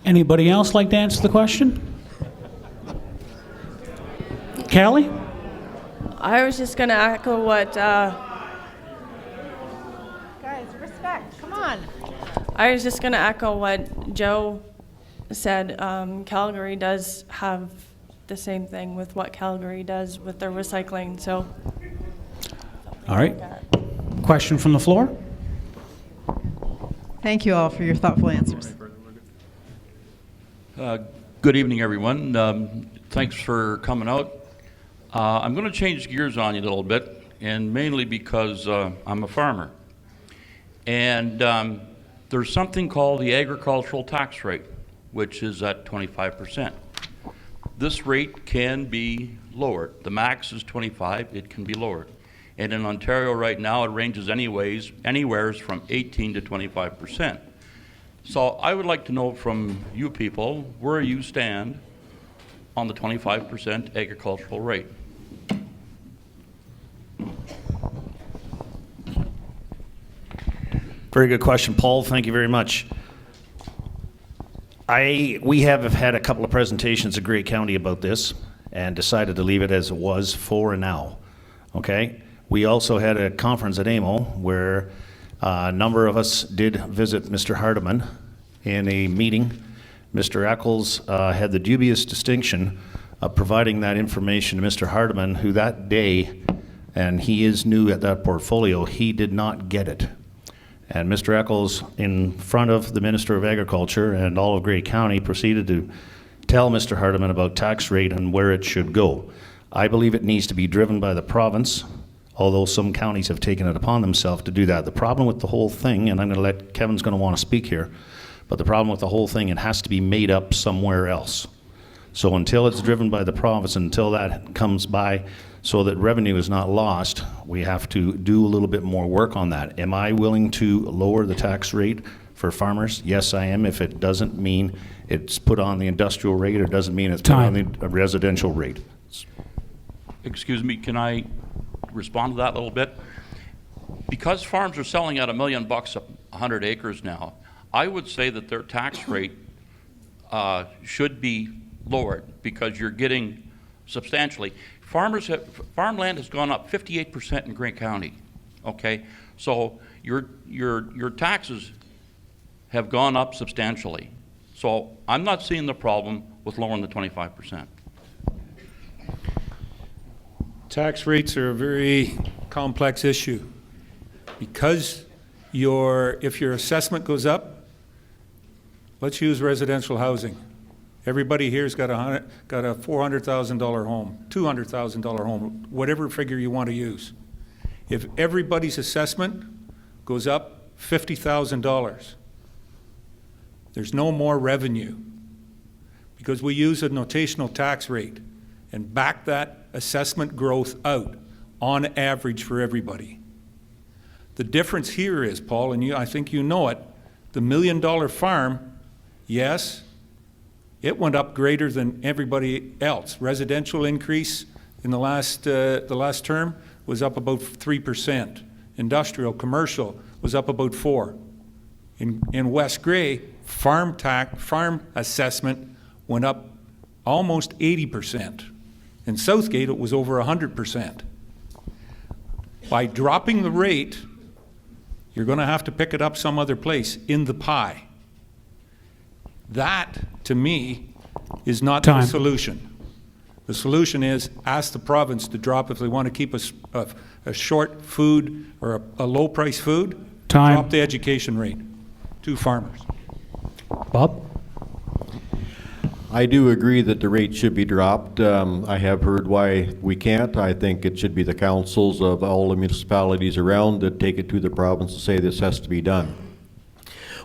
Anybody else like to answer the question? Callie? I was just going to echo what... Guys, respect, come on. I was just going to echo what Joe said. Calgary does have the same thing with what Calgary does with their recycling, so. All right. Question from the floor? Thank you all for your thoughtful answers. Good evening, everyone. Thanks for coming out. I'm going to change gears on you a little bit, and mainly because I'm a farmer. And there's something called the agricultural tax rate, which is at 25%. This rate can be lowered. The max is 25, it can be lowered. And in Ontario right now, it ranges anywhere from 18 to 25%. So I would like to know from you people where you stand on the 25% agricultural rate. Very good question, Paul. Thank you very much. We have had a couple of presentations at Grey County about this and decided to leave it as it was for now. Okay? We also had a conference at AMO where a number of us did visit Mr. Hardiman in a meeting. Mr. Eccles had the dubious distinction of providing that information to Mr. Hardiman, who that day, and he is new at that portfolio, he did not get it. And Mr. Eccles, in front of the Minister of Agriculture and all of Grey County, proceeded to tell Mr. Hardiman about tax rate and where it should go. I believe it needs to be driven by the province, although some counties have taken it upon themselves to do that. The problem with the whole thing, and I'm going to let Kevin's going to want to speak here, but the problem with the whole thing, it has to be made up somewhere else. So until it's driven by the province, until that comes by, so that revenue is not lost, we have to do a little bit more work on that. Am I willing to lower the tax rate for farmers? Yes, I am, if it doesn't mean it's put on the industrial rate or doesn't mean it's put on the residential rate. Excuse me, can I respond to that a little bit? Because farms are selling at $1 million a 100 acres now, I would say that their tax rate should be lowered because you're getting substantially. Farmland has gone up 58% in Grey County. Okay, so your taxes have gone up substantially. So I'm not seeing the problem with lowering the 25%. Tax rates are a very complex issue because if your assessment goes up, let's use residential housing. Everybody here's got a $400,000 home, $200,000 home, whatever figure you want to use. If everybody's assessment goes up $50,000, there's no more revenue because we use a notational tax rate. and back that assessment growth out on average for everybody. The difference here is, Paul, and I think you know it, the $1 million farm, yes, it went up greater than everybody else. Residential increase in the last term was up about 3%. Industrial, commercial was up about 4%. In West Grey, farm assessment went up almost 80%. In Southgate, it was over 100%. By dropping the rate, you're going to have to pick it up some other place in the pie. That, to me, is not the solution. The solution is ask the province to drop, if they want to keep a short food or a low price food, drop the education rate to farmers. Bob? I do agree that the rate should be dropped. I have heard why we can't. I think it should be the councils of all the municipalities around that take it to the province and say this has to be done.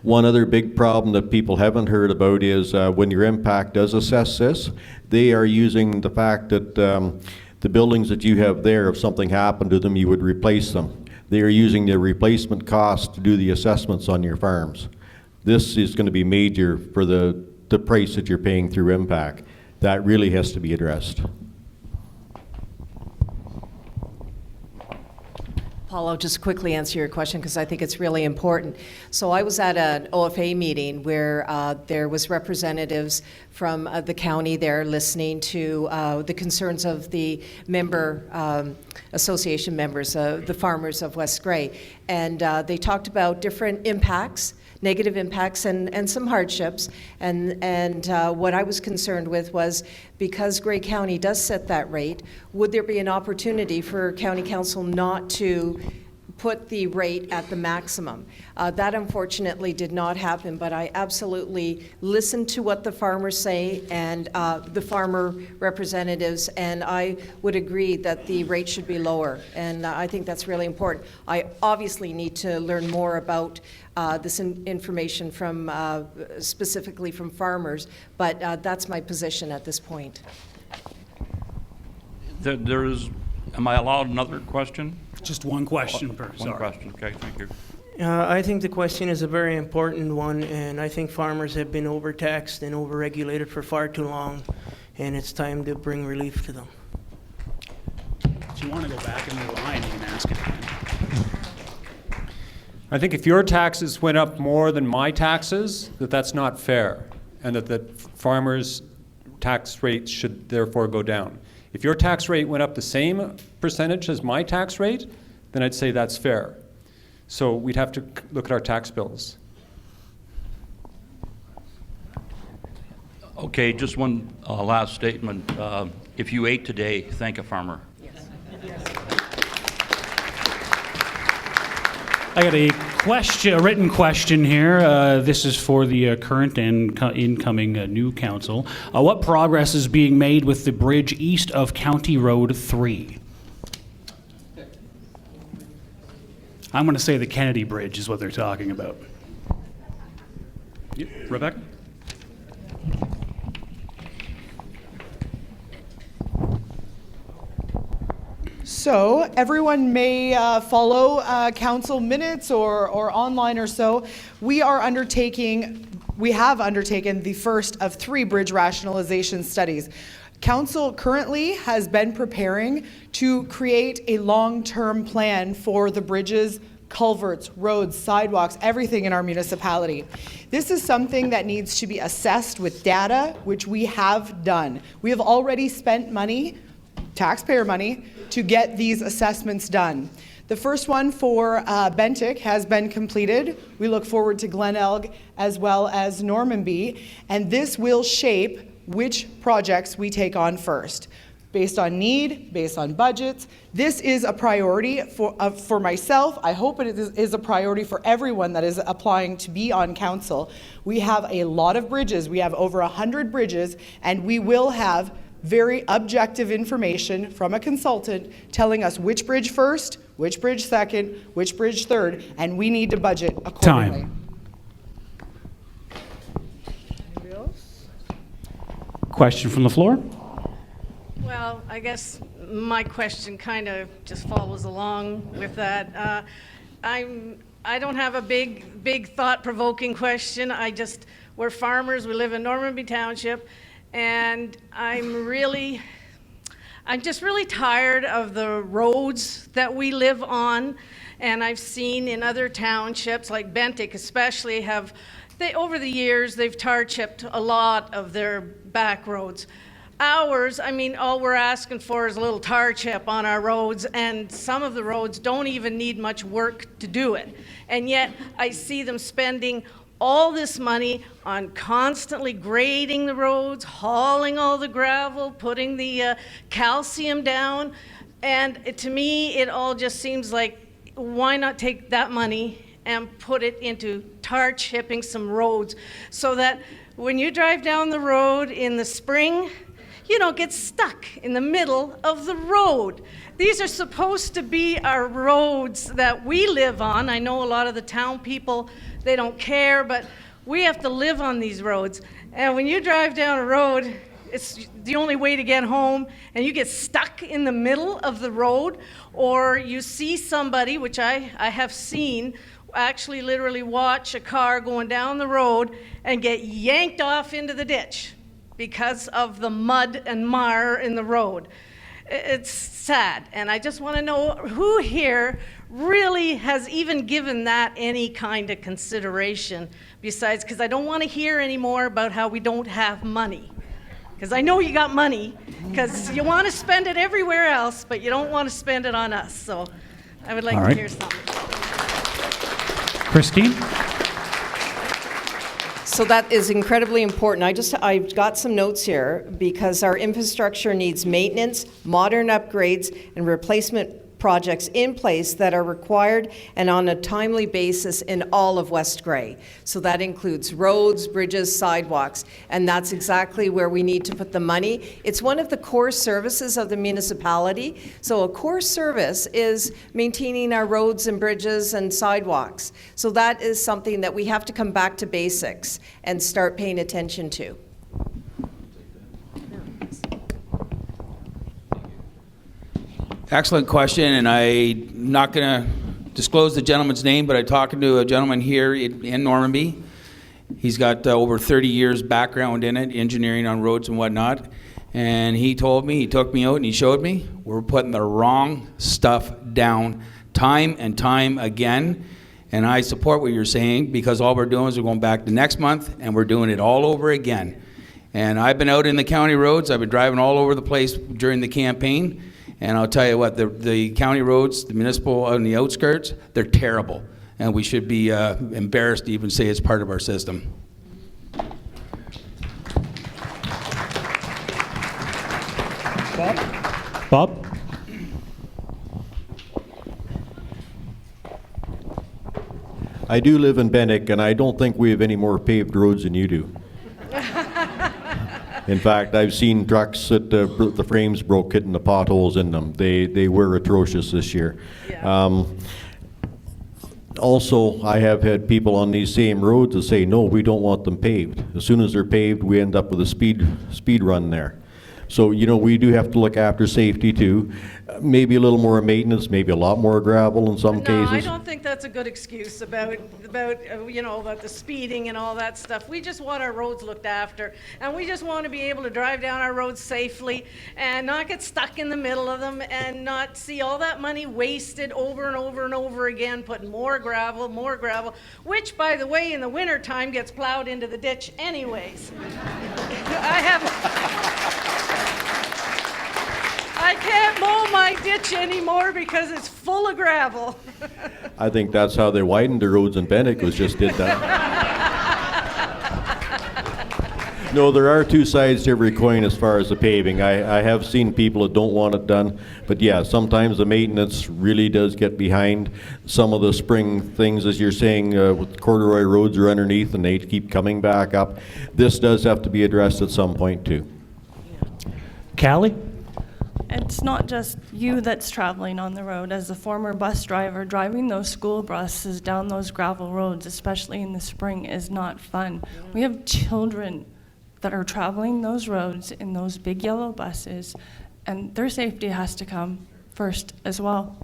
One other big problem that people haven't heard about is when your impact does assess this, they are using the fact that the buildings that you have there, if something happened to them, you would replace them. They are using the replacement cost to do the assessments on your farms. This is going to be major for the price that you're paying through impact. That really has to be addressed. Paul, I'll just quickly answer your question because I think it's really important. So I was at an OFA meeting where there was representatives from the county there listening to the concerns of the member association members, the farmers of West Grey. And they talked about different impacts, negative impacts and some hardships. And what I was concerned with was, because Grey County does set that rate, would there be an opportunity for County Council not to put the rate at the maximum? That unfortunately did not happen, but I absolutely listened to what the farmers say and the farmer representatives, and I would agree that the rate should be lower, and I think that's really important. I obviously need to learn more about this information from specifically from farmers, but that's my position at this point. Am I allowed another question? Just one question per, One question, okay, thank you. I think the question is a very important one, and I think farmers have been overtaxed and overregulated for far too long, and it's time to bring relief to them. If you want to go back in the line, you can ask it again. I think if your taxes went up more than my taxes, that's not fair, and that the farmers' tax rates should therefore go down. If your tax rate went up the same percentage as my tax rate, then I'd say that's fair. So we'd have to look at our tax bills. Okay, just one last statement. If you ate today, thank a farmer. I got a written question here. This is for the current and incoming new council. What progress is being made with the bridge east of County Road 3? I'm going to say the Kennedy Bridge is what they're talking about. Rebecca? So everyone may follow council minutes or online or so. We have undertaken the first of 3 bridge rationalization studies. Council currently has been preparing to create a long-term plan for the bridges, culverts, roads, sidewalks, everything in our municipality. This is something that needs to be assessed with data, which we have done. We have already spent money, taxpayer money, to get these assessments done. The first one for Bentic has been completed. We look forward to Glenelg as well as Normanby, and this will shape which projects we take on first. Based on need, based on budgets. This is a priority for myself. I hope it is a priority for everyone that is applying to be on council. We have a lot of bridges. We have over 100 bridges, and we will have very objective information from a consultant telling us which bridge first, which bridge second, which bridge third, and we need to budget accordingly. Time. Question from the floor? Well, I guess my question kind of just follows along with that. I don't have a big thought-provoking question. We're farmers. We live in Normanby Township, and I'm just really tired of the roads that we live on. And I've seen in other townships, like Bentic especially, over the years, they've tar chipped a lot of their back roads. Ours, all we're asking for is a little tar chip on our roads, and some of the roads don't even need much work to do it. And yet, I see them spending all this money on constantly grading the roads, hauling all the gravel, putting the calcium down. And to me, it all just seems like, why not take that money and put it into tar chipping some roads so that when you drive down the road in the spring, you don't get stuck in the middle of the road. These are supposed to be our roads that we live on. I know a lot of the town people, they don't care, but we have to live on these roads. And when you drive down a road, it's the only way to get home, and you get stuck in the middle of the road, or you see somebody, which I have seen, actually literally watch a car going down the road and get yanked off into the ditch because of the mud and mire in the road. It's sad, and I just want to know who here really has even given that any kind of consideration besides, because I don't want to hear anymore about how we don't have money. Because I know you got money, because you want to spend it everywhere else, but you don't want to spend it on us. So I would like to hear something. Christine? So that is incredibly important. I've got some notes here because our infrastructure needs maintenance, modern upgrades, and replacement projects in place that are required and on a timely basis in all of West Grey. So that includes roads, bridges, sidewalks, and that's exactly where we need to put the money. It's one of the core services of the municipality. So a core service is maintaining our roads and bridges and sidewalks. So that is something that we have to come back to basics and start paying attention to. Excellent question, and I'm not going to disclose the gentleman's name, but I'm talking to a gentleman here in Normanby. He's got over 30 years background in it, engineering on roads and whatnot, and he told me, he took me out and he showed me, we're putting the wrong stuff down time and time again, and I support what you're saying because all we're doing is we're going back to next month and we're doing it all over again. And I've been out in the county roads, I've been driving all over the place during the campaign. And I'll tell you what, the county roads, the municipal on the outskirts, they're terrible. And we should be embarrassed to even say it's part of our system. Bob? I do live in Bentic, and I don't think we have any more paved roads than you do. In fact, I've seen trucks that the frames broke hitting the potholes in them. They were atrocious this year. Yeah. Also, I have had people on these same roads that say, no, we don't want them paved. As soon as they're paved, we end up with a speed run there. So, you know, we do have to look after safety too. Maybe a little more maintenance, maybe a lot more gravel in some cases. No, I don't think that's a good excuse about the speeding and all that stuff. We just want our roads looked after, and we just want to be able to drive down our roads safely and not get stuck in the middle of them and not see all that money wasted over and over and over again, putting more gravel, which, by the way, in the winter time gets plowed into the ditch anyways. I can't mow my ditch anymore because it's full of gravel. I think that's how they widened the roads in Bentic, was just did that. No, there are two sides to every coin as far as the paving. I have seen people that don't want it done, but yeah, sometimes the maintenance really does get behind. Some of the spring things, as you're saying, with corduroy roads are underneath and they keep coming back up. This does have to be addressed at some point too. Callie? It's not just you that's traveling on the road. As a former bus driver, driving those school buses down those gravel roads, especially in the spring, is not fun. We have children that are traveling those roads in those big yellow buses, and their safety has to come first as well.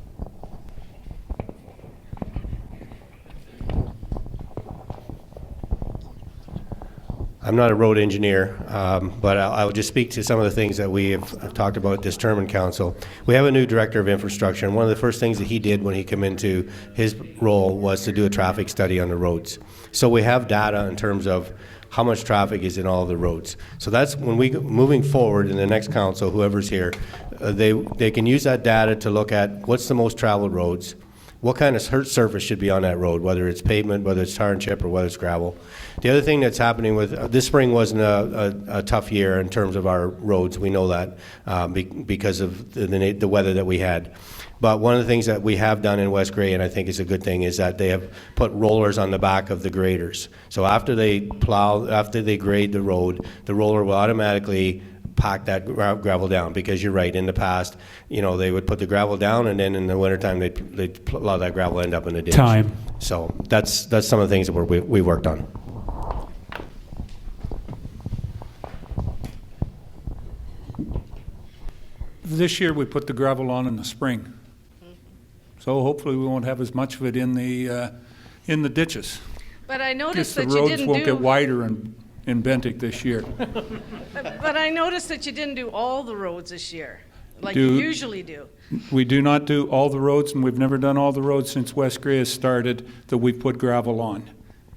I'm not a road engineer, but I'll just speak to some of the things that we have talked about at this term in council. We have a new director of infrastructure, and one of the first things that he did when he came into his role was to do a traffic study on the roads. So we have data in terms of how much traffic is in all the roads. So that's when we, moving forward in the next council, whoever's here, they can use that data to look at what's the most traveled roads, what kind of surface should be on that road, whether it's pavement, whether it's tar and chip, or whether it's gravel. The other thing that's happening with, this spring wasn't a tough year in terms of our roads, we know that, because of the weather that we had. But one of the things that we have done in West Grey, and I think is a good thing, is that they have put rollers on the back of the graders. So after they grade the road, the roller will automatically pack that gravel down, because you're right, in the past, you know, they would put the gravel down, and then in the wintertime they'd a lot of that gravel end up in the ditch. Time. So that's some of the things that we worked on. This year we put the gravel on in the spring, so hopefully we won't have as much of it in the ditches. But I Guess noticed the that you roads didn't won't do. get wider in Bentic this year. But I noticed that you didn't do all the roads this year, like Do- you usually do. We do not do all the roads, and we've never done all the roads since West Grey has started that we've put gravel on.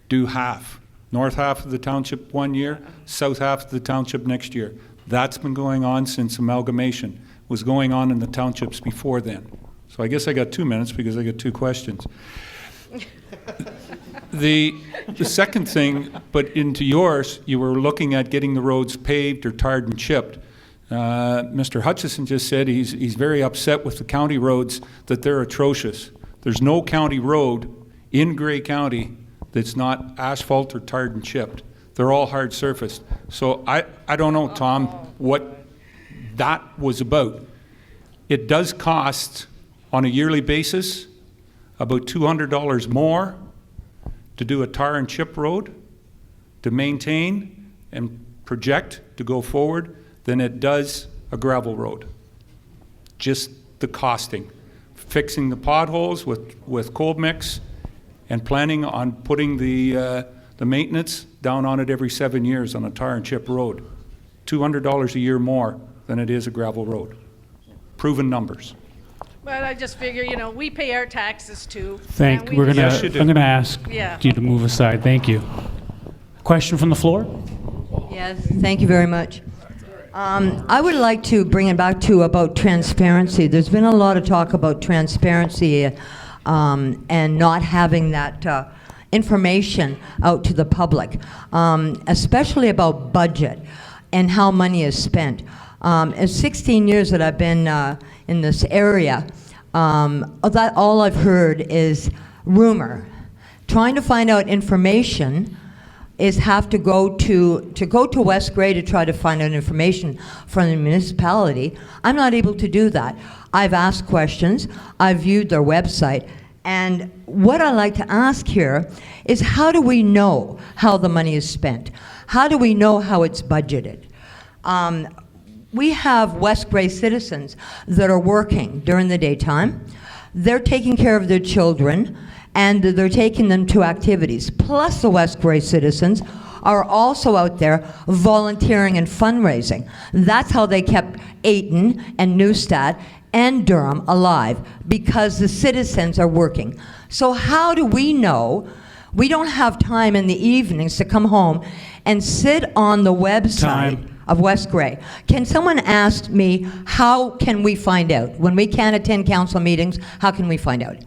Do half. North half of the township one year, south half of the township next year. That's been going on since amalgamation. Was going on in the townships before then. So I guess I got 2 minutes because I got 2 questions. The second thing, but into yours, you were looking at getting the roads paved or tarred and chipped. Mr. Hutchinson just said he's very upset with the county roads, that they're atrocious. There's no county road in Grey County that's not asphalt or tarred and chipped. They're all hard surfaced. So I don't know, Tom, what that was about. It does cost, on a yearly basis, about $200 more to do a tar and chip road, to maintain and project to go forward, than it does a gravel road. Just the costing. Fixing the potholes with cold mix, and planning on putting the maintenance down on it every 7 years on a tar and chip road. $200 a year more than it is a gravel road. Proven numbers. But I just figure, you know, we pay our taxes too. I'm gonna ask Yeah. you to move aside. Thank you. Question from the floor? Yes, thank you very much. I would like to bring it back to about transparency. There's been a lot of talk about transparency and not having that information out to the public, especially about budget and how money is spent. In 16 years that I've been in this area, that all I've heard is rumor. Trying to find out information is have to go to West Grey to try to find out information from the municipality. I'm not able to do that. I've asked questions, I've viewed their website, and what I like to ask here is, how do we know how the money is spent? How do we know how it's budgeted? We have West Grey citizens that are working during the daytime. They're taking care of their children, and they're taking them to activities. Plus, the West Grey citizens are also out there volunteering and fundraising. That's how they kept Ayton and Neustadt and Durham alive, because the citizens are working. So how do we know? We don't have time in the evenings to come home and sit on the website of West Grey. Can someone ask me, how can we find out? When we can't attend council meetings, how can we find out?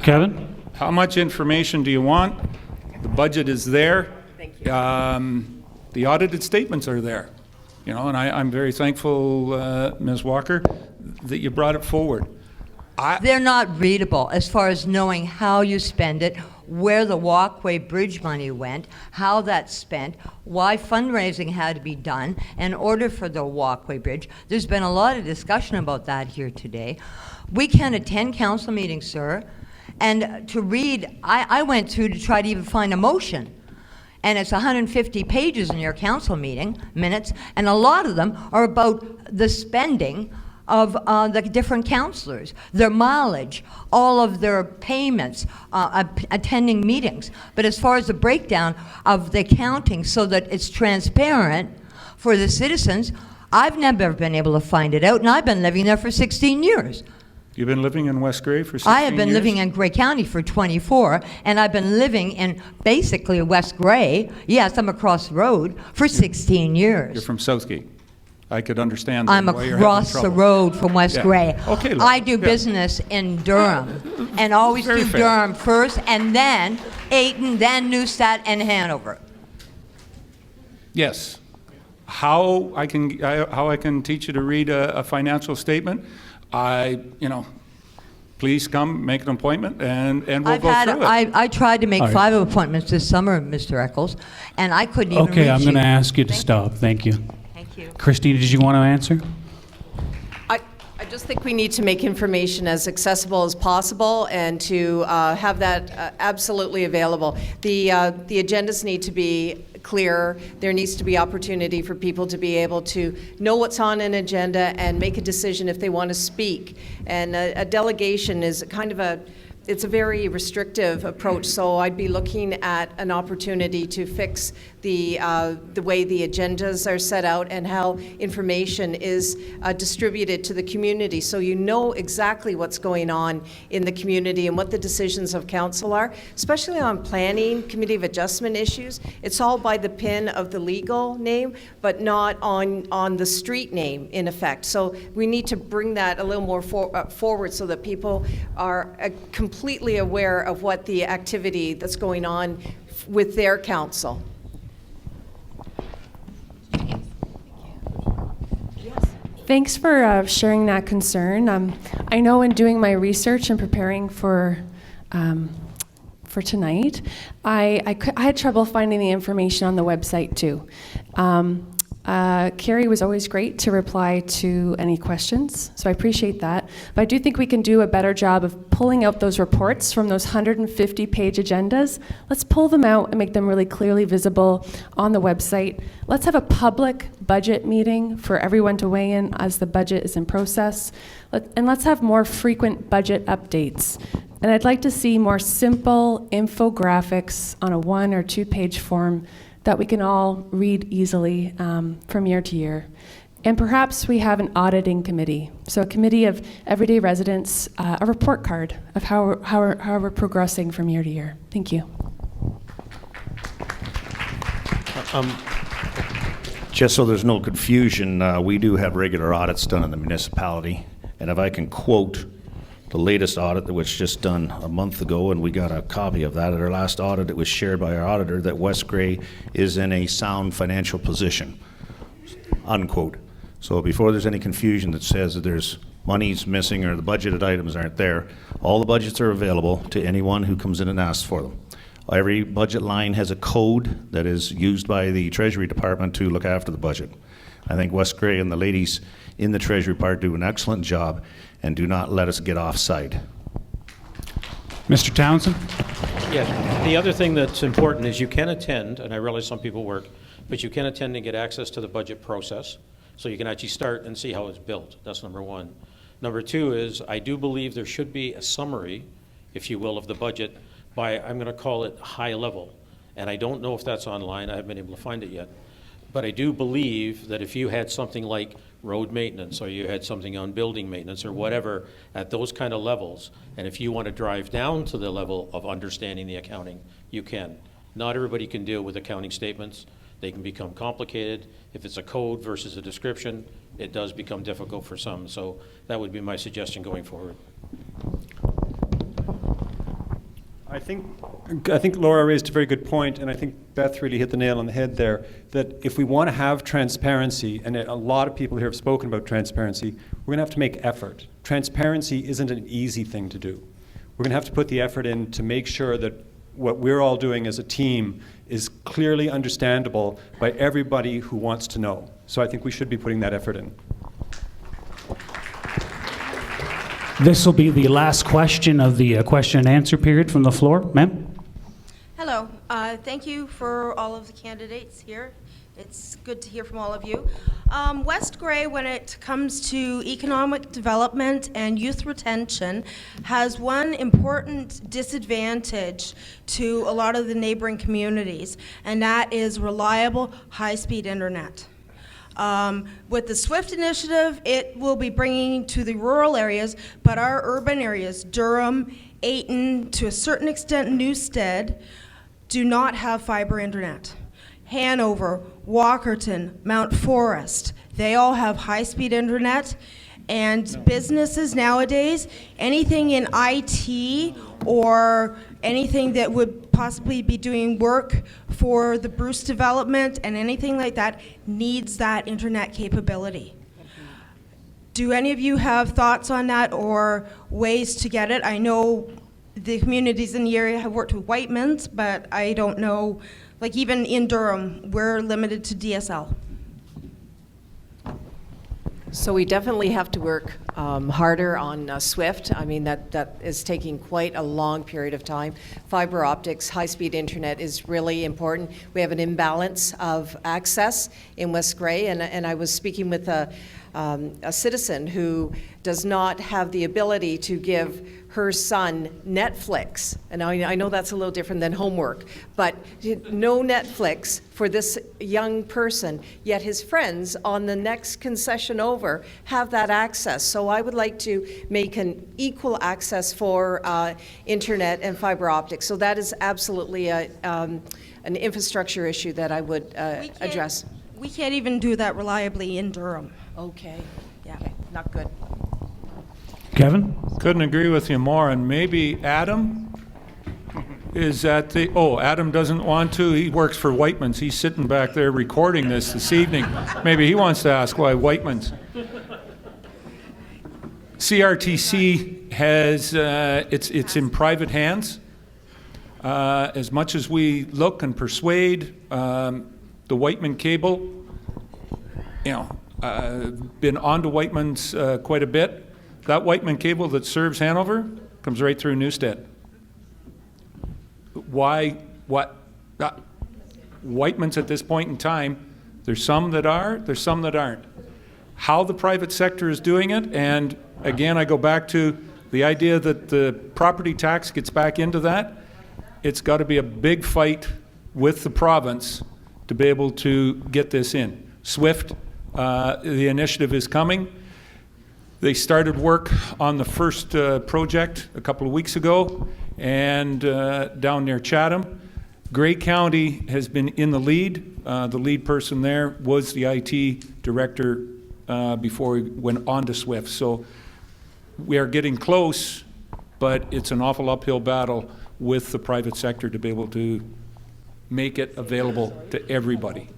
Kevin? How much information do you want? The budget is there. Thank you. The audited statements are there. You know, and I'm very thankful, Ms. Walker, that you brought it forward. They're not readable as far as knowing how you spend it, where the walkway bridge money went, how that's spent, why fundraising had to be done in order for the walkway bridge. There's been a lot of discussion about that here today. We can attend council meetings, sir, And to read, I went through to try to even find a motion. And it's 150 pages in your council meeting minutes, and a lot of them are about the spending of the different councillors, their mileage, all of their payments, attending meetings. But as far as the breakdown of the accounting so that it's transparent for the citizens, I've never been able to find it out, and I've been living there for 16 years. You've been living in West Grey for 16 I have been years? living in Grey County for 24, and I've been living in basically West Grey, yes, I'm across the road, for 16 years. You're from Southgate. I could understand I'm why you're having across the trouble. road from West Yeah. Grey. Okay, I do yeah. business in Durham, and always Very do fair. Durham first, and then Ayton, then Neustadt, and Hanover. Yes. How I can teach you to read a financial statement? Please come, make an appointment, and we'll go through it. I tried to make All right. 5 appointments this summer, Mr. Eccles, and I couldn't even Okay, reach I'm going to you. ask you to stop. Thank you. Thank you. Christina, did you want to answer? I just think we need to make information as accessible as possible and to have that absolutely available. The agendas need to be clear. There needs to be opportunity for people to be able to know what's on an agenda and make a decision if they want to speak. And a delegation is kind of it's a very restrictive approach, so I'd be looking at an opportunity to fix the way the agendas are set out and how information is distributed to the community, so you know exactly what's going on in the community and what the decisions of council are, especially on planning, committee of adjustment issues. It's all by the pin of the legal name, but not on the street name, in effect. So we need to bring that a little more forward so that people are completely aware of what the activity that's going on with their council. Thanks for sharing that concern. I know in doing my research and preparing for tonight, I had trouble finding the information on the website too. Carrie was always great to reply to any questions, so I appreciate that. But I do think we can do a better job of pulling out those reports from those 150-page agendas. Let's pull them out and make them really clearly visible on the website. Let's have a public budget meeting for everyone to weigh in as the budget is in process. And let's have more frequent budget updates. And I'd like to see more simple infographics on a 1 or 2 page form that we can all read easily from year to year. And perhaps we have an auditing committee, so a committee of everyday residents, a report card of how we're progressing from year to year. Thank you. Just so there's no confusion, we do have regular audits done in the municipality, and if I can quote the latest audit that was just done a month ago, and we got a copy of that at our last audit, it was shared by our auditor that West Grey is in a sound financial position, unquote. So before there's any confusion that says that there's money's missing or the budgeted items aren't there, all the budgets are available to anyone who comes in and asks for them. Every budget line has a code that is used by the Treasury Department to look after the budget. I think West Grey and the ladies in the Treasury part do an excellent job, and do not let us get offside. Mr. Townsend? Yes. The other thing that's important is you can attend, and I realize some people work, but you can attend and get access to the budget process, so you can actually start and see how it's built. That's number one. Number two is I do believe there should be a summary, if you will, of the budget by, I'm going to call it high level. And I don't know if that's online. I haven't been able to find it yet. But I do believe that if you had something like road maintenance, or you had something on building maintenance, or whatever, at those kind of levels, and if you want to drive down to the level of understanding the accounting, you can. Not everybody can deal with accounting statements. They can become complicated. If it's a code versus a description, it does become difficult for some. So that would be my suggestion going forward. I think Laura raised a very good point, and I think Beth really hit the nail on the head there, that if we want to have transparency, and a lot of people here have spoken about transparency, we're going to have to make effort. Transparency isn't an easy thing to do. We're going to have to put the effort in to make sure that what we're all doing as a team is clearly understandable by everybody who wants to know. So I think we should be putting that effort in. This will be the last question of the question and answer period from the floor. Ma'am? Hello. Thank you for all of the candidates here. It's good to hear from all of you. West Grey, when it comes to economic development and youth retention, has one important disadvantage to a lot of the neighboring communities, and that is reliable, high-speed internet. With the SWIFT initiative, it will be bringing to the rural areas, but our urban areas, Durham, Ayton, to a certain extent Newstead, do not have fiber internet. Hanover, Walkerton, Mount Forest, they all have high-speed internet, and businesses nowadays, anything in IT or anything that would possibly be doing work for the Bruce development and anything like that needs that internet capability. Do any of you have thoughts on that or ways to get it? I know the communities in the area have worked with Whitemans, but I don't know. Like even in Durham, we're limited to DSL. So we definitely have to work harder on SWIFT. I mean, that is taking quite a long period of time. Fiber optics, high-speed internet is really important. We have an imbalance of access in West Grey, and I was speaking with a citizen who does not have the ability to give her son Netflix. And I know that's a little different than homework, but no Netflix for this young person, yet his friends on the next concession over have that access. So I would like to make an equal access for internet and fiber optics. So that is absolutely an infrastructure issue that I would address. We can't even do that reliably in Durham. Okay. Yeah. Okay. Not good. Kevin? Couldn't agree with you more. And maybe Adam is at the, Adam doesn't want to. He works for Whitemans. He's sitting back there recording this evening. Maybe he wants to ask why Whitemans. CRTC has, it's in private hands. As much as we look and persuade, the Whiteman cable, been on to Whiteman's quite a bit. That Whiteman cable that serves Hanover comes right through Newstead. Why? What? Whiteman's at this point in time, there's some that are, there's some that aren't. How the private sector is doing it, and again, I go back to the idea that the property tax gets back into that. It's got to be a big fight with the province to be able to get this in. SWIFT, the initiative is coming. They started work on the first project a couple of weeks ago, and down near Chatham. Grey County has been in the lead. The lead person there was the IT director before we went on to SWIFT. So we are getting close, but it's an awful uphill battle with the private sector to be able to make it available to everybody.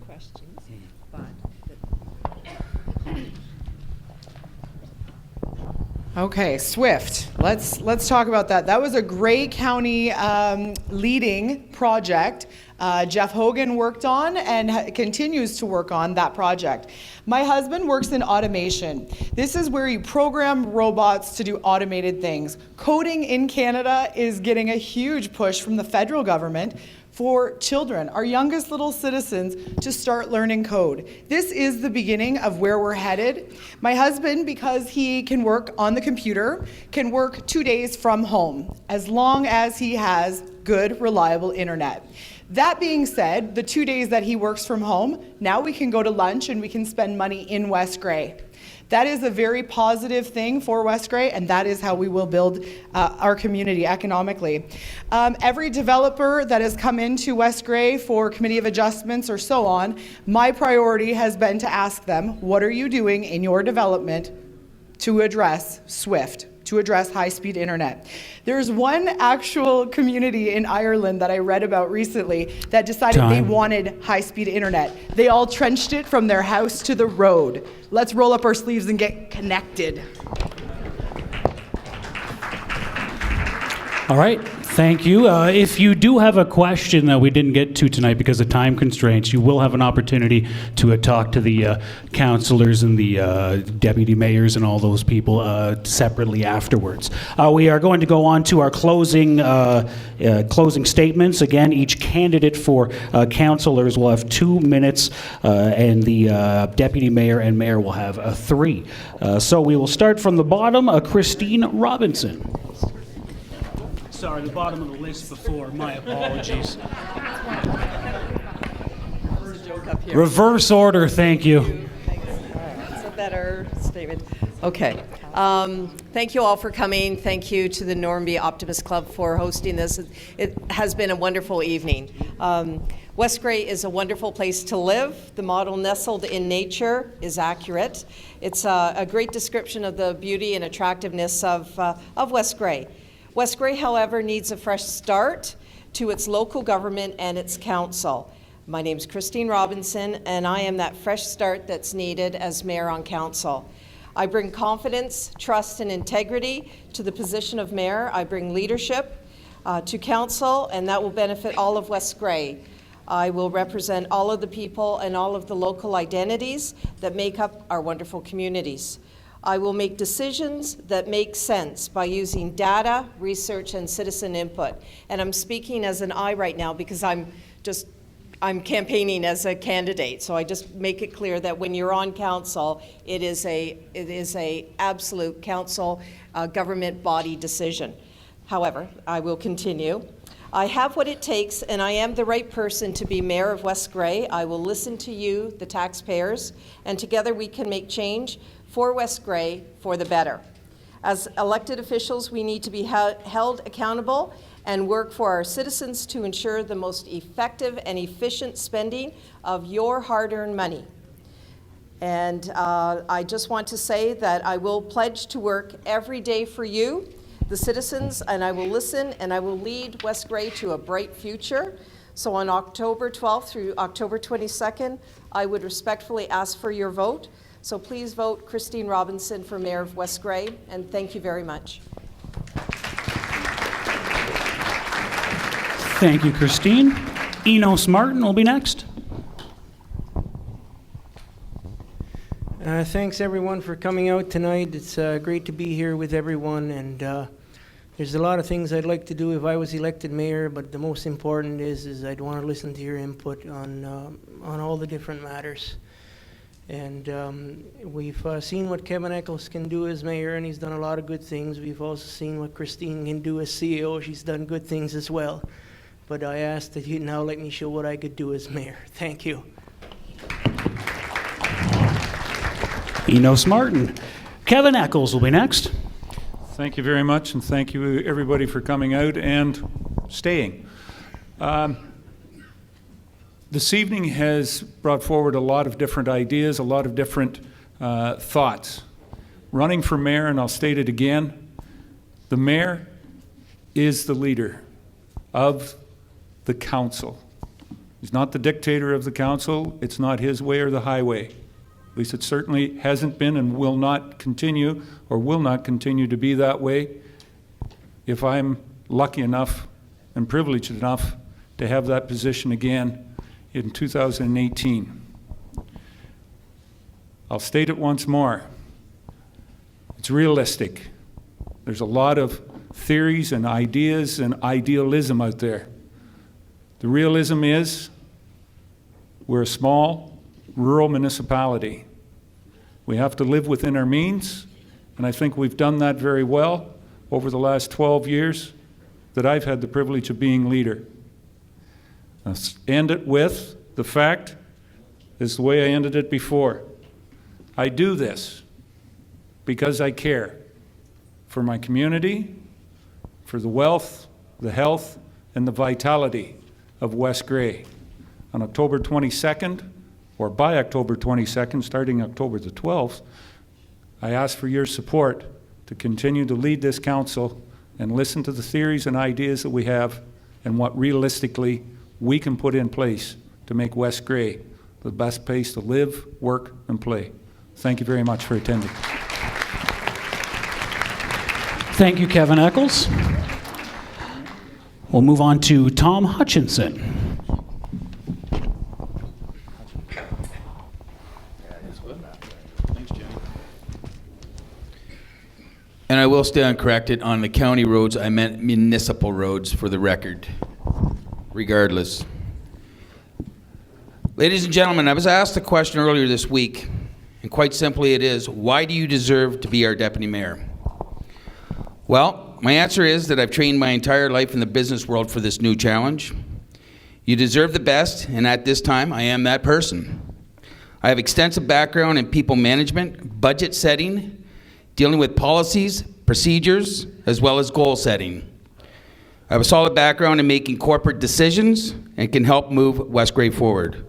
Okay, SWIFT. Let's talk about that. That was a Grey County leading project. Jeff Hogan worked on and continues to work on that project. My husband works in automation. This is where you program robots to do automated things. Coding in Canada is getting a huge push from the federal government for children, our youngest little citizens, to start learning code. This is the beginning of where we're headed. My husband, because he can work on the computer, can work 2 days from home, as long as he has good, reliable internet. That being said, the 2 days that he works from home, now we can go to lunch and we can spend money in West Grey. That is a very positive thing for West Grey, and that is how we will build our community economically. Every developer that has come into West Grey for Committee of Adjustments or so on, my priority has been to ask them, what are you doing in your development to address SWIFT, to address high-speed internet? There's one actual community in Ireland that I read about recently that decided they wanted high-speed internet. They all trenched it from their house to the road. Let's roll up our sleeves and get connected. All right. Thank you. If you do have a question that we didn't get to tonight because of time constraints, you will have an opportunity to talk to the councillors and the deputy mayors and all those people separately afterwards. We are going to go on to our closing statements. Again, each candidate for councillors will have 2 minutes, and the deputy mayor and mayor will have 3. So we will start from the bottom. Christine Robinson. Sorry, the bottom of the list before. My apologies. Reverse order, thank you. That's a better statement. Okay. Thank you all for coming. Thank you to the Normanby Optimist Club for hosting this. It has been a wonderful evening. West Grey is a wonderful place to live. The model nestled in nature is accurate. It's a great description of the beauty and attractiveness of West Grey. West Grey, however, needs a fresh start to its local government and its council. My name's Christine Robinson, and I am that fresh start that's needed as mayor on council. I bring confidence, trust, and integrity to the position of mayor. I bring leadership to council, and that will benefit all of West Grey. I will represent all of the people and all of the local identities that make up our wonderful communities. I will make decisions that make sense by using data, research, and citizen input. And I'm speaking as an I right now because I'm campaigning as a candidate. So I just make it clear that when you're on council, it is a absolute council government body decision. However, I will continue. I have what it takes, and I am the right person to be mayor of West Grey. I will listen to you, the taxpayers, and together we can make change for West Grey for the better. As elected officials, we need to be held accountable and work for our citizens to ensure the most effective and efficient spending of your hard-earned money. And I just want to say that I will pledge to work every day for you, the citizens, and I will listen and I will lead West Grey to a bright future. So on October 12th through October 22nd, I would respectfully ask for your vote. So please vote Christine Robinson for Mayor of West Grey, and thank you very much. Thank you, Christine. Enos Martin will be next. Thanks everyone for coming out tonight. It's great to be here with everyone, and there's a lot of things I'd like to do if I was elected mayor, but the most important is I'd want to listen to your input on all the different matters. And we've seen what Kevin Eccles can do as mayor, and he's done a lot of good things. We've also seen what Christine can do as CEO. She's done good things as well. But I ask that you now let me show what I could do as mayor. Thank you. Enos Martin. Kevin Eccles will be next. Thank you very much, and thank you everybody for coming out and staying. This evening has brought forward a lot of different ideas, a lot of different thoughts. Running for mayor, and I'll state it again, the mayor is the leader of the council. He's not the dictator of the council. It's not his way or the highway. At least it certainly hasn't been and will not continue to be that way if I'm lucky enough and privileged enough to have that position again in 2018. I'll state it once more. It's realistic. There's a lot of theories and ideas and idealism out there. The realism is we're a small, rural municipality. We have to live within our means, and I think we've done that very well over the last 12 years that I've had the privilege of being leader. I'll end it with the fact, is the way I ended it before. I do this because I care for my community, for the wealth, the health, and the vitality of West Grey. On October 22nd, or by October 22nd, starting October the 12th, I ask for your support to continue to lead this council and listen to the theories and ideas that we have and what realistically we can put in place to make West Grey the best place to live, work, and play. Thank you very much for attending. Thank you, Kevin Eccles. We'll move on to Tom Hutchinson. And I will stand corrected, on the county roads, I meant municipal roads for the record, regardless. Ladies and gentlemen, I was asked a question earlier this week, and quite simply it is, why do you deserve to be our deputy mayor? Well, my answer is that I've trained my entire life in the business world for this new challenge. You deserve the best, and at this time, I am that person. I have extensive background in people management, budget setting, dealing with policies, procedures, as well as goal setting. I have a solid background in making corporate decisions and can help move West Grey forward.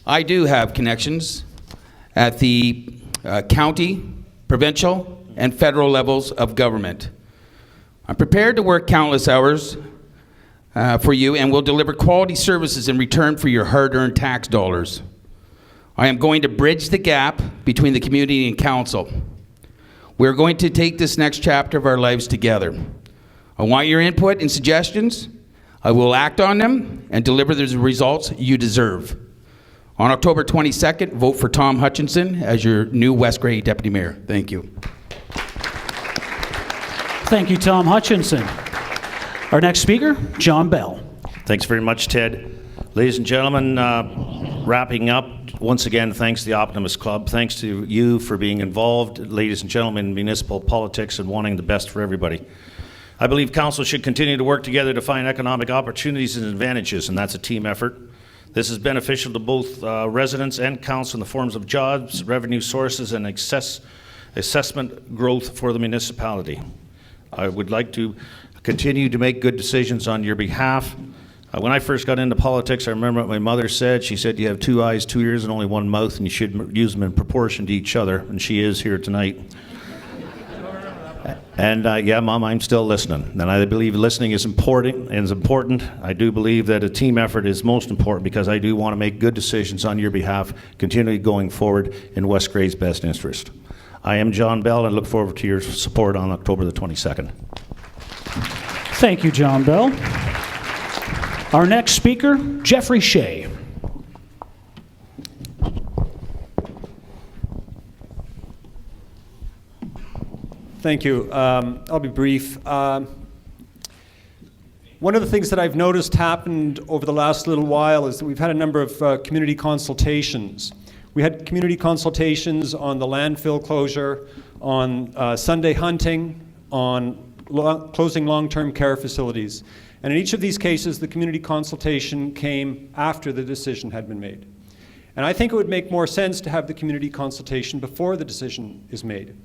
I do have connections at the county, provincial, and federal levels of government. I'm prepared to work countless hours for you and will deliver quality services in return for your hard-earned tax dollars. I am going to bridge the gap between the community and council. We're going to take this next chapter of our lives together. I want your input and suggestions. I will act on them and deliver the results you deserve. On October 22nd, vote for Tom Hutchinson as your new West Grey Deputy Mayor. Thank you. Thank you, Tom Hutchinson. Our next speaker, John Bell. Thanks very much, Ted. Ladies and gentlemen, wrapping up, once again, thanks to the Optimist Club. Thanks to you for being involved, ladies and gentlemen, in municipal politics and wanting the best for everybody. I believe council should continue to work together to find economic opportunities and advantages, and that's a team effort. This is beneficial to both residents and council in the forms of jobs, revenue sources, and assessment growth for the municipality. I would like to continue to make good decisions on your behalf. When I first got into politics, I remember what my mother said. She said, you have 2 eyes, 2 ears, and only 1 mouth, and you should use them in proportion to each other, and she is here tonight. And yeah, Mom, I'm still listening, and I believe listening is important. I do believe that a team effort is most important because I do want to make good decisions on your behalf, continually going forward in West Grey's best interest. I am John Bell, and look forward to your support on October the 22nd. Thank you, John Bell. Our next speaker, Geoffrey Shea. Thank you. I'll be brief. One of the things that I've noticed happened over the last little while is that we've had a number of community consultations. We had community consultations on the landfill closure, on Sunday hunting, on closing long-term care facilities. And in each of these cases, the community consultation came after the decision had been made. And I think it would make more sense to have the community consultation before the decision is made.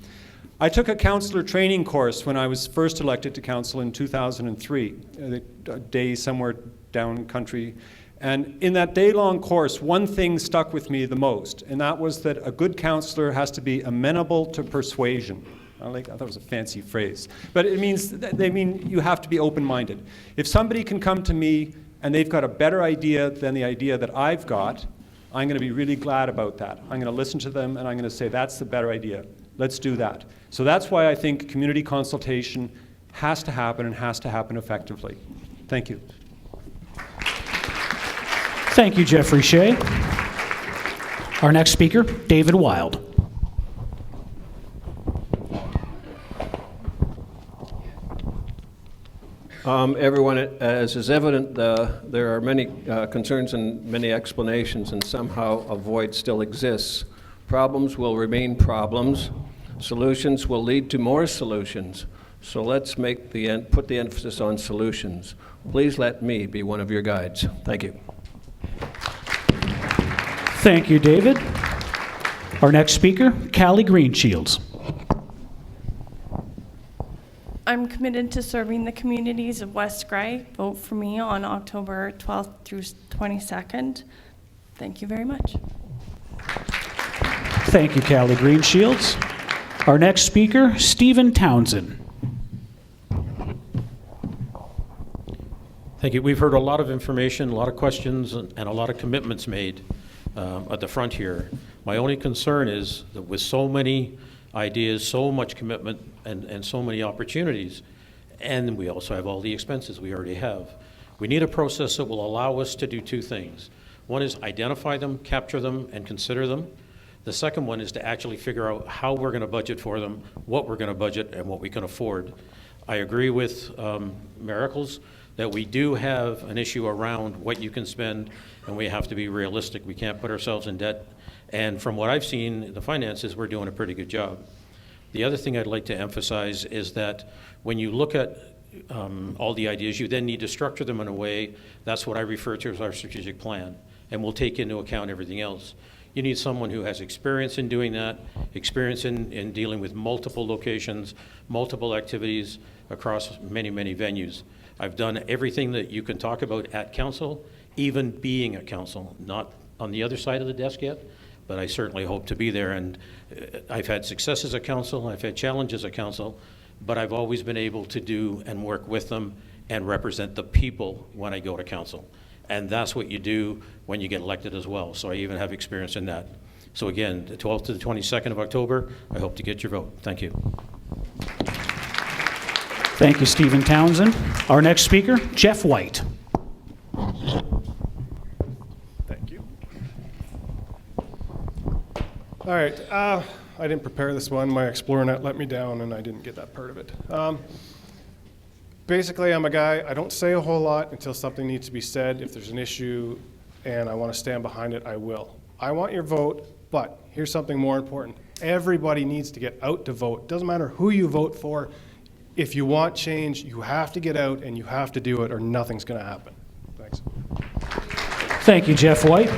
I took a councillor training course when I was first elected to council in 2003, a day somewhere down country. And in that day-long course, one thing stuck with me the most, and that was that a good councillor has to be amenable to persuasion. I thought it was a fancy phrase, but it means, they mean you have to be open-minded. If somebody can come to me and they've got a better idea than the idea that I've got, I'm going to be really glad about that. I'm going to listen to them and I'm going to say, that's the better idea. Let's do that. So that's why I think community consultation has to happen and has to happen effectively. Thank you. Thank you, Geoffrey Shea. Our next speaker, David Wilde. Everyone, as is evident, there are many concerns and many explanations, and somehow a void still exists. Problems will remain problems. Solutions will lead to more solutions. So let's put the emphasis on solutions. Please let me be one of your guides. Thank you. Thank you, David. Our next speaker, Callie Greenshields. I'm committed to serving the communities of West Grey. Vote for me on October 12th through 22nd. Thank you very much. Thank you, Callie Greenshields. Our next speaker, Stephen Townsend. Thank you. We've heard a lot of information, a lot of questions, and a lot of commitments made at the front here. My only concern is that with so many ideas, so much commitment, and so many opportunities, And we also have all the expenses we already have. We need a process that will allow us to do two things. One is identify them, capture them, and consider them. The second one is to actually figure out how we're going to budget for them, what we're going to budget, and what we can afford. I agree with Mayor Eccles that we do have an issue around what you can spend, and we have to be realistic. We can't put ourselves in debt. And from what I've seen, the finances, we're doing a pretty good job. The other thing I'd like to emphasize is that when you look at all the ideas, you then need to structure them in a way, that's what I refer to as our strategic plan, and we'll take into account everything else. You need someone who has experience in doing that, experience in dealing with multiple locations, multiple activities across many, many venues. I've done everything that you can talk about at council, even being at council, not on the other side of the desk yet, but I certainly hope to be there. And I've had successes at council, I've had challenges at council, but I've always been able to do and work with them and represent the people when I go to council. And that's what you do when you get elected as well. So I even have experience in that. So again, the 12th to the 22nd of October, I hope to get your vote. Thank you. Thank you, Stephen Townsend. Our next speaker, Jeff White. Thank you. All right, I didn't prepare this one. My ExplorerNet let me down and I didn't get that part of it. Basically, I'm a guy, I don't say a whole lot until something needs to be said. If there's an issue and I want to stand behind it, I will. I want your vote, but here's something more important. Everybody needs to get out to vote. Doesn't matter who you vote for. If you want change, you have to get out and you have to do it or nothing's going to happen. Thanks. Thank you, Jeff White.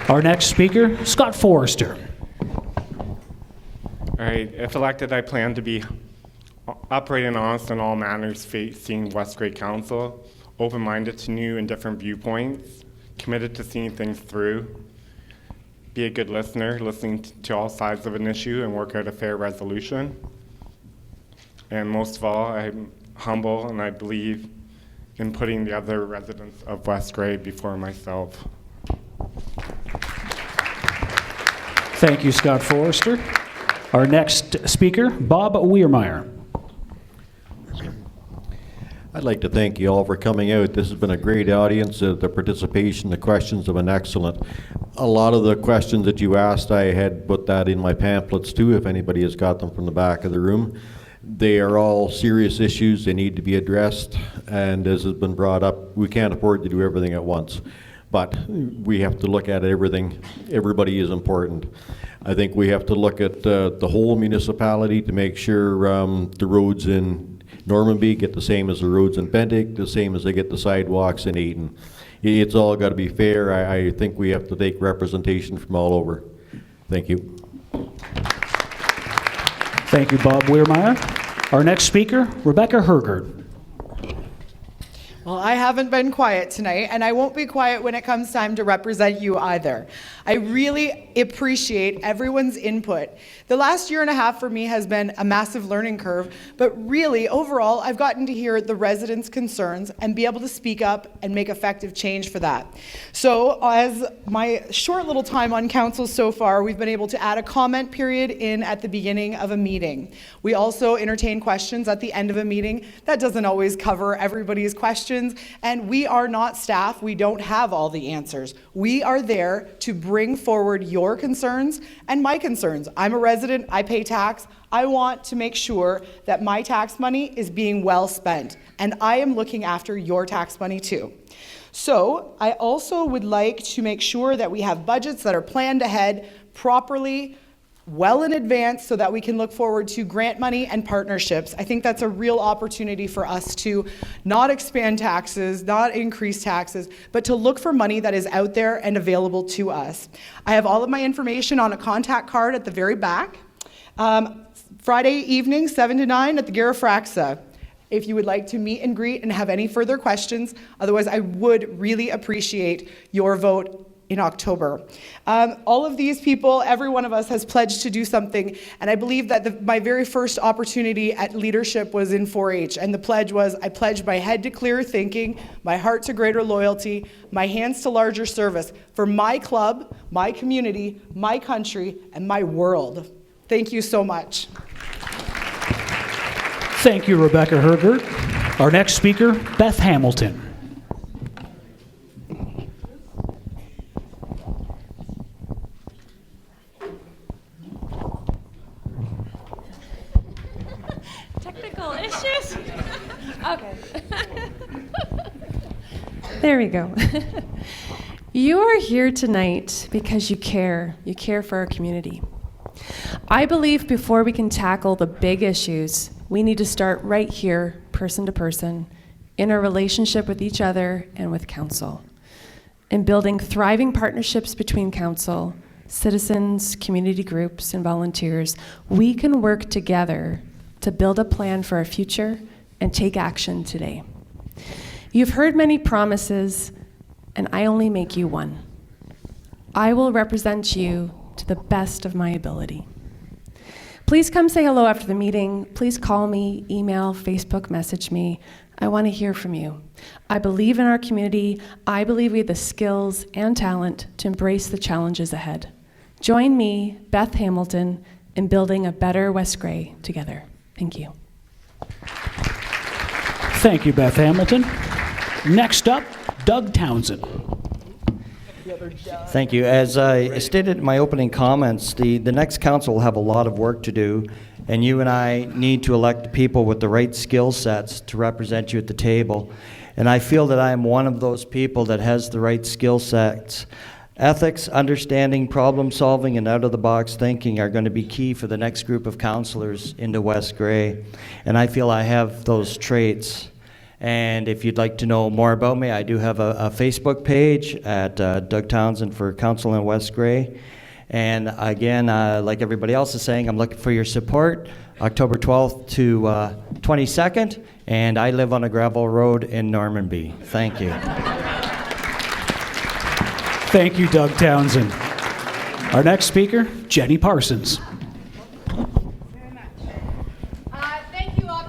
Our next speaker, Scott Foerster. All right, if elected, I plan to be operating honest in all manners facing West Grey Council, open-minded to new and different viewpoints, committed to seeing things through, be a good listener, listening to all sides of an issue and work out a fair resolution. And most of all, I'm humble and I believe in putting the other residents of West Grey before myself. Thank you, Scott Foerster. Our next speaker, Bob Weirmeir. I'd like to thank you all for coming out. This has been a great audience. The participation, the questions have been excellent. A lot of the questions that you asked, I had put that in my pamphlets too, if anybody has got them from the back of the room. They are all serious issues. They need to be addressed. And as has been brought up, we can't afford to do everything at once. But we have to look at everything. Everybody is important. I think we have to look at the whole municipality to make sure the roads in Normanby get the same as the roads in Bentic, the same as they get the sidewalks in Easton. It's all got to be fair. I think we have to take representation from all over. Thank you. Thank you, Bob Weirmeir. Our next speaker, Rebecca Hergert. Well, I haven't been quiet tonight, and I won't be quiet when it comes time to represent you either. I really appreciate everyone's input. The last year and a half for me has been a massive learning curve, but really, overall, I've gotten to hear the residents' concerns and be able to speak up and make effective change for that. So, as my short little time on council so far, we've been able to add a comment period in at the beginning of a meeting. We also entertain questions at the end of a meeting. That doesn't always cover everybody's questions. And we are not staff. We don't have all the answers. We are there to bring forward your concerns and my concerns. I'm a resident. I pay tax. I want to make sure that my tax money is being well spent. And I am looking after your tax money too. So I also would like to make sure that we have budgets that are planned ahead properly, well in advance, so that we can look forward to grant money and partnerships. I think that's a real opportunity for us to not expand taxes, not increase taxes, but to look for money that is out there and available to us. I have all of my information on a contact card at the very back. Friday evening, 7 to 9 at the Geoffrey. If you would like to meet and greet and have any further questions. Otherwise, I would really appreciate your vote in October. All of these people, every one of us has pledged to do something, and I believe that my very first opportunity at leadership was in 4-H, and the pledge was, I pledged my head to clearer thinking, my heart to greater loyalty, my hands to larger service for my club, my community, my country, and my world. Thank you so much. Thank you, Rebecca Hergert. Our next speaker, Beth Hamilton. Technical issues? Okay. There we go. You are here tonight because you care. You care for our community. I believe before we can tackle the big issues, we need to start right here, person to person, in our relationship with each other and with council, in building thriving partnerships between council, citizens, community groups, and volunteers. We can work together to build a plan for our future and take action today. You've heard many promises, and I only make you one. I will represent you to the best of my ability. Please come say hello after the meeting. Please call me, email, Facebook message me. I want to hear from you. I believe in our community. I believe we have the skills and talent to embrace the challenges ahead. Join me, Beth Hamilton, in building a better West Grey together. Thank you. Thank you, Beth Hamilton. Next up, Doug Townsend. Thank you. As I stated in my opening comments, the next council will have a lot of work to do, and you and I need to elect people with the right skill sets to represent you at the table. And I feel that I am one of those people that has the right skill sets. Ethics, understanding, problem solving, and out-of-the-box thinking are going to be key for the next group of councillors into West Grey. And I feel I have those traits. And if you'd like to know more about me, I do have a Facebook page at Doug Townsend for Council in West Grey. And again, like everybody else is saying, I'm looking for your support, October 12th to 22nd. And I live on a gravel road in Normanby. Thank you. Thank you, Doug Townsend. Our next speaker, Jenny Parsons.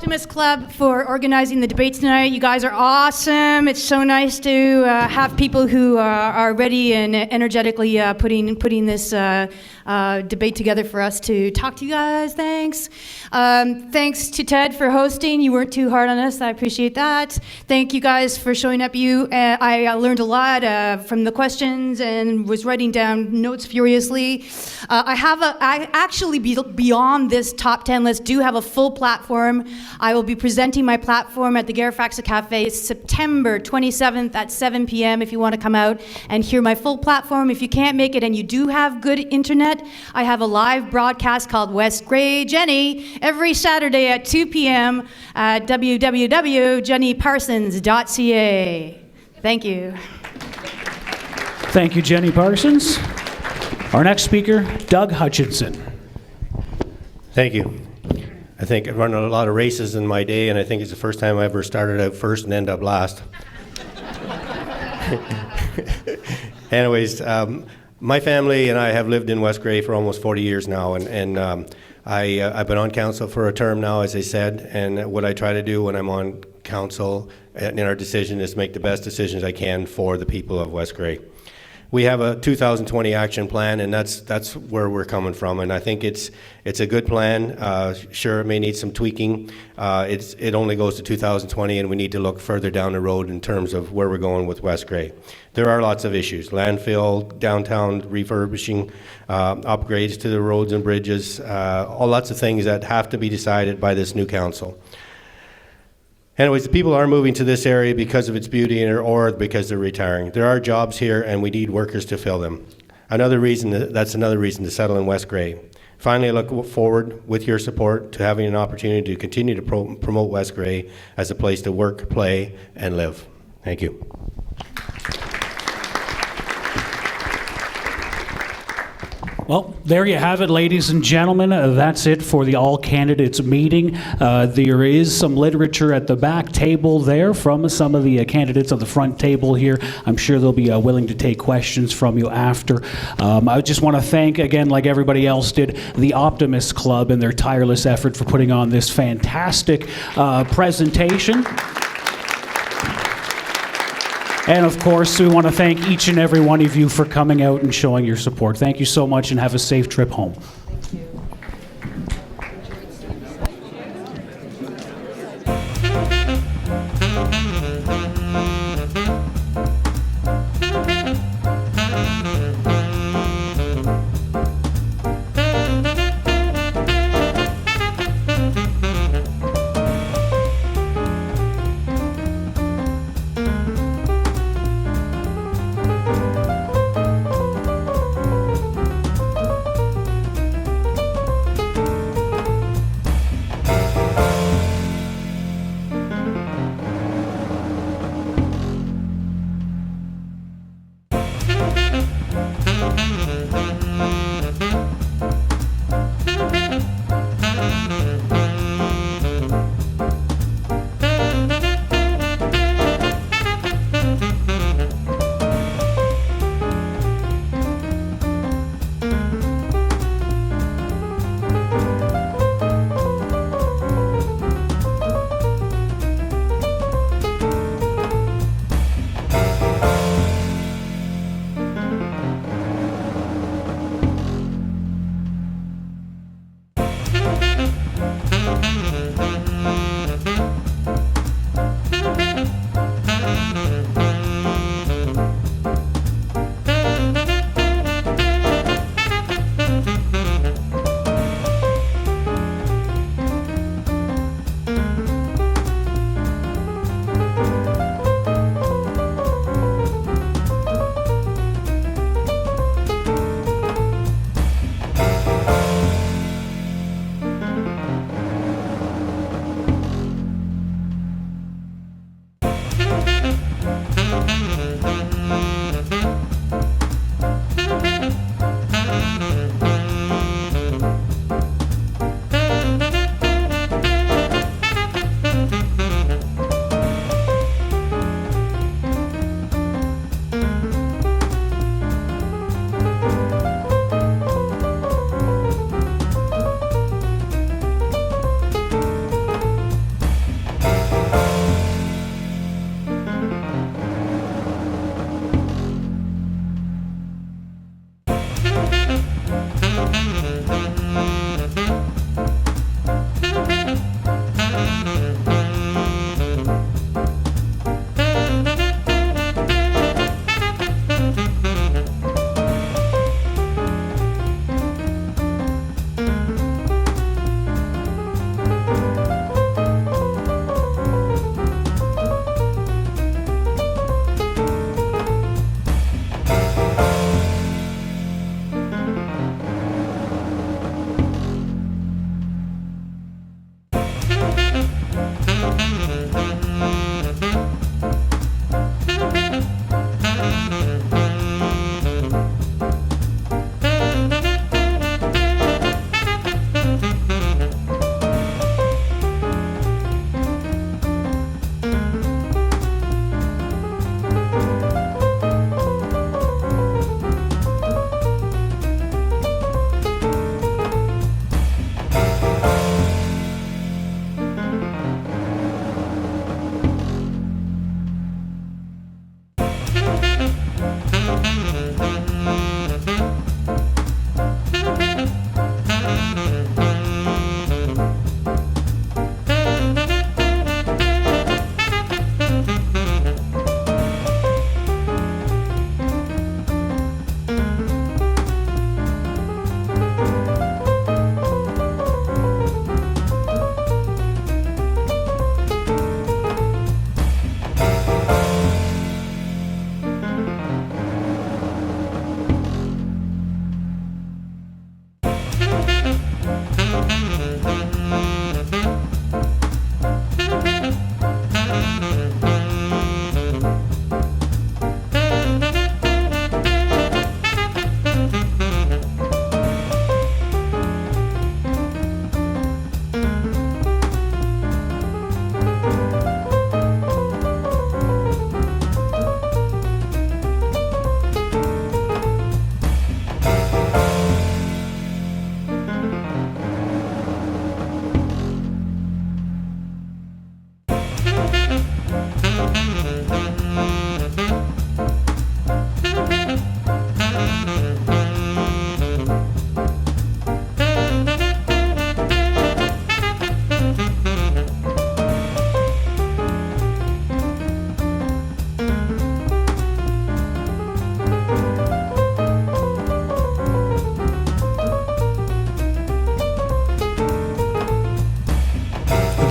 Optimist Club for organizing the debates tonight. You guys are awesome. It's so nice to have people who are ready and energetically putting this debate together for us to talk to you guys. Thanks. Thanks to Ted for hosting. You weren't too hard on us. I appreciate that. Thank you guys for showing up. I learned a lot from the questions and was writing down notes furiously. I actually, beyond this top 10 list, do have a full platform. I will be presenting my platform at the Geoffrey Cafe September 27th at 7 p.m. if you want to come out and hear my full platform. If you can't make it and you do have good internet, I have a live broadcast called West Grey Jenny every Saturday at 2 p.m. at www.jennyparsons.ca. Thank you. Thank you, Jenny Parsons. Our next speaker, Doug Hutchinson. Thank you. I think I've run a lot of races in my day, and I think it's the first time I ever started out first and end up last. Anyways, my family and I have lived in West Grey for almost 40 years now, and I've been on council for a term now, as I said, and what I try to do when I'm on council in our decision is make the best decisions I can for the people of West Grey. We have a 2020 action plan, and that's where we're coming from. And I think it's a good plan. Sure, it may need some tweaking. It only goes to 2020, and we need to look further down the road in terms of where we're going with West Grey. There are lots of issues: landfill, downtown refurbishing, upgrades to the roads and bridges, lots of things that have to be decided by this new council. Anyways, the people are moving to this area because of its beauty or because they're retiring. There are jobs here, and we need workers to fill them. That's another reason to settle in West Grey. Finally, I look forward, with your support, to having an opportunity to continue to promote West Grey as a place to work, play, and live. Thank you. Well, there you have it, ladies and gentlemen. That's it for the all candidates meeting. There is some literature at the back table there from some of the candidates on the front table here. I'm sure they'll be willing to take questions from you after. I just want to thank, again, like everybody else did, the Optimist Club and their tireless effort for putting on this fantastic presentation. And of course, we want to thank each and every one of you for coming out and showing your support. Thank you so much, and have a safe trip home. Thank you.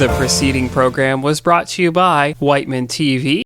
The preceding program was brought to you by Whiteman TV,